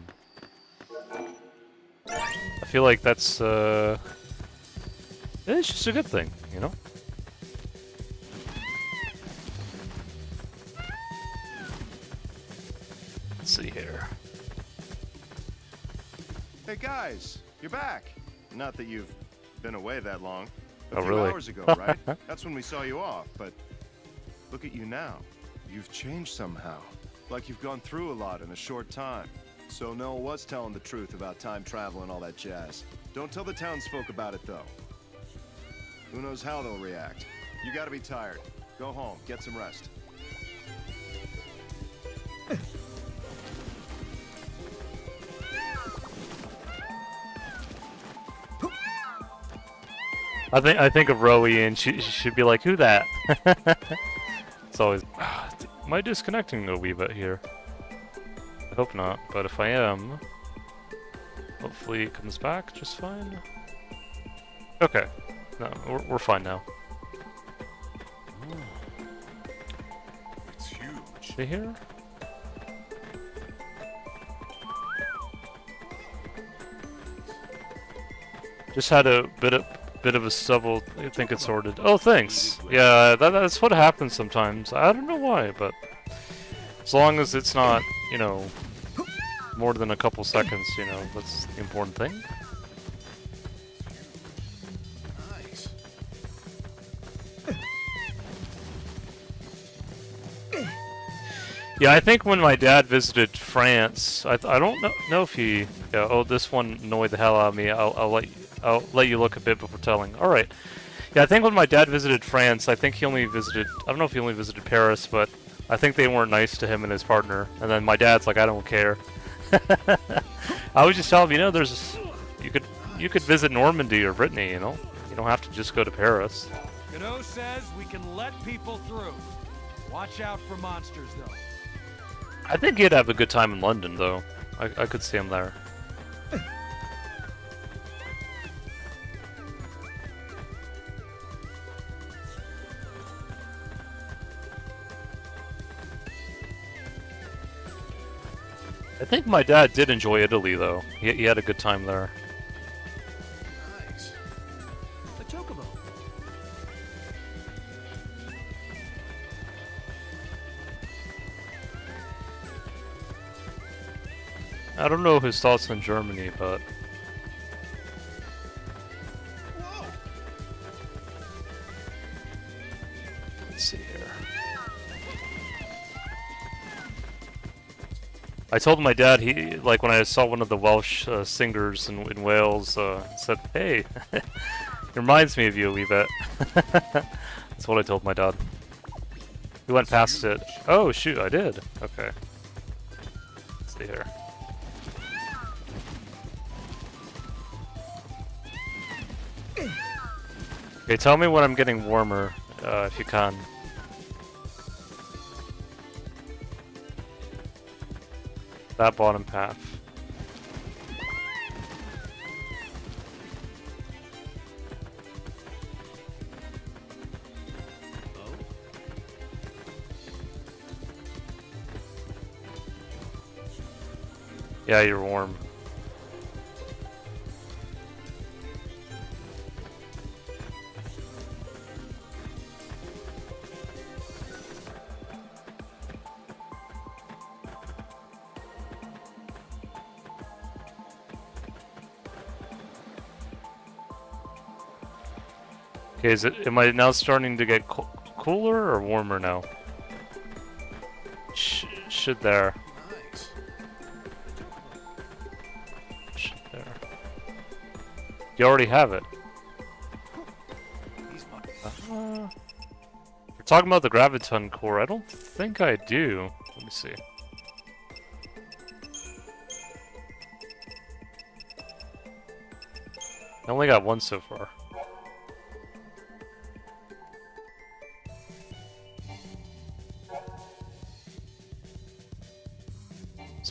[SPEAKER 1] feel like that's it's just a good thing, you know. Let's see here.
[SPEAKER 10] Hey guys, you're back. Not that you've been away that long. A
[SPEAKER 1] Oh,
[SPEAKER 10] few
[SPEAKER 1] really?
[SPEAKER 10] hours ago, right? That's when we saw you off, but look at you now. You've changed somehow. Like you've gone through a lot in a short time. So Noel was telling the truth about time travel and all that jazz. Don't tell the townsfolk about it, though. Who knows how they'll react. You gotta be tired. Go home, get some rest.
[SPEAKER 1] I think of Roey and she should be like, who that? It's always. Am I disconnecting a wee bit here? I hope not, but if I am, hopefully it comes back just fine. Okay, no, we're fine now.
[SPEAKER 10] It's huge.
[SPEAKER 1] See here? Just had a bit of a stumble. I think it's sorted. Oh, thanks. Yeah, that's what happens sometimes. I don't know why, but as long as it's not, you know, more than a couple seconds, you know, that's the important thing.
[SPEAKER 10] Nice.
[SPEAKER 1] Yeah, I think when my dad visited France, I don't know if he. Yeah, oh, this one annoyed the hell out of me. I'll let you look a bit before telling. All right. Yeah, I think when my dad visited France, I think he only visited. I don't know if he only visited Paris, but I think they weren't nice to him and his partner. And then my dad's like, I don't care. I was just telling him, you know, you could visit Normandy or Brittany, you know. You don't have to just go to Paris.
[SPEAKER 20] Godot says we can let people through. Watch out for monsters, though.
[SPEAKER 1] I think he'd have a good time in London, though. I could see him there. I think my dad did enjoy Italy, though. He had a good time there.
[SPEAKER 10] Nice.
[SPEAKER 20] A chocobo.
[SPEAKER 1] I don't know his thoughts on Germany, but...
[SPEAKER 10] Whoa.
[SPEAKER 1] Let's see here. I told my dad, like when I saw one of the Welsh singers in Wales, said, hey, it reminds me of you a wee bit. That's what I told my dad. We went past it. Oh shoot, I did. Okay. Let's see here. Okay, tell me when I'm getting warmer, if you can. That bottom path. Yeah, you're warm. Okay, am I now starting to get cooler or warmer now? Should there. Should there. You already have it. We're talking about the graviton core. I don't think I do. Let me see. I only got one so far.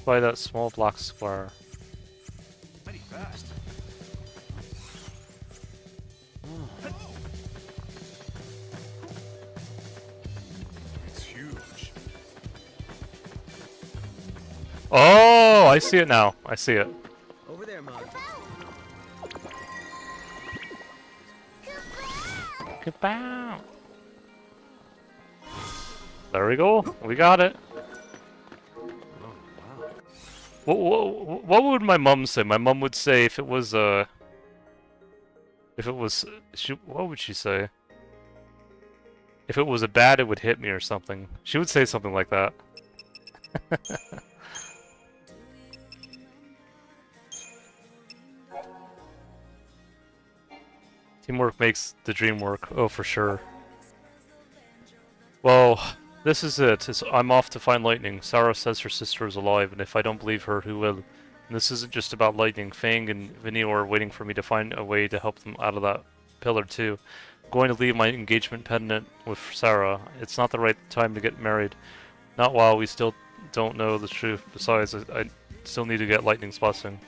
[SPEAKER 1] By that small block square.
[SPEAKER 11] Mighty fast. It's huge.
[SPEAKER 1] Oh, I see it now. I see it.
[SPEAKER 4] Over there, Mom.
[SPEAKER 1] Goodbye. There we go. We got it. What would my mom say? My mom would say if it was what would she say? If it was a bat, it would hit me or something. She would say something like that. Teamwork makes the dream work. Oh, for sure. Well, this is it. I'm off to find Lightning. Sarah says her sister is alive, and if I don't believe her, who will? And this isn't just about Lightning. Fang and Vinny are waiting for me to find a way to help them out of that pillar, too. I'm going to leave my engagement pendant with Sarah. It's not the right time to get married. Not while we still don't know the truth. Besides, I still need to get Lightning's blessing.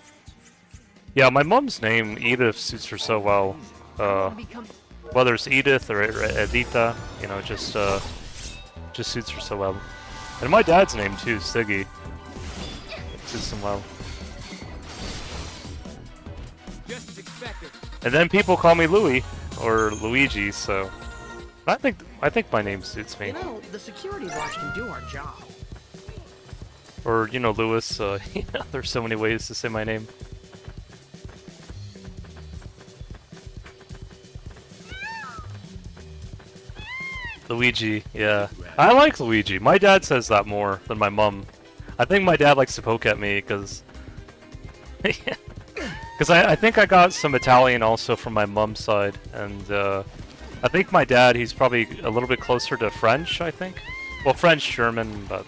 [SPEAKER 1] Yeah, my mom's name, Edith, suits her so well. Whether it's Edith or Edita, you know, just suits her so well. And my dad's name too, Siggy. It suits him well.
[SPEAKER 4] Just as expected.
[SPEAKER 1] And then people call me Louis or Luigi, so I think my name suits me.
[SPEAKER 21] You know, the security watch can do our job.
[SPEAKER 1] Or you know, Louis. You know, there's so many ways to say my name. Luigi, yeah. I like Luigi. My dad says that more than my mom. I think my dad likes to poke at me because... Because I think I got some Italian also from my mom's side. And I think my dad, he's probably a little bit closer to French, I think. Well, French, German, but...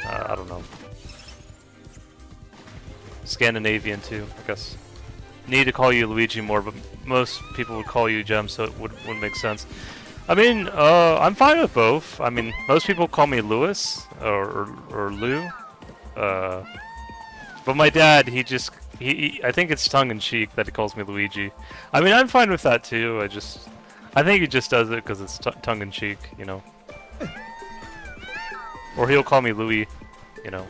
[SPEAKER 1] I don't know. Scandinavian too, I guess. Need to call you Luigi more, but most people would call you Gem, so it wouldn't make sense. I mean, I'm fine with both. I mean, most people call me Louis or Lou. But my dad, I think it's tongue-in-cheek that he calls me Luigi. I mean, I'm fine with that too. I think he just does it because it's tongue-in-cheek, you know. Or he'll call me Louis, you know.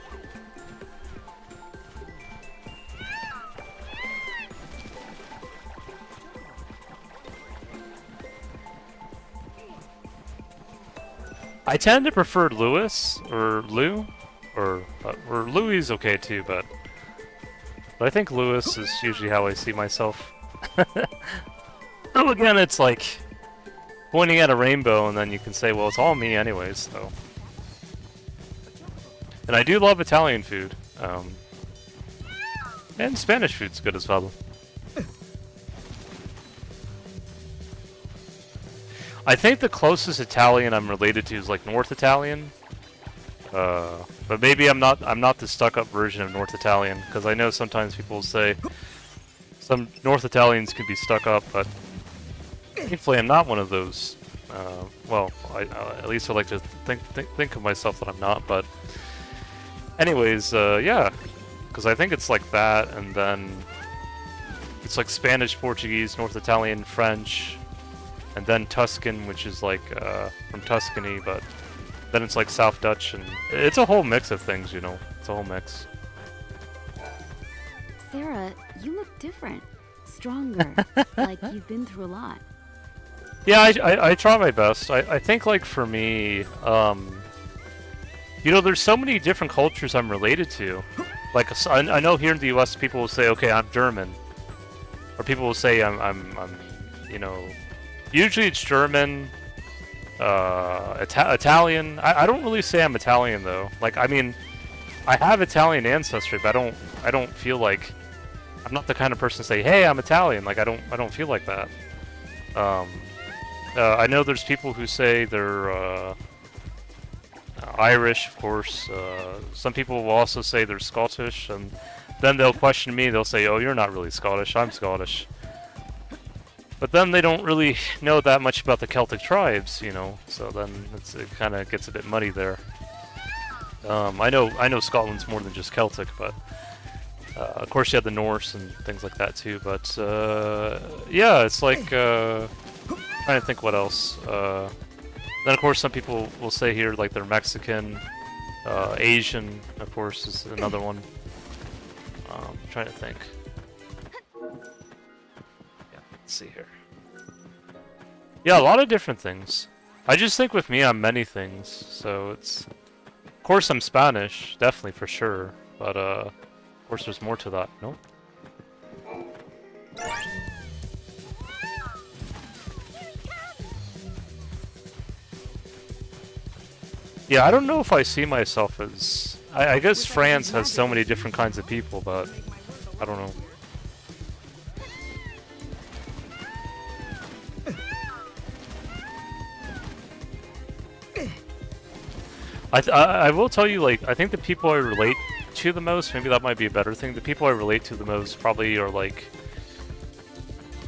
[SPEAKER 1] I tend to prefer Louis or Lou, or Louis is okay too, but I think Louis is usually how I see myself. Though again, it's like pointing at a rainbow, and then you can say, well, it's all me anyways. So, and I do love Italian food, and Spanish food's good as well. I think the closest Italian I'm related to is like North Italian, but maybe I'm not the stuck-up version of North Italian, because I know sometimes people say some North Italians can be stuck up, but thankfully I'm not one of those. Well, at least I like to think of myself that I'm not. But anyways, yeah, because I think it's like that, and then it's like Spanish, Portuguese, North Italian, French. And then Tuscan, which is like from Tuscany, but then it's like South Dutch, and it's a whole mix of things, you know. It's a whole mix.
[SPEAKER 2] Sarah, you look different. Stronger. Like you've been through a lot.
[SPEAKER 1] Yeah, I try my best. I think, like, for me, you know, there's so many different cultures I'm related to. Like, I know here in the U.S. people will say, okay, I'm German. Or people will say I'm you know, usually it's German, Italian. I don't really say I'm Italian, though. Like, I mean, I have Italian ancestry, but I don't feel like, I'm not the kind of person to say, hey, I'm Italian. Like, I don't feel like that. I know there's people who say they're Irish, of course. Some people will also say they're Scottish, and then they'll question me. They'll say, oh, you're not really Scottish, I'm Scottish. But then they don't really know that much about the Celtic tribes, you know, so then it kind of gets a bit muddy there. I know Scotland's more than just Celtic, but of course you have the Norse and things like that too, but yeah, it's like, trying to think what else. Then of course some people will say here like they're Mexican, Asian, of course, is another one. I'm trying to think. Yeah, let's see here. Yeah, a lot of different things. I just think with me I'm many things, so it's... Of course I'm Spanish, definitely for sure, but of course there's more to that, no? Yeah, I don't know if I see myself as... I guess France has so many different kinds of people, but I don't know. I will tell you, like, I think the people I relate to the most, maybe that might be a better thing, the people I relate to the most probably are, like,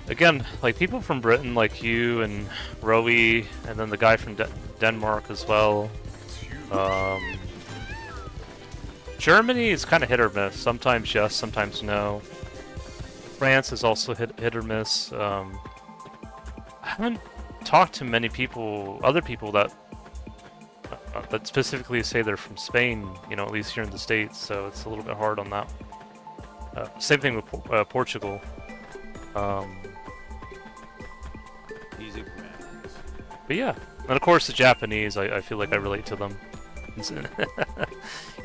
[SPEAKER 1] again, like, people from Britain, like you and Roe, and then the guy from Denmark as well. Germany is kind of hit or miss. Sometimes yes, sometimes no. France is also hit or miss. I haven't talked to many people, other people that specifically say they're from Spain, you know, at least here in the States, so it's a little bit hard on that. Same thing with Portugal. But yeah, and of course the Japanese, I feel like I relate to them.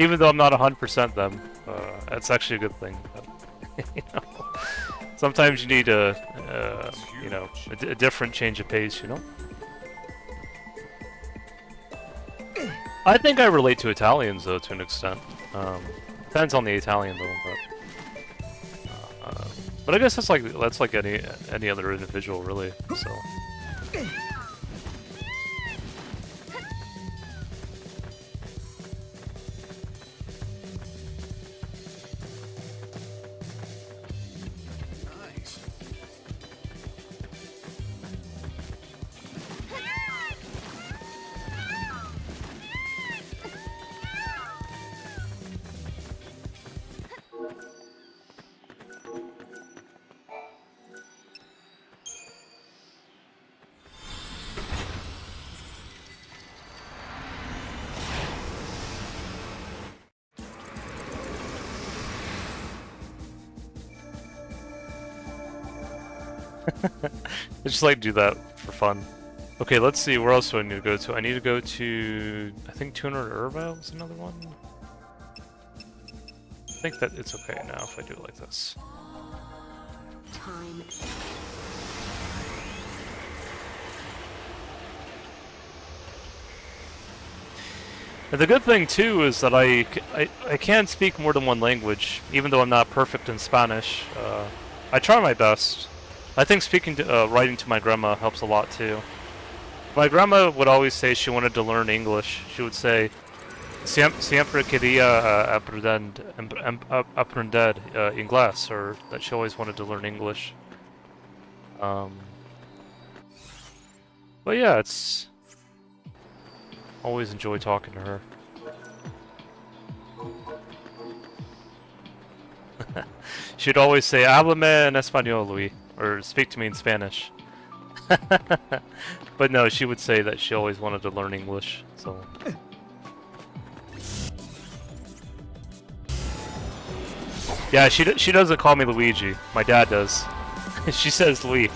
[SPEAKER 1] Even though I'm not 100% them, that's actually a good thing. But, you know, sometimes you need a you know, a different change of pace, you know? I think I relate to Italians, though, to an extent. Depends on the Italian, though, but I guess that's like any other individual, really, so... I just like to do that for fun. Okay, let's see, where else do I need to go to? I need to go to, I think 200 Urba was another one? I think that it's okay now if I do it like this.
[SPEAKER 8] Time.
[SPEAKER 1] And the good thing too is that I can speak more than one language, even though I'm not perfect in Spanish. I try my best. I think speaking to, writing to my grandma helps a lot too. My grandma would always say she wanted to learn English. She would say, siempre quería aprender inglés, or that she always wanted to learn English. But yeah, it's always enjoy talking to her. She'd always say, háblame en español, Luis, or speak to me in Spanish. But no, she would say that she always wanted to learn English, so... Yeah, she doesn't call me Luigi. My dad does. She says Louis.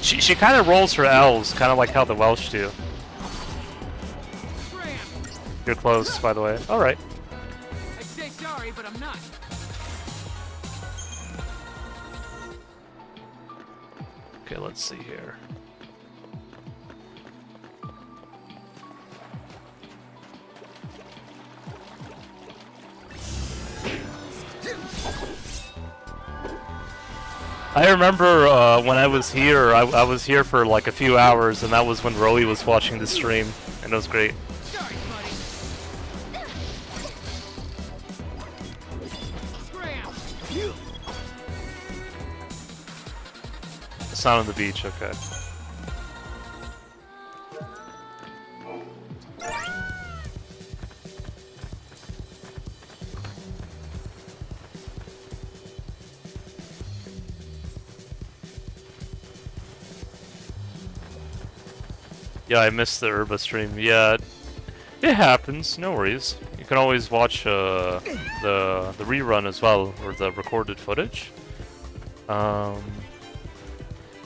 [SPEAKER 1] She kind of rolls her L's, kind of like how the Welsh do. You're close, by the way. All right.
[SPEAKER 13] I'd say sorry, but I'm not.
[SPEAKER 1] Okay, let's see here. I remember when I was here, I was here for like a few hours, and that was when Roey was watching the stream, and it was great. It's not on the beach, okay. Yeah, I missed the Urba stream. Yeah, it happens. No worries. You can always watch the rerun as well, or the recorded footage.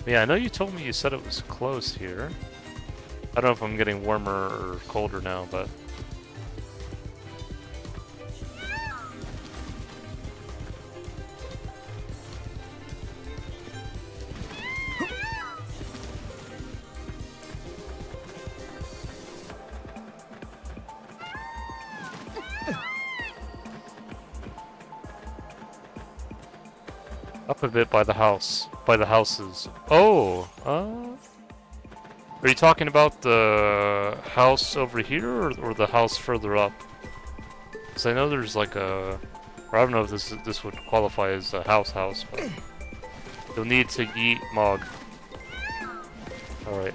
[SPEAKER 1] Yeah, I know you told me you said it was close here. I don't know if I'm getting warmer or colder now, but... Up a bit by the house. By the houses. Oh! Are you talking about the house over here, or the house further up? Because I know there's like a... Or I don't know if this would qualify as a house, but... You'll need to eat Mog. Alright.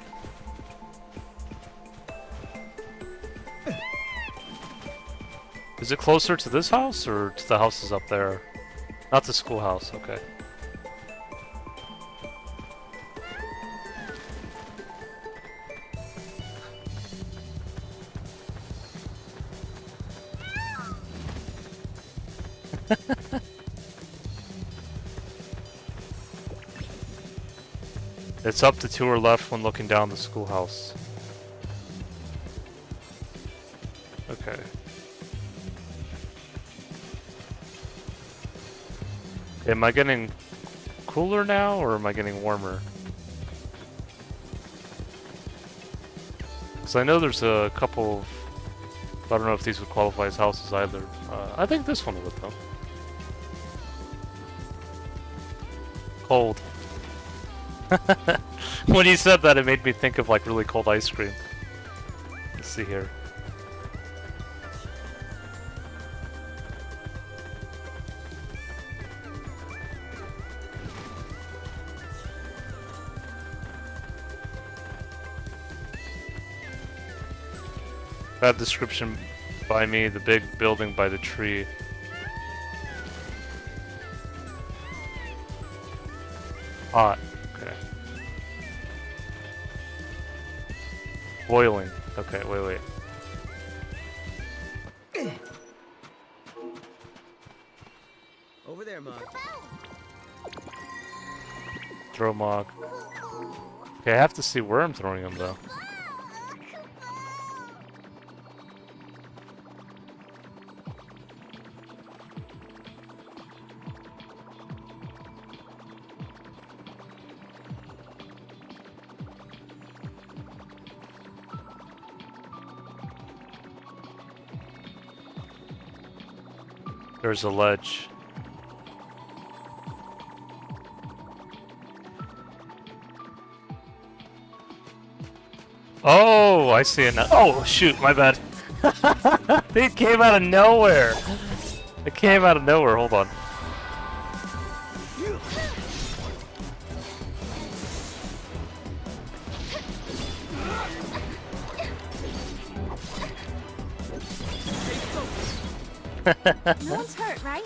[SPEAKER 1] Is it closer to this house, or to the houses up there? Not the schoolhouse, okay. It's up to to or left when looking down the schoolhouse. Okay. Am I getting cooler now, or am I getting warmer? Because I know there's a couple of... I don't know if these would qualify as houses either. I think this one would, though. Cold. When you said that, it made me think of like really cold ice cream. Let's see here. Bad description by me, the big building by the tree. Hot. Okay. Boiling. Okay, wait.
[SPEAKER 4] Over there, Mog.
[SPEAKER 1] Throw Mog. Okay, I have to see where I'm throwing him, though. There's a ledge. Oh, I see it now. Oh, shoot, my bad. It came out of nowhere. It came out of nowhere. Hold on.
[SPEAKER 7] No one's hurt, right?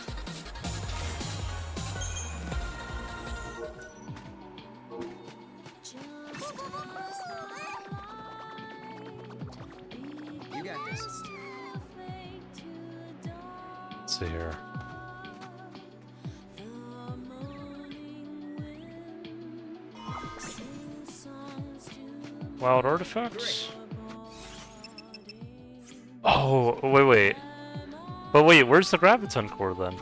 [SPEAKER 4] You got this.
[SPEAKER 1] Let's see here. Wild artifacts? Oh, wait. But wait, where's the graviton core then?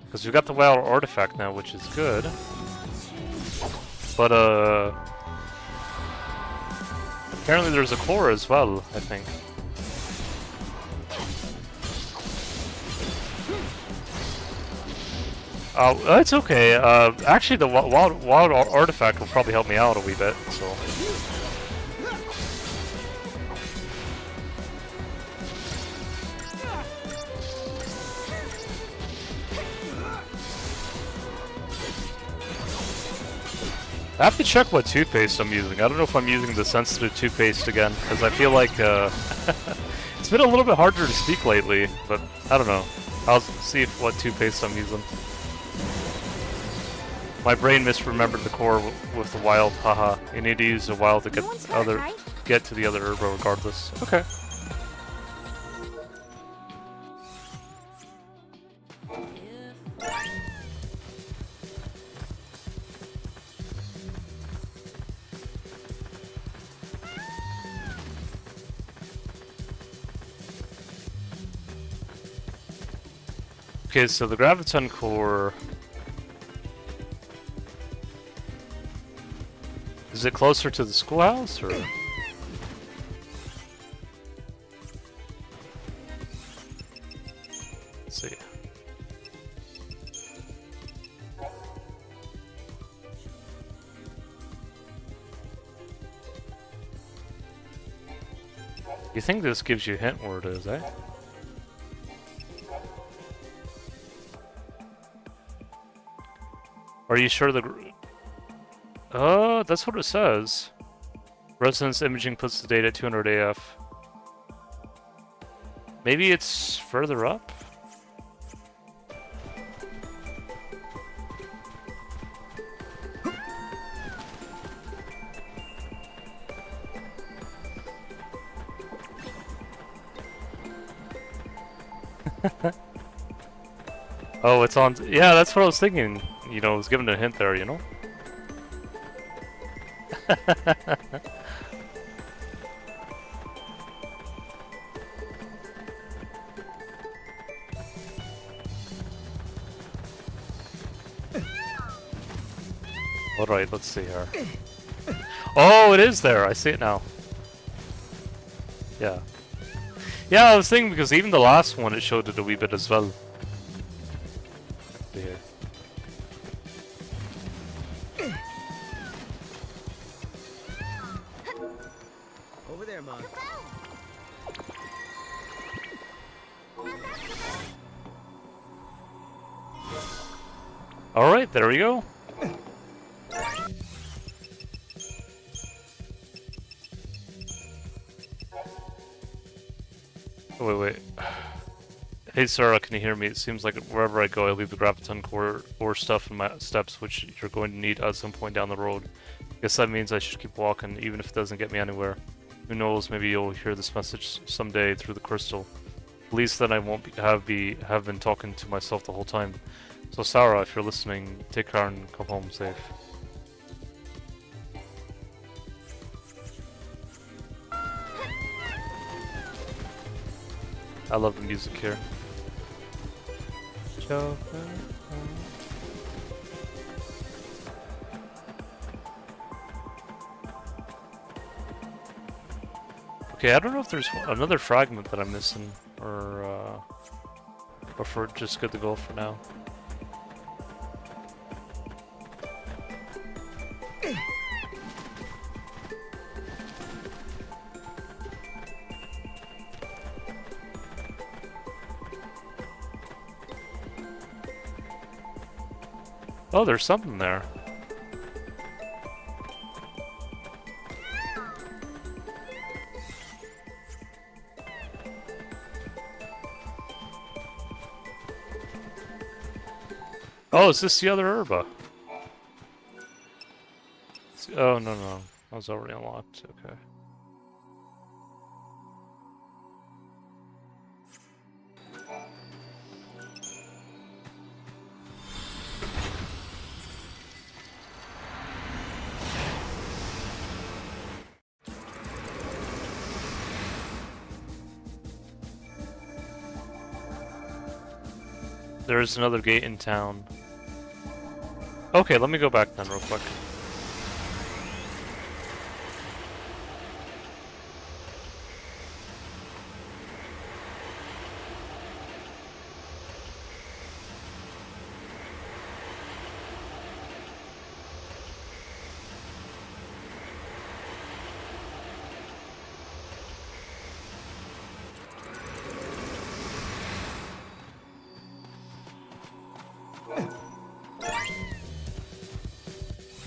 [SPEAKER 1] Because we've got the wild artifact now, which is good. But, apparently there's a core as well, I think. Oh, it's okay. Actually, the wild artifact will probably help me out a wee bit, so... I have to check what toothpaste I'm using. I don't know if I'm using the sensitive toothpaste again, because I feel like it's been a little bit harder to speak lately, but I don't know. I'll see what toothpaste I'm using. My brain misremembered the core with the wild, haha. You need to use the wild to get get to the other herb regardless. Okay. Okay, so the graviton core... Is it closer to the schoolhouse, or...? Let's see. You think this gives you a hint where it is, eh? Are you sure the... Oh, that's what it says. Resonance imaging puts the data at 200 AF. Maybe it's further up? Oh, it's on... Yeah, that's what I was thinking. You know, I was given a hint there, you know? Alright, let's see here. Oh, it is there! I see it now. Yeah. Yeah, I was thinking because even the last one, it showed it a wee bit as well. Here.
[SPEAKER 4] Over there, Mom.
[SPEAKER 1] Alright, there we go. Oh, wait. Hey Sarah, can you hear me? It seems like wherever I go, I leave the graviton core or stuff in my steps, which you're going to need at some point down the road. Guess that means I should keep walking, even if it doesn't get me anywhere. Who knows, maybe you'll hear this message someday through the crystal. At least then I won't have been talking to myself the whole time. So Sarah, if you're listening, take care and come home safe. I love the music here. Okay, I don't know if there's another fragment that I'm missing, or if we're just good to go for now. Oh, there's something there. Oh, is this the other herba? Oh, no. That was already unlocked. Okay. There's another gate in town. Okay, let me go back then real quick.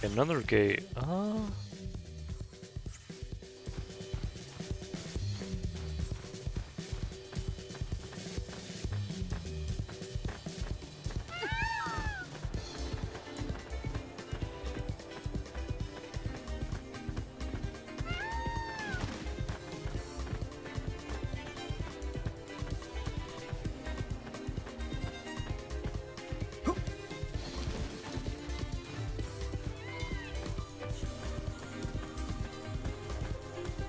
[SPEAKER 1] Another gate.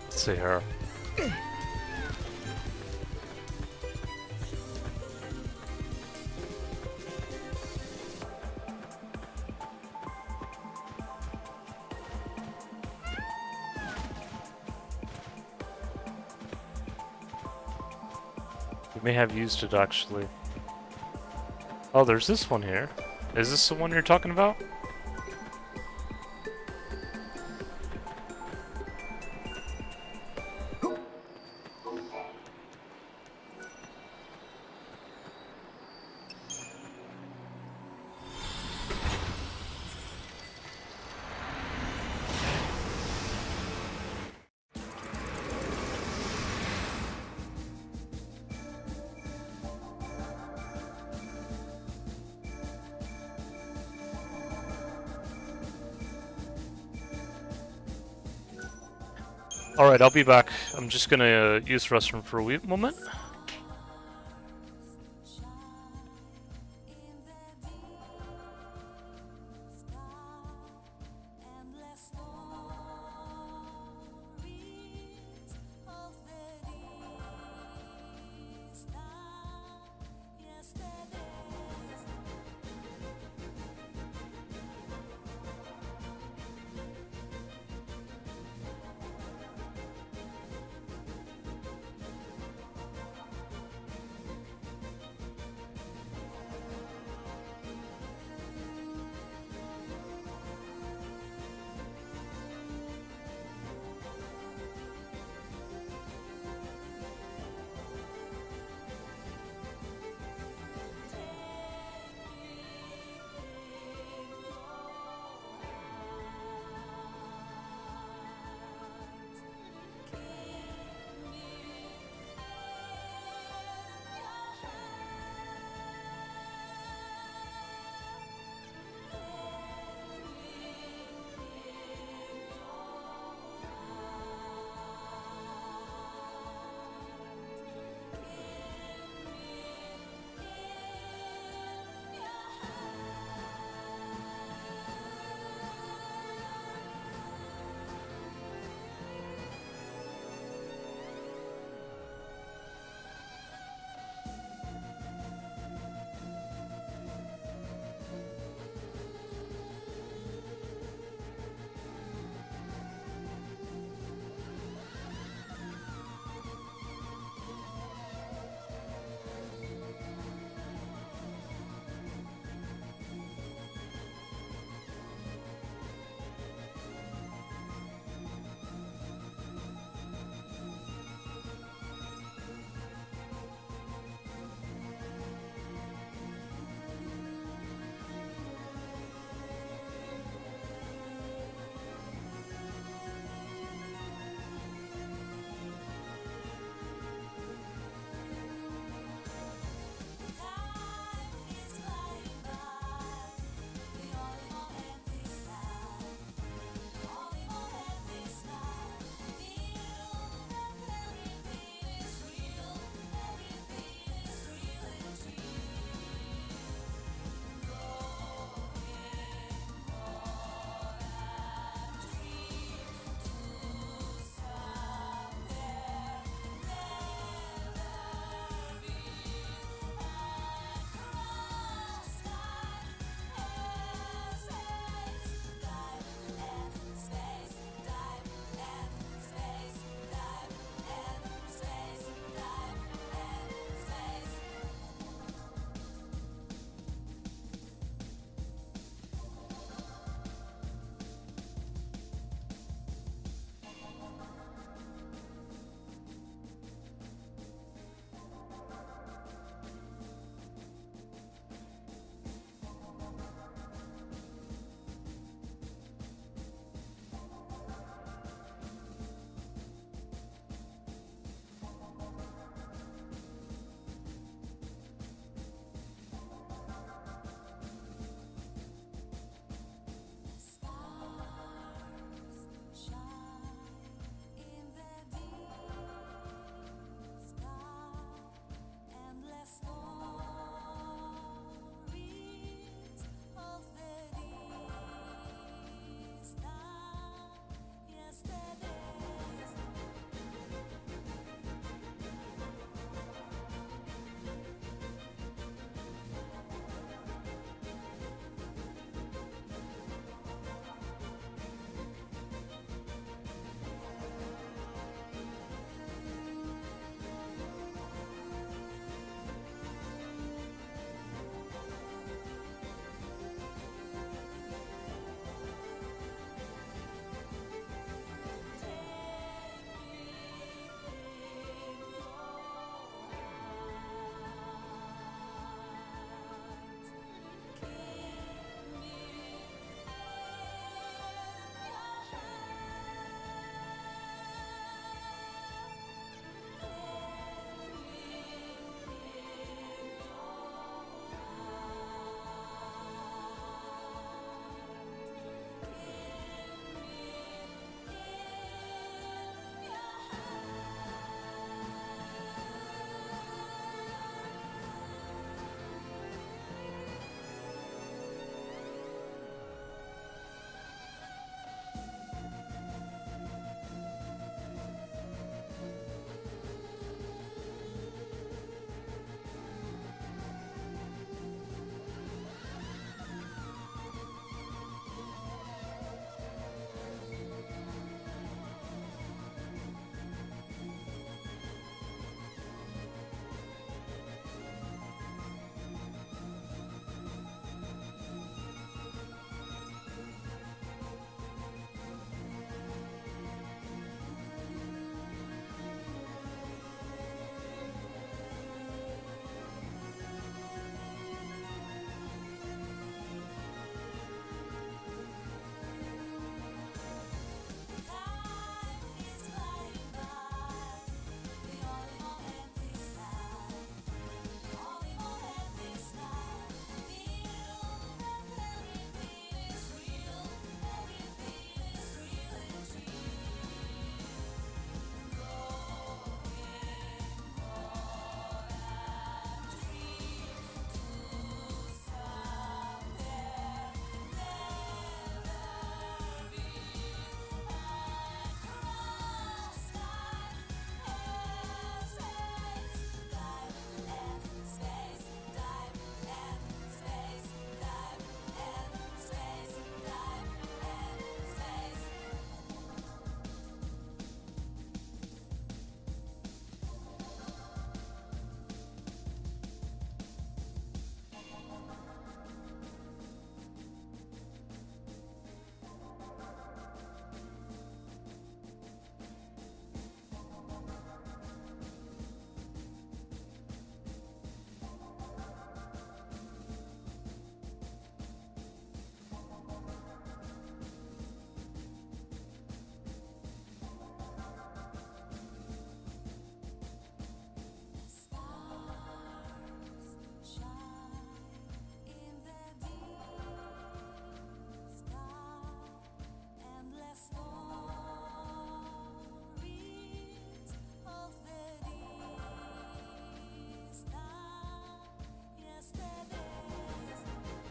[SPEAKER 1] Let's see here. We may have used it actually. Oh, there's this one here. Is this the one you're talking about? Alright, I'll be back. I'm just gonna use the restroom for a wee moment.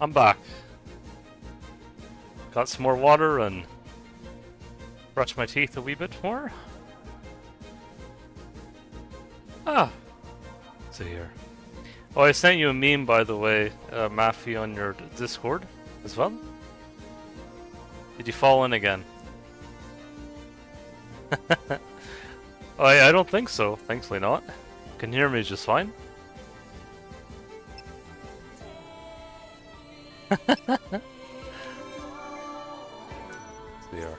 [SPEAKER 1] I'm back. Got some more water and brush my teeth a wee bit more. Ah, let's see here. Oh, I sent you a meme, by the way, Maffy, on your Discord as well. Did you fall in again? Oh, I don't think so. Thankfully not. Can you hear me just fine? There.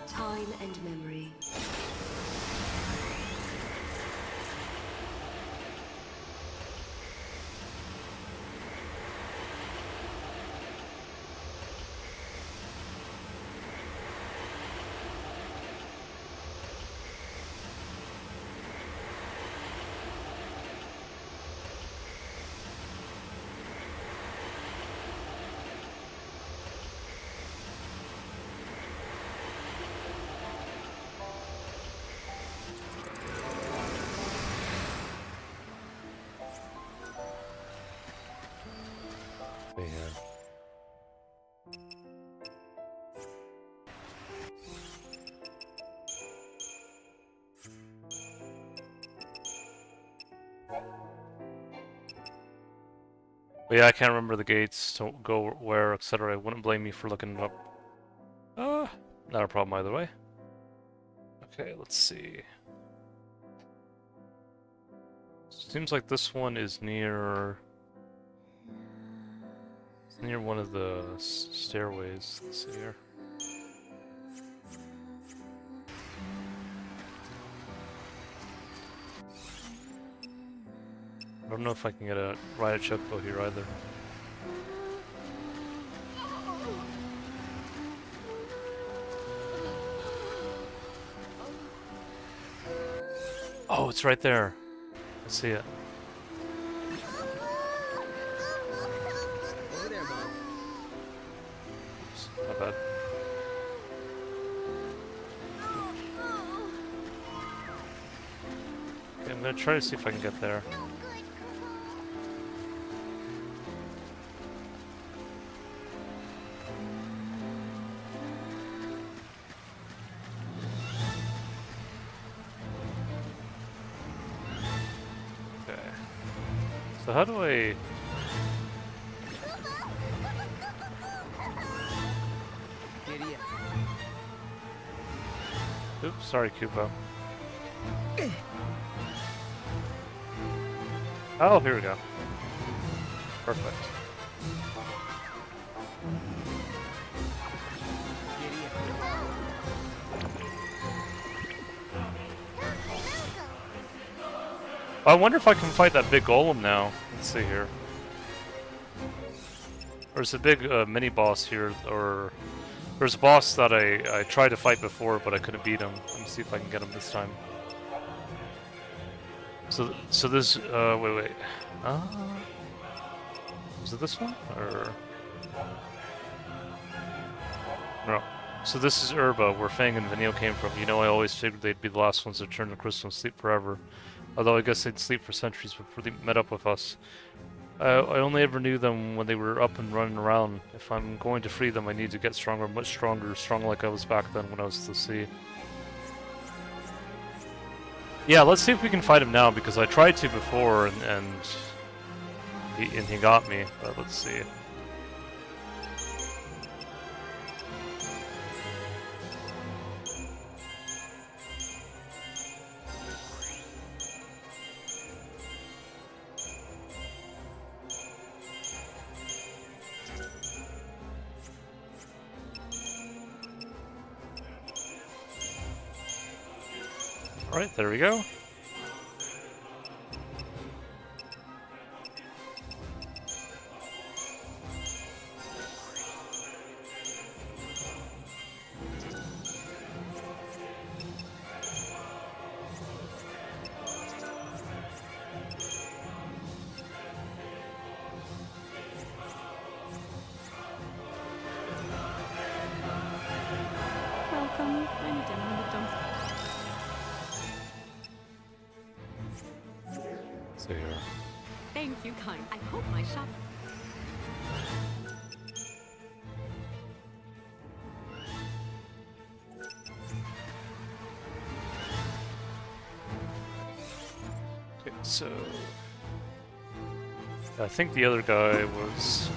[SPEAKER 8] Time and memory.
[SPEAKER 1] But yeah, I can't remember the gates, don't go where, etc. I wouldn't blame me for looking them up. Not a problem either way. Okay, let's see. Seems like this one is near... It's near one of the stairways. Let's see here. I don't know if I can get a ride a chocobo here either. Oh, it's right there. I see it.
[SPEAKER 4] Over there, Mom.
[SPEAKER 1] Oops, my bad. Okay, I'm gonna try to see if I can get there. So how do I...
[SPEAKER 4] Idiot.
[SPEAKER 1] Oops, sorry, Kupo. Oh, here we go. Perfect. I wonder if I can fight that big golem now. Let's see here. There's a big mini-boss here, or... There's a boss that I tried to fight before, but I couldn't beat him. Let me see if I can get him this time. So this... wait. Is it this one? Or... No. So this is Urba, where Fang and Vanille came from. You know, I always figured they'd be the last ones to turn to crystal and sleep forever. Although I guess they'd sleep for centuries before they met up with us. I only ever knew them when they were up and running around. If I'm going to free them, I need to get stronger, much stronger, strong like I was back then when I was at the sea. Yeah, let's see if we can fight him now, because I tried to before and he got me, but let's see. Alright, there we go.
[SPEAKER 5] Welcome. I'm done with the dump.
[SPEAKER 1] See here.
[SPEAKER 5] Thank you, kind. I hope my shop...
[SPEAKER 1] Okay, so I think the other guy was.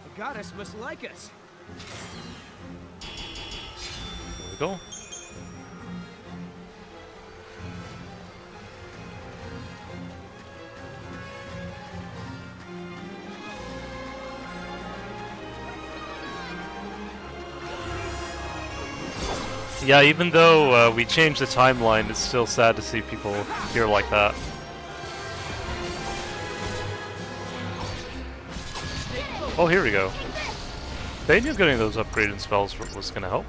[SPEAKER 13] The goddess must like us.
[SPEAKER 1] There we go. Yeah, even though we changed the timeline, it's still sad to see people here like that. Oh, here we go. They knew getting those upgraded spells was gonna help.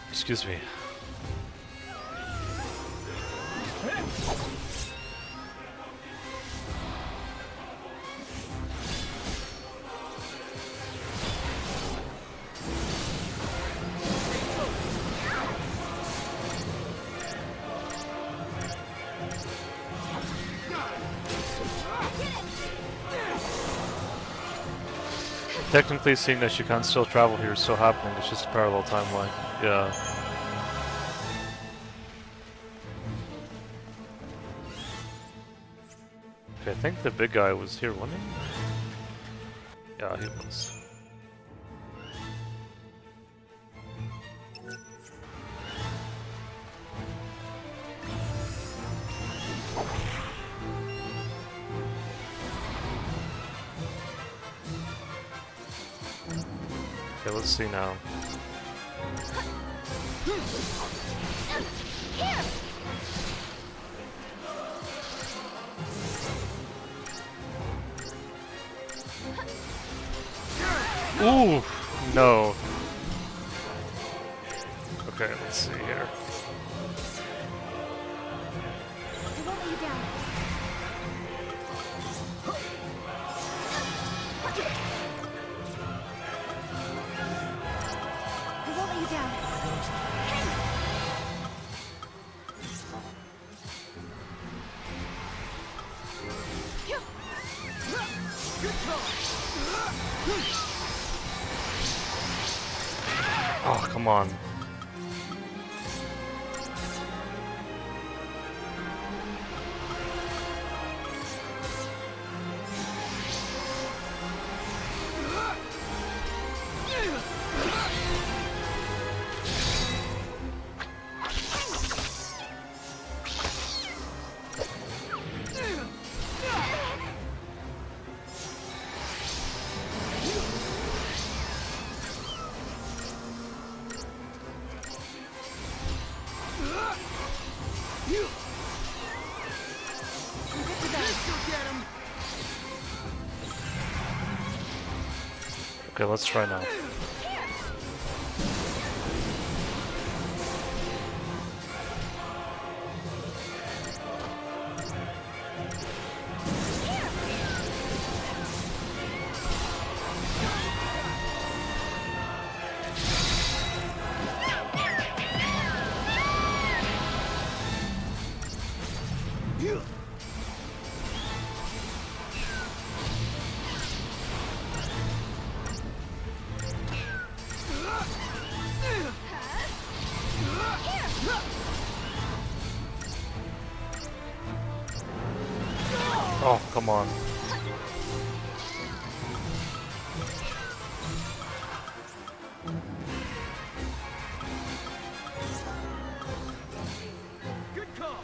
[SPEAKER 1] Excuse me. Technically, seeing that you can still travel here is still happening. It's just a parallel timeline. Yeah. Okay, I think the big guy was here, wasn't he? Yeah, he was. Okay, let's see now. Ooh, no. Okay, let's see here.
[SPEAKER 7] I won't let you down. I won't let you down.
[SPEAKER 1] Oh, come on. Okay, let's try now. Oh, come on.
[SPEAKER 13] Good call.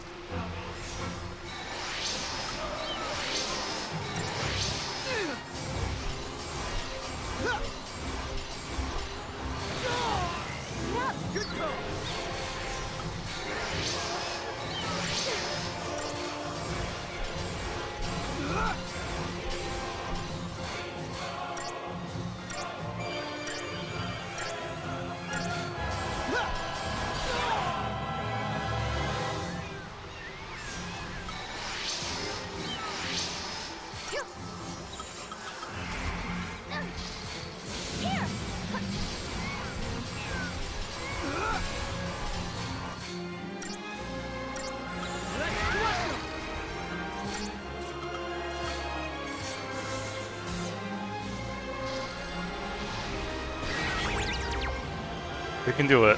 [SPEAKER 1] We can do it.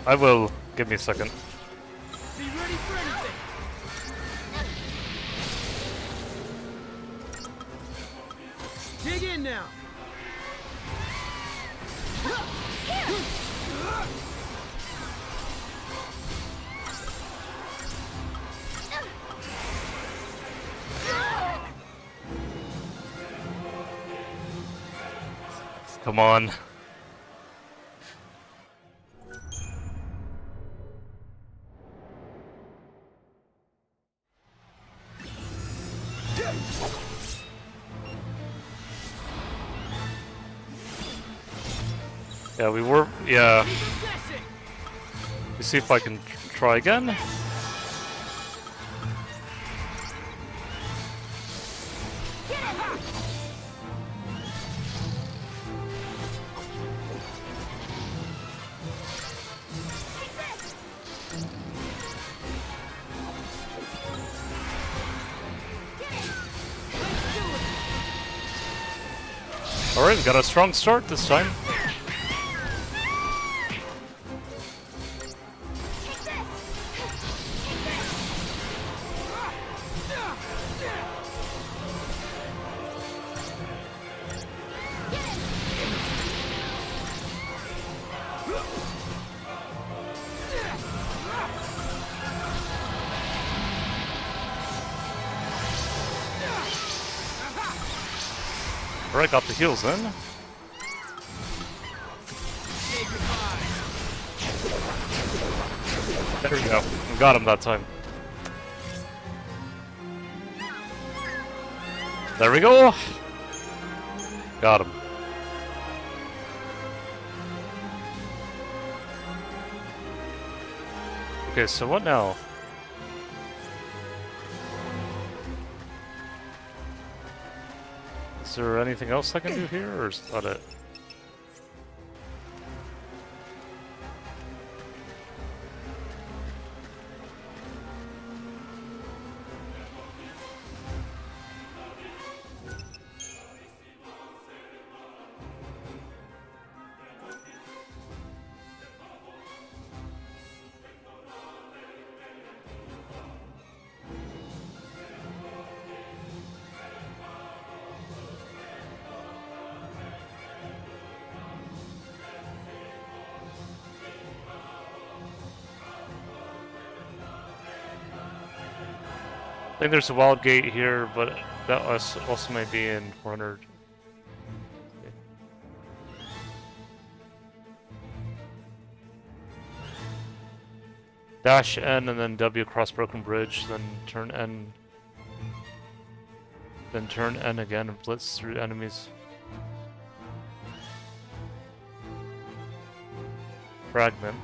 [SPEAKER 1] I will. Give me a second.
[SPEAKER 13] Be ready for anything. Dig in now.
[SPEAKER 1] Come on. Yeah, we were. Yeah. Let me see if I can try again. Alright, we got a strong start this time. Alright, got the heals in. There we go. We got him that time. There we go! Got him. Okay, so what now? Is there anything else I can do here, or is that it? I think there's a wild gate here, but that also might be in 400. Dash N and then W across Broken Bridge, then turn N. Then turn N again and blitz through enemies. Fragment.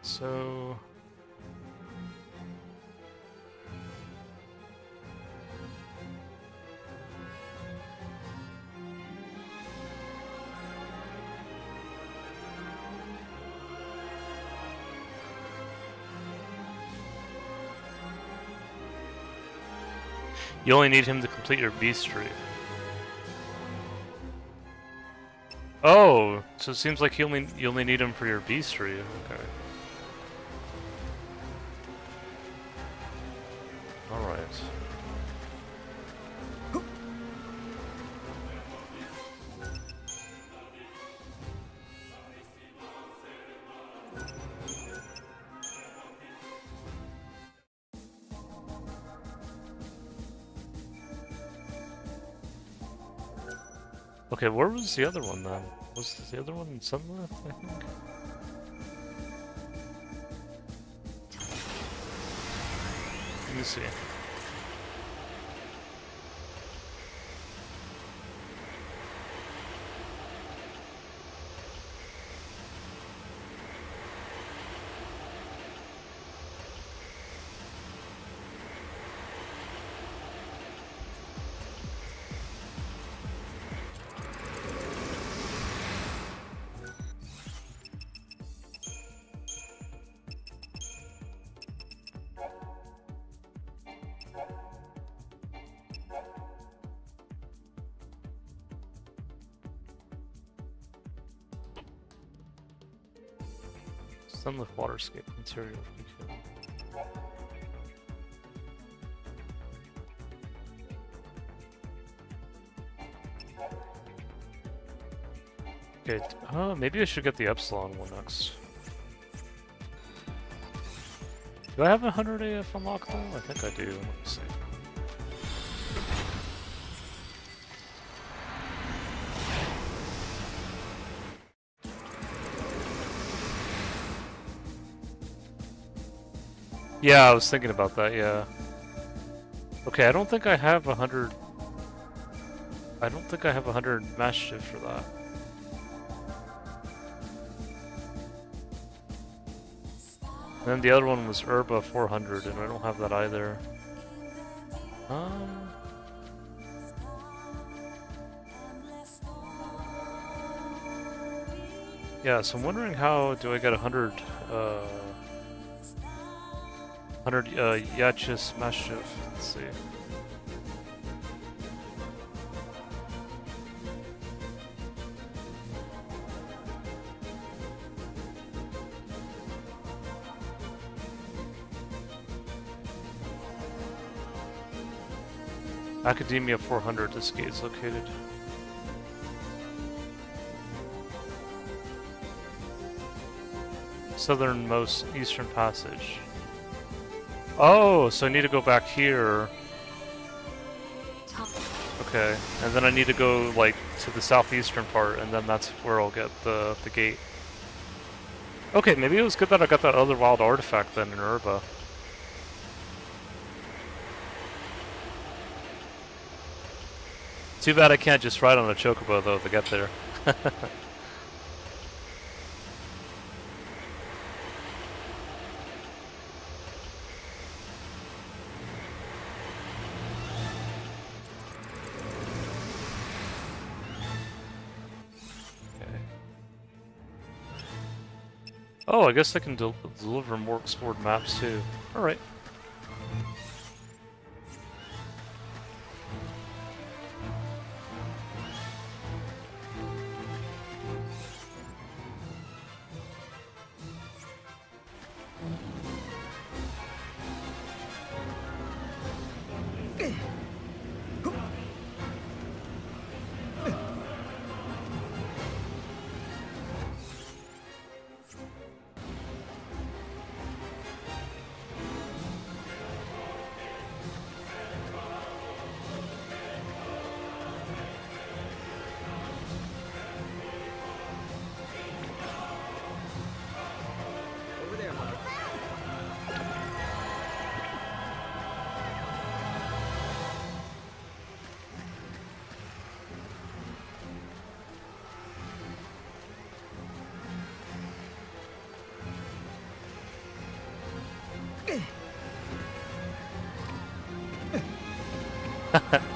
[SPEAKER 1] So you only need him to complete your beast tree. Oh, so it seems like you only need him for your beast tree. Okay. Alright. Okay, where was the other one then? Was the other one in Sunlight, I think? Let me see. Sunlit waterscape interior. Okay, maybe I should get the Epsilon one next. Do I have 100 AF unlocked though? I think I do. Let me see. Yeah, I was thinking about that, yeah. Okay, I don't think I have 100... I don't think I have 100 mass shift for that. And then the other one was Herba 400, and I don't have that either. Yeah, so I'm wondering how do I get 100 Yachis mass shift. Let's see. Academia 400, this gate is located. Southernmost eastern passage. Oh, so I need to go back here. Okay, and then I need to go like to the southeastern part, and then that's where I'll get the gate. Okay, maybe it was good that I got that other wild artifact then in Herba. Too bad I can't just ride on a chocobo though to get there. Oh, I guess I can deliver more explored maps too. Alright.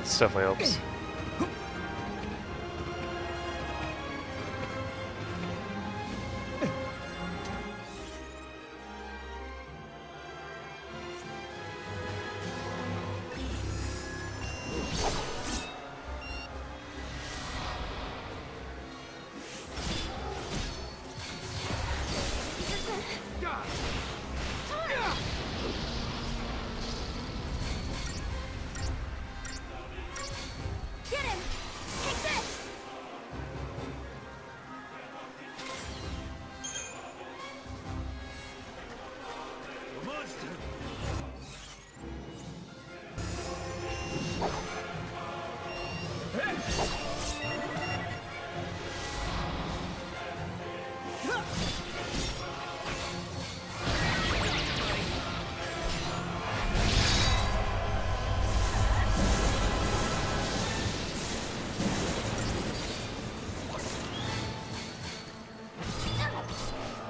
[SPEAKER 1] This definitely helps.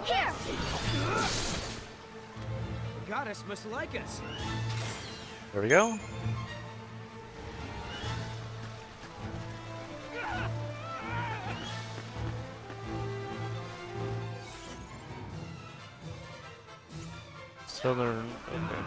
[SPEAKER 7] Here!
[SPEAKER 13] The goddess must like us.
[SPEAKER 1] There we go. Southern. Okay.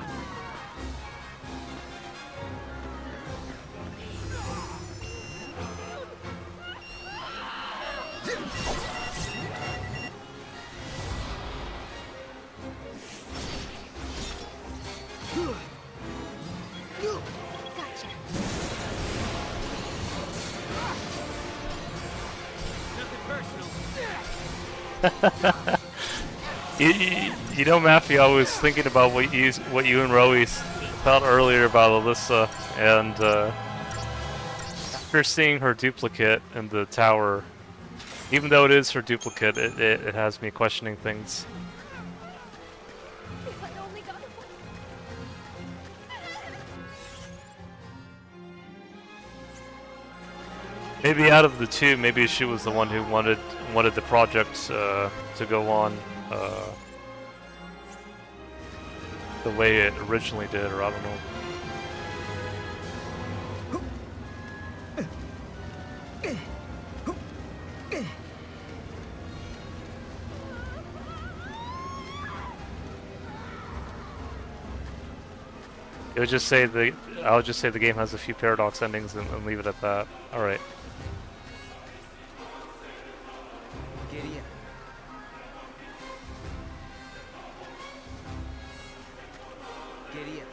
[SPEAKER 7] Gotcha.
[SPEAKER 13] Nothing personal.
[SPEAKER 1] You know, Matthew, I was thinking about what you and Rowie felt earlier about Alyssa, and after seeing her duplicate in the tower, even though it is her duplicate, it has me questioning things.
[SPEAKER 7] If I only got it.
[SPEAKER 1] Maybe out of the two, maybe she was the one who wanted the project to go on the way it originally did, or I don't know. It would just say I'll just say the game has a few paradox endings and leave it at that. All right.
[SPEAKER 11] Giddy up. Giddy up.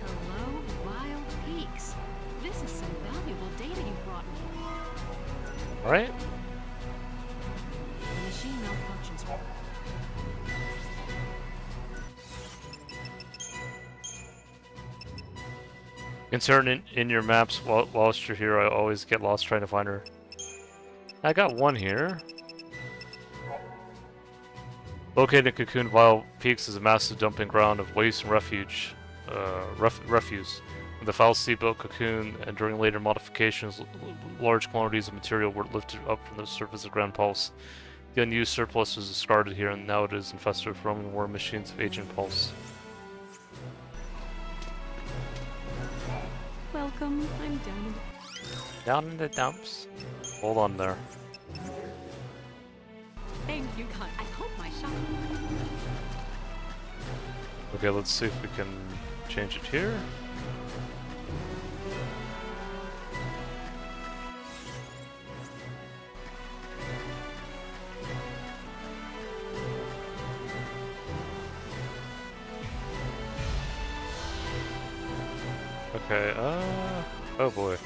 [SPEAKER 2] Hello, Wild Peaks. This is some valuable data you brought me.
[SPEAKER 1] All right.
[SPEAKER 2] The machine malfunctions.
[SPEAKER 1] Concern in your maps whilst you're here, I always get lost trying to find her. I got one here. Located in Cocoon, Vile Peaks is a massive dumping ground of waste and refuse. When the Foul Sea built Cocoon, and during later modifications, large quantities of material were lifted up from the surface of Grand Pulse. The unused surplus was discarded here, and now it is infested with roaming war machines of Agent Pulse.
[SPEAKER 2] Welcome, I'm down.
[SPEAKER 1] Down in the dumps. Hold on there.
[SPEAKER 5] Thank you, God. I hope my shot.
[SPEAKER 1] Okay, let's see if we can change it here. Okay, oh boy.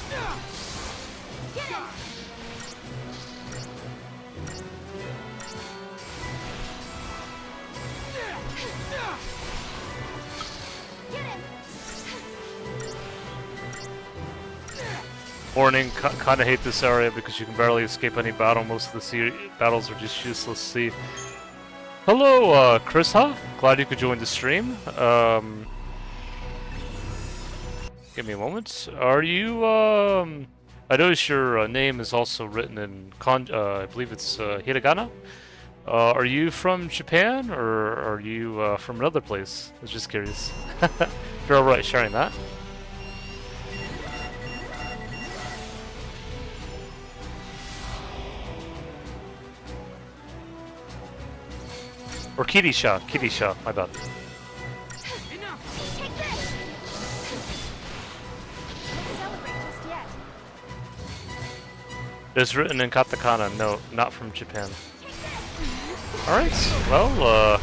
[SPEAKER 7] Get him! Get him!
[SPEAKER 1] Warning, kinda hate this area because you can barely escape any battle. Most of the sea battles are just useless. See. Hello, Chris, huh? Glad you could join the stream. Give me a moment. Are you, I noticed your name is also written in I believe it's hiragana. Are you from Japan, or are you from another place? I was just curious. If you're alright sharing that. Or Kirisha, my bad. It's written in katakana, no, not from Japan. Alright, well,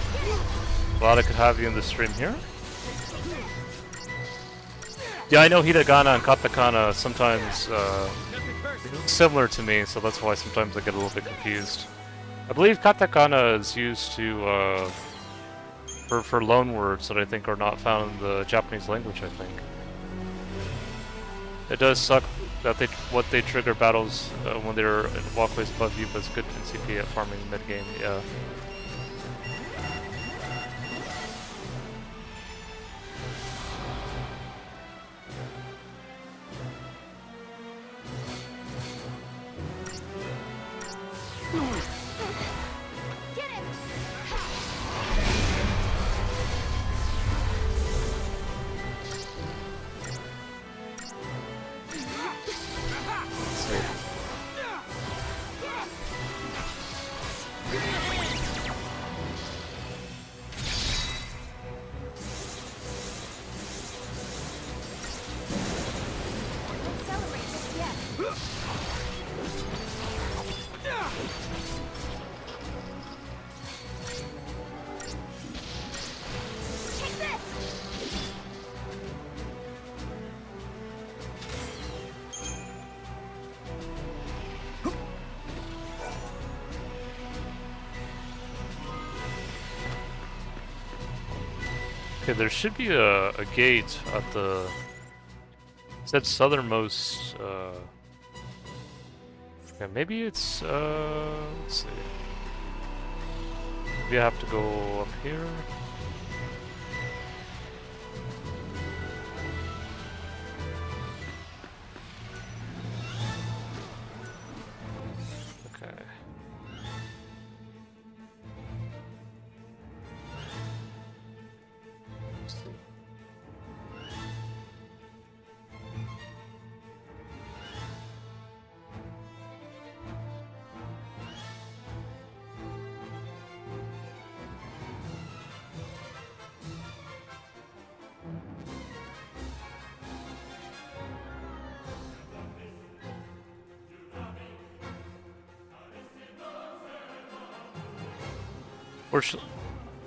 [SPEAKER 1] glad I could have you in the stream here. Yeah, I know hiragana and katakana sometimes similar to me, so that's why sometimes I get a little bit confused. I believe katakana is used to for loan words that I think are not found in the Japanese language, I think. It does suck that what they trigger battles when they're in walkways above you, but it's good in CP at farming mid-game, yeah.
[SPEAKER 7] Get him! Let's celebrate this yet. Take this!
[SPEAKER 1] Okay, there should be a gate at the... It said southernmost, okay, maybe it's, let's see. Maybe I have to go up here. Okay. Let's see.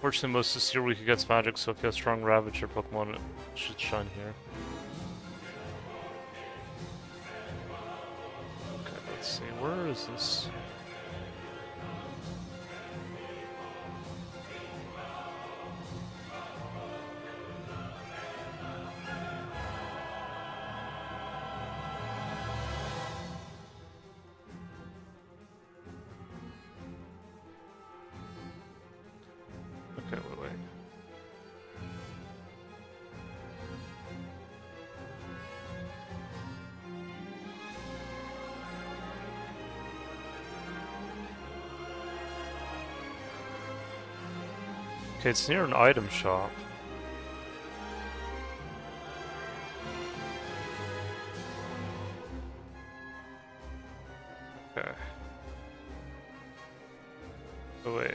[SPEAKER 1] Fortunately, most of this year week gets magic, so if you have strong Ravager Pokemon, it should shine here. Okay, let's see, where is this? Okay, wait. Okay, it's near an item shop. Okay. Oh, wait.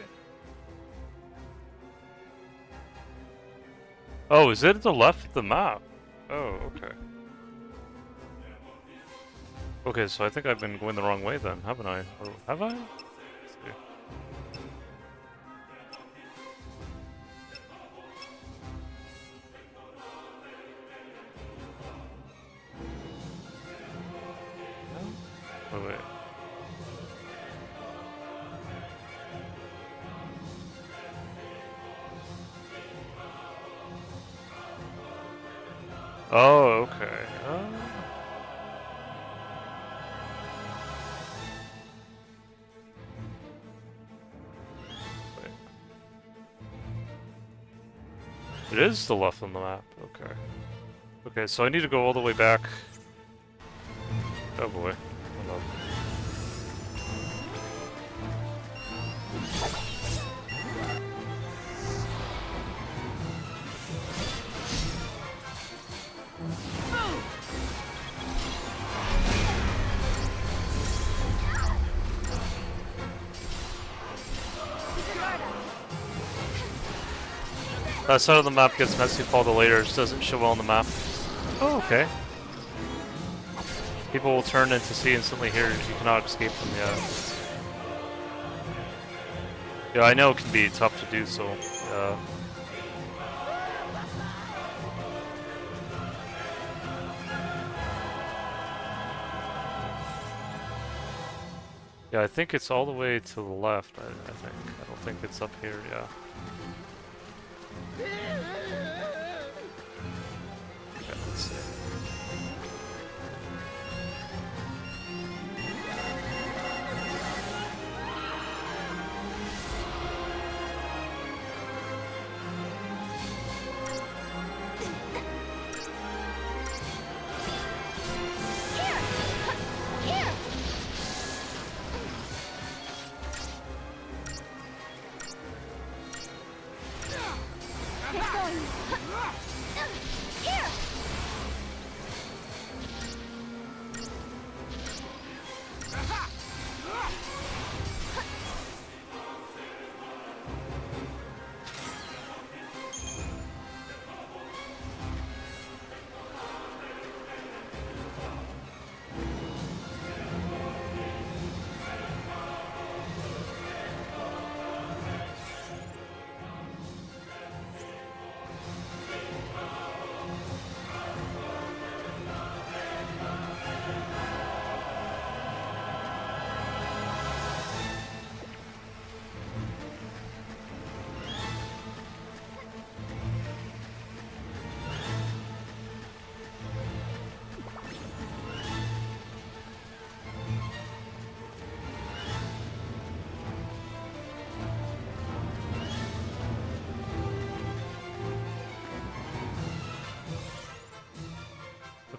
[SPEAKER 1] Oh, is it at the left of the map? Oh, okay. Okay, so I think I've been going the wrong way then, haven't I? Or have I? Let's see. Wait. Oh, okay. Wait. It is still left on the map. Okay. Okay, so I need to go all the way back. Oh boy. Hold on. That side of the map gets messy if all the layers doesn't show well on the map. Oh, okay. People will turn into sea instantly here if you cannot escape them, yeah. Yeah, I know it can be tough to do so. Yeah, I think it's all the way to the left, I think. I don't think it's up here, yeah. Okay, let's see.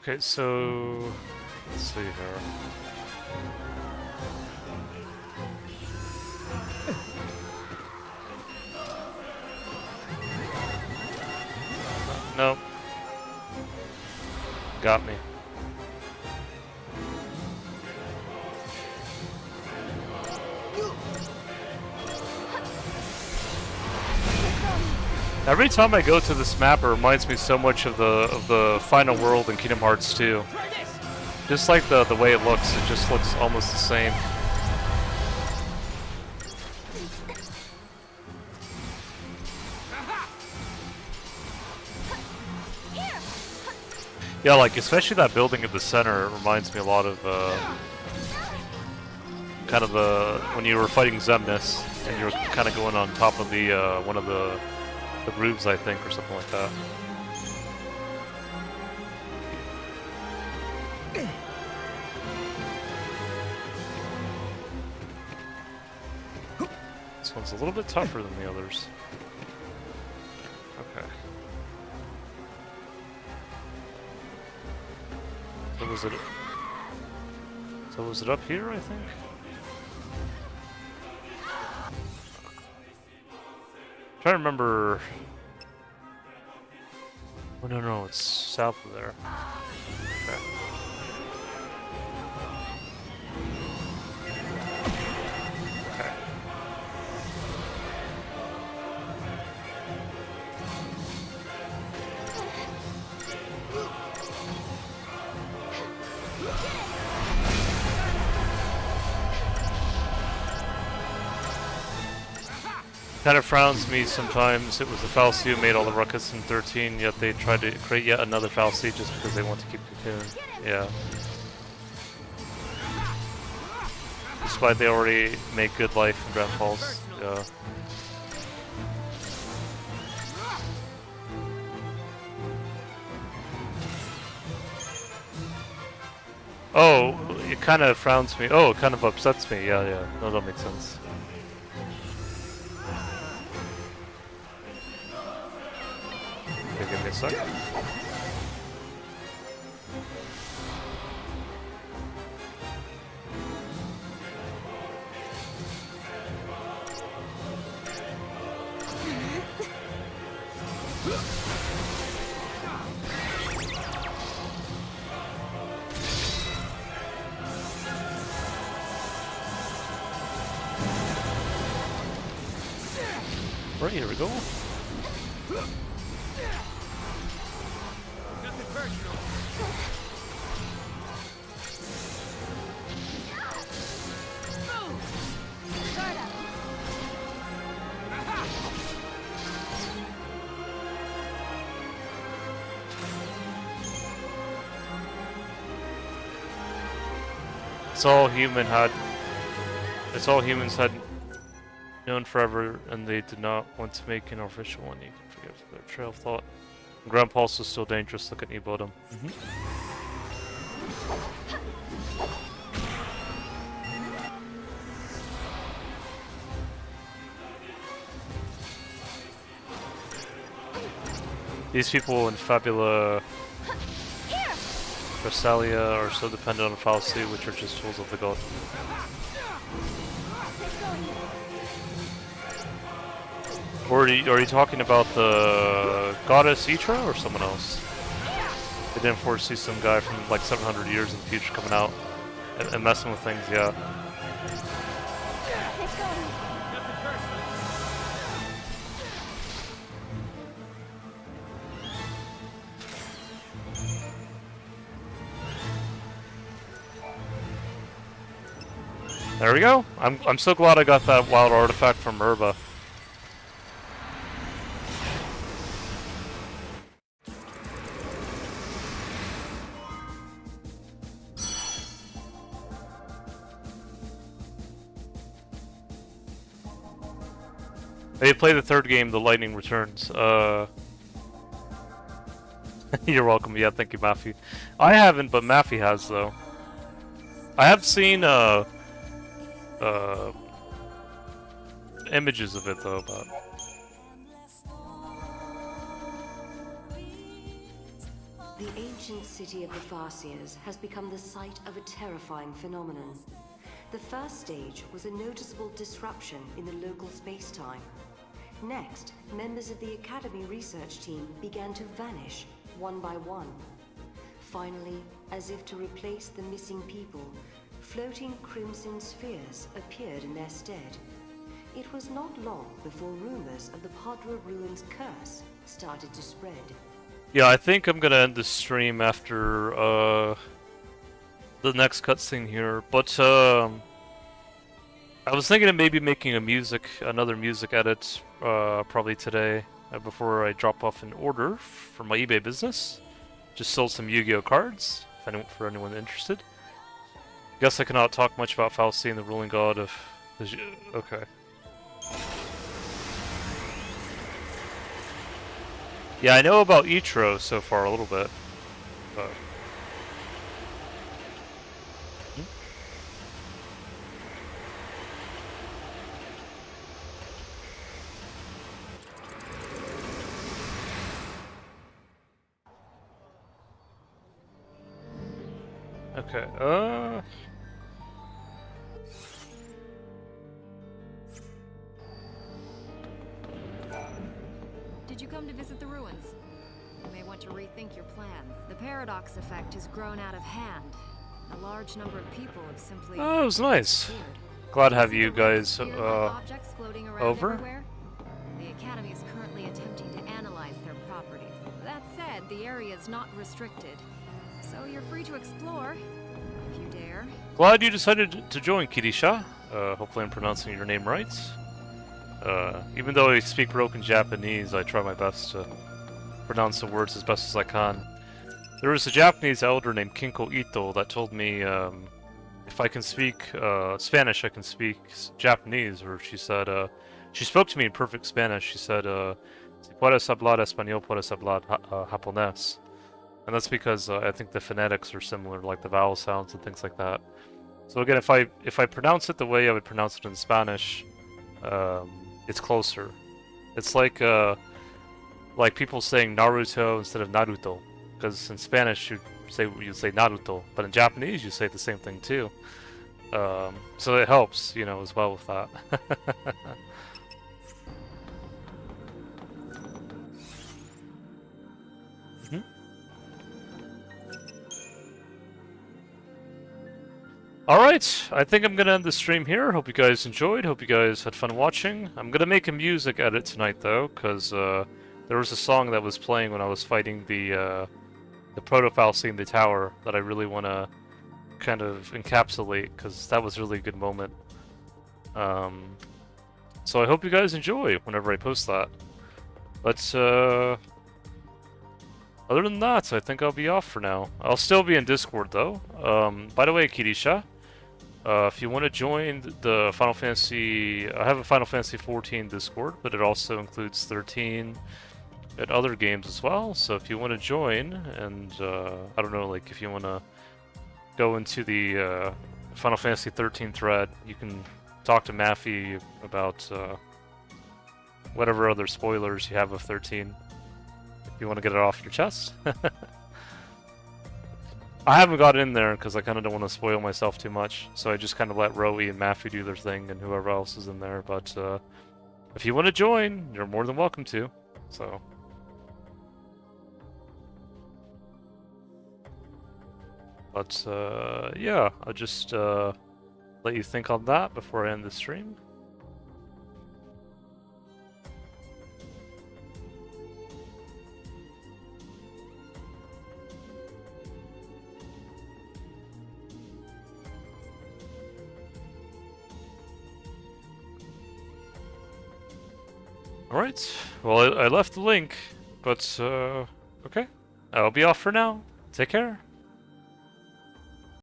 [SPEAKER 1] Okay, so let's see here. Nope. Got me. Every time I go to this map, it reminds me so much of the final world in Kingdom Hearts 2. Just like the way it looks almost the same. Yeah, like especially that building at the center reminds me a lot of kind of when you were fighting Xemnas and you were kind of going on top of the one of the roofs, I think, or something like that. This one's a little bit tougher than the others. Okay. So was it up here, I think? I'm trying to remember. Oh no, it's south of there. Okay. Okay. Kind of frowns me sometimes. It was the fal'Cie who made all the ruckus in 13, yet they tried to create yet another fal'Cie just because they want to keep Cocoon. Yeah. Despite they already make good life in Grand Falls. Yeah. Oh, it kind of frowns me. Oh, it kind of upsets me. Yeah, yeah. No, that makes sense. Okay, give me a sec. Right, here we go.
[SPEAKER 13] Nothing personal.
[SPEAKER 7] Sort of.
[SPEAKER 1] It's all humans had known forever, and they did not want to make an official one. You can forgive their trail of thought. Grand Pulse is still dangerous. Look at knee bottom. These people in Fabula Chrysalia are so dependent on fallacy, which are just tools of the god. Or are you talking about the goddess Itra or someone else? They didn't foresee some guy from like 700 years in the future coming out and messing with things, yeah. There we go. I'm so glad I got that wild artifact from Urba. They play the third game, The Lightning Returns. You're welcome. Yeah, thank you, Maffy. I haven't, but Maffy has, though. I have seen images of it, though, but...
[SPEAKER 8] The ancient city of the Farseers has become the site of a terrifying phenomenon. The first stage was a noticeable disruption in the local space-time. Next, members of the Academy research team began to vanish, one by one. Finally, as if to replace the missing people, floating crimson spheres appeared in their stead. It was not long before rumors of the Padra Ruins curse started to spread.
[SPEAKER 1] Yeah, I think I'm gonna end the stream after the next cutscene here, but I was thinking of maybe making another music edit, probably today, before I drop off an order for my eBay business. Just sold some Yu-Gi-Oh cards, for anyone interested. Guess I cannot talk much about Falstein, the ruling god of the... Okay. Yeah, I know about Itro so far a little bit, but... Okay,
[SPEAKER 3] Did you come to visit the ruins? You may want to rethink your plans. The paradox effect has grown out of hand. A large number of people have simply...
[SPEAKER 1] Oh, it was nice. Glad to have you guys,
[SPEAKER 3] objects floating around
[SPEAKER 1] over.
[SPEAKER 3] Everywhere? The Academy is currently attempting to analyze their properties. That said, the area is not restricted. So you're free to explore, if you dare.
[SPEAKER 1] Glad you decided to join, Kirisha. Hopefully I'm pronouncing your name right. Even though I speak broken Japanese, I try my best to pronounce the words as best as I can. There was a Japanese elder named Kinko Ito that told me if I can speak Spanish, I can speak Japanese. Or she said, she spoke to me in perfect Spanish. She said, si puedes hablar español, puedes hablar japonés. And that's because I think the phonetics are similar, like the vowel sounds and things like that. So again, if I pronounce it the way I would pronounce it in Spanish, it's closer. It's like people saying Naruto instead of Naruto, because in Spanish you say Naruto, but in Japanese you say the same thing too. So it helps, you know, as well with that. Alright, I think I'm gonna end the stream here. Hope you guys enjoyed, hope you guys had fun watching. I'm gonna make a music edit tonight though, because there was a song that was playing when I was fighting the proto-fal'Cie in the tower that I really want to kind of encapsulate, because that was really a good moment. So I hope you guys enjoy whenever I post that. But other than that, I think I'll be off for now. I'll still be in Discord though. By the way, Kirisha, if you want to join the Final Fantasy, I have a Final Fantasy XIV Discord, but it also includes 13 and other games as well. So if you want to join, and I don't know, like if you want to go into the Final Fantasy XIII thread, you can talk to Maffy about whatever other spoilers you have of 13. If you want to get it off your chest. I haven't got in there because I kind of don't want to spoil myself too much, so I just kind of let Rowie and Maffy do their thing and whoever else is in there. But if you want to join, you're more than welcome to. So. But yeah, I'll just let you think on that before I end the stream. Alright, well I left the link, but okay, I'll be off for now. Take care.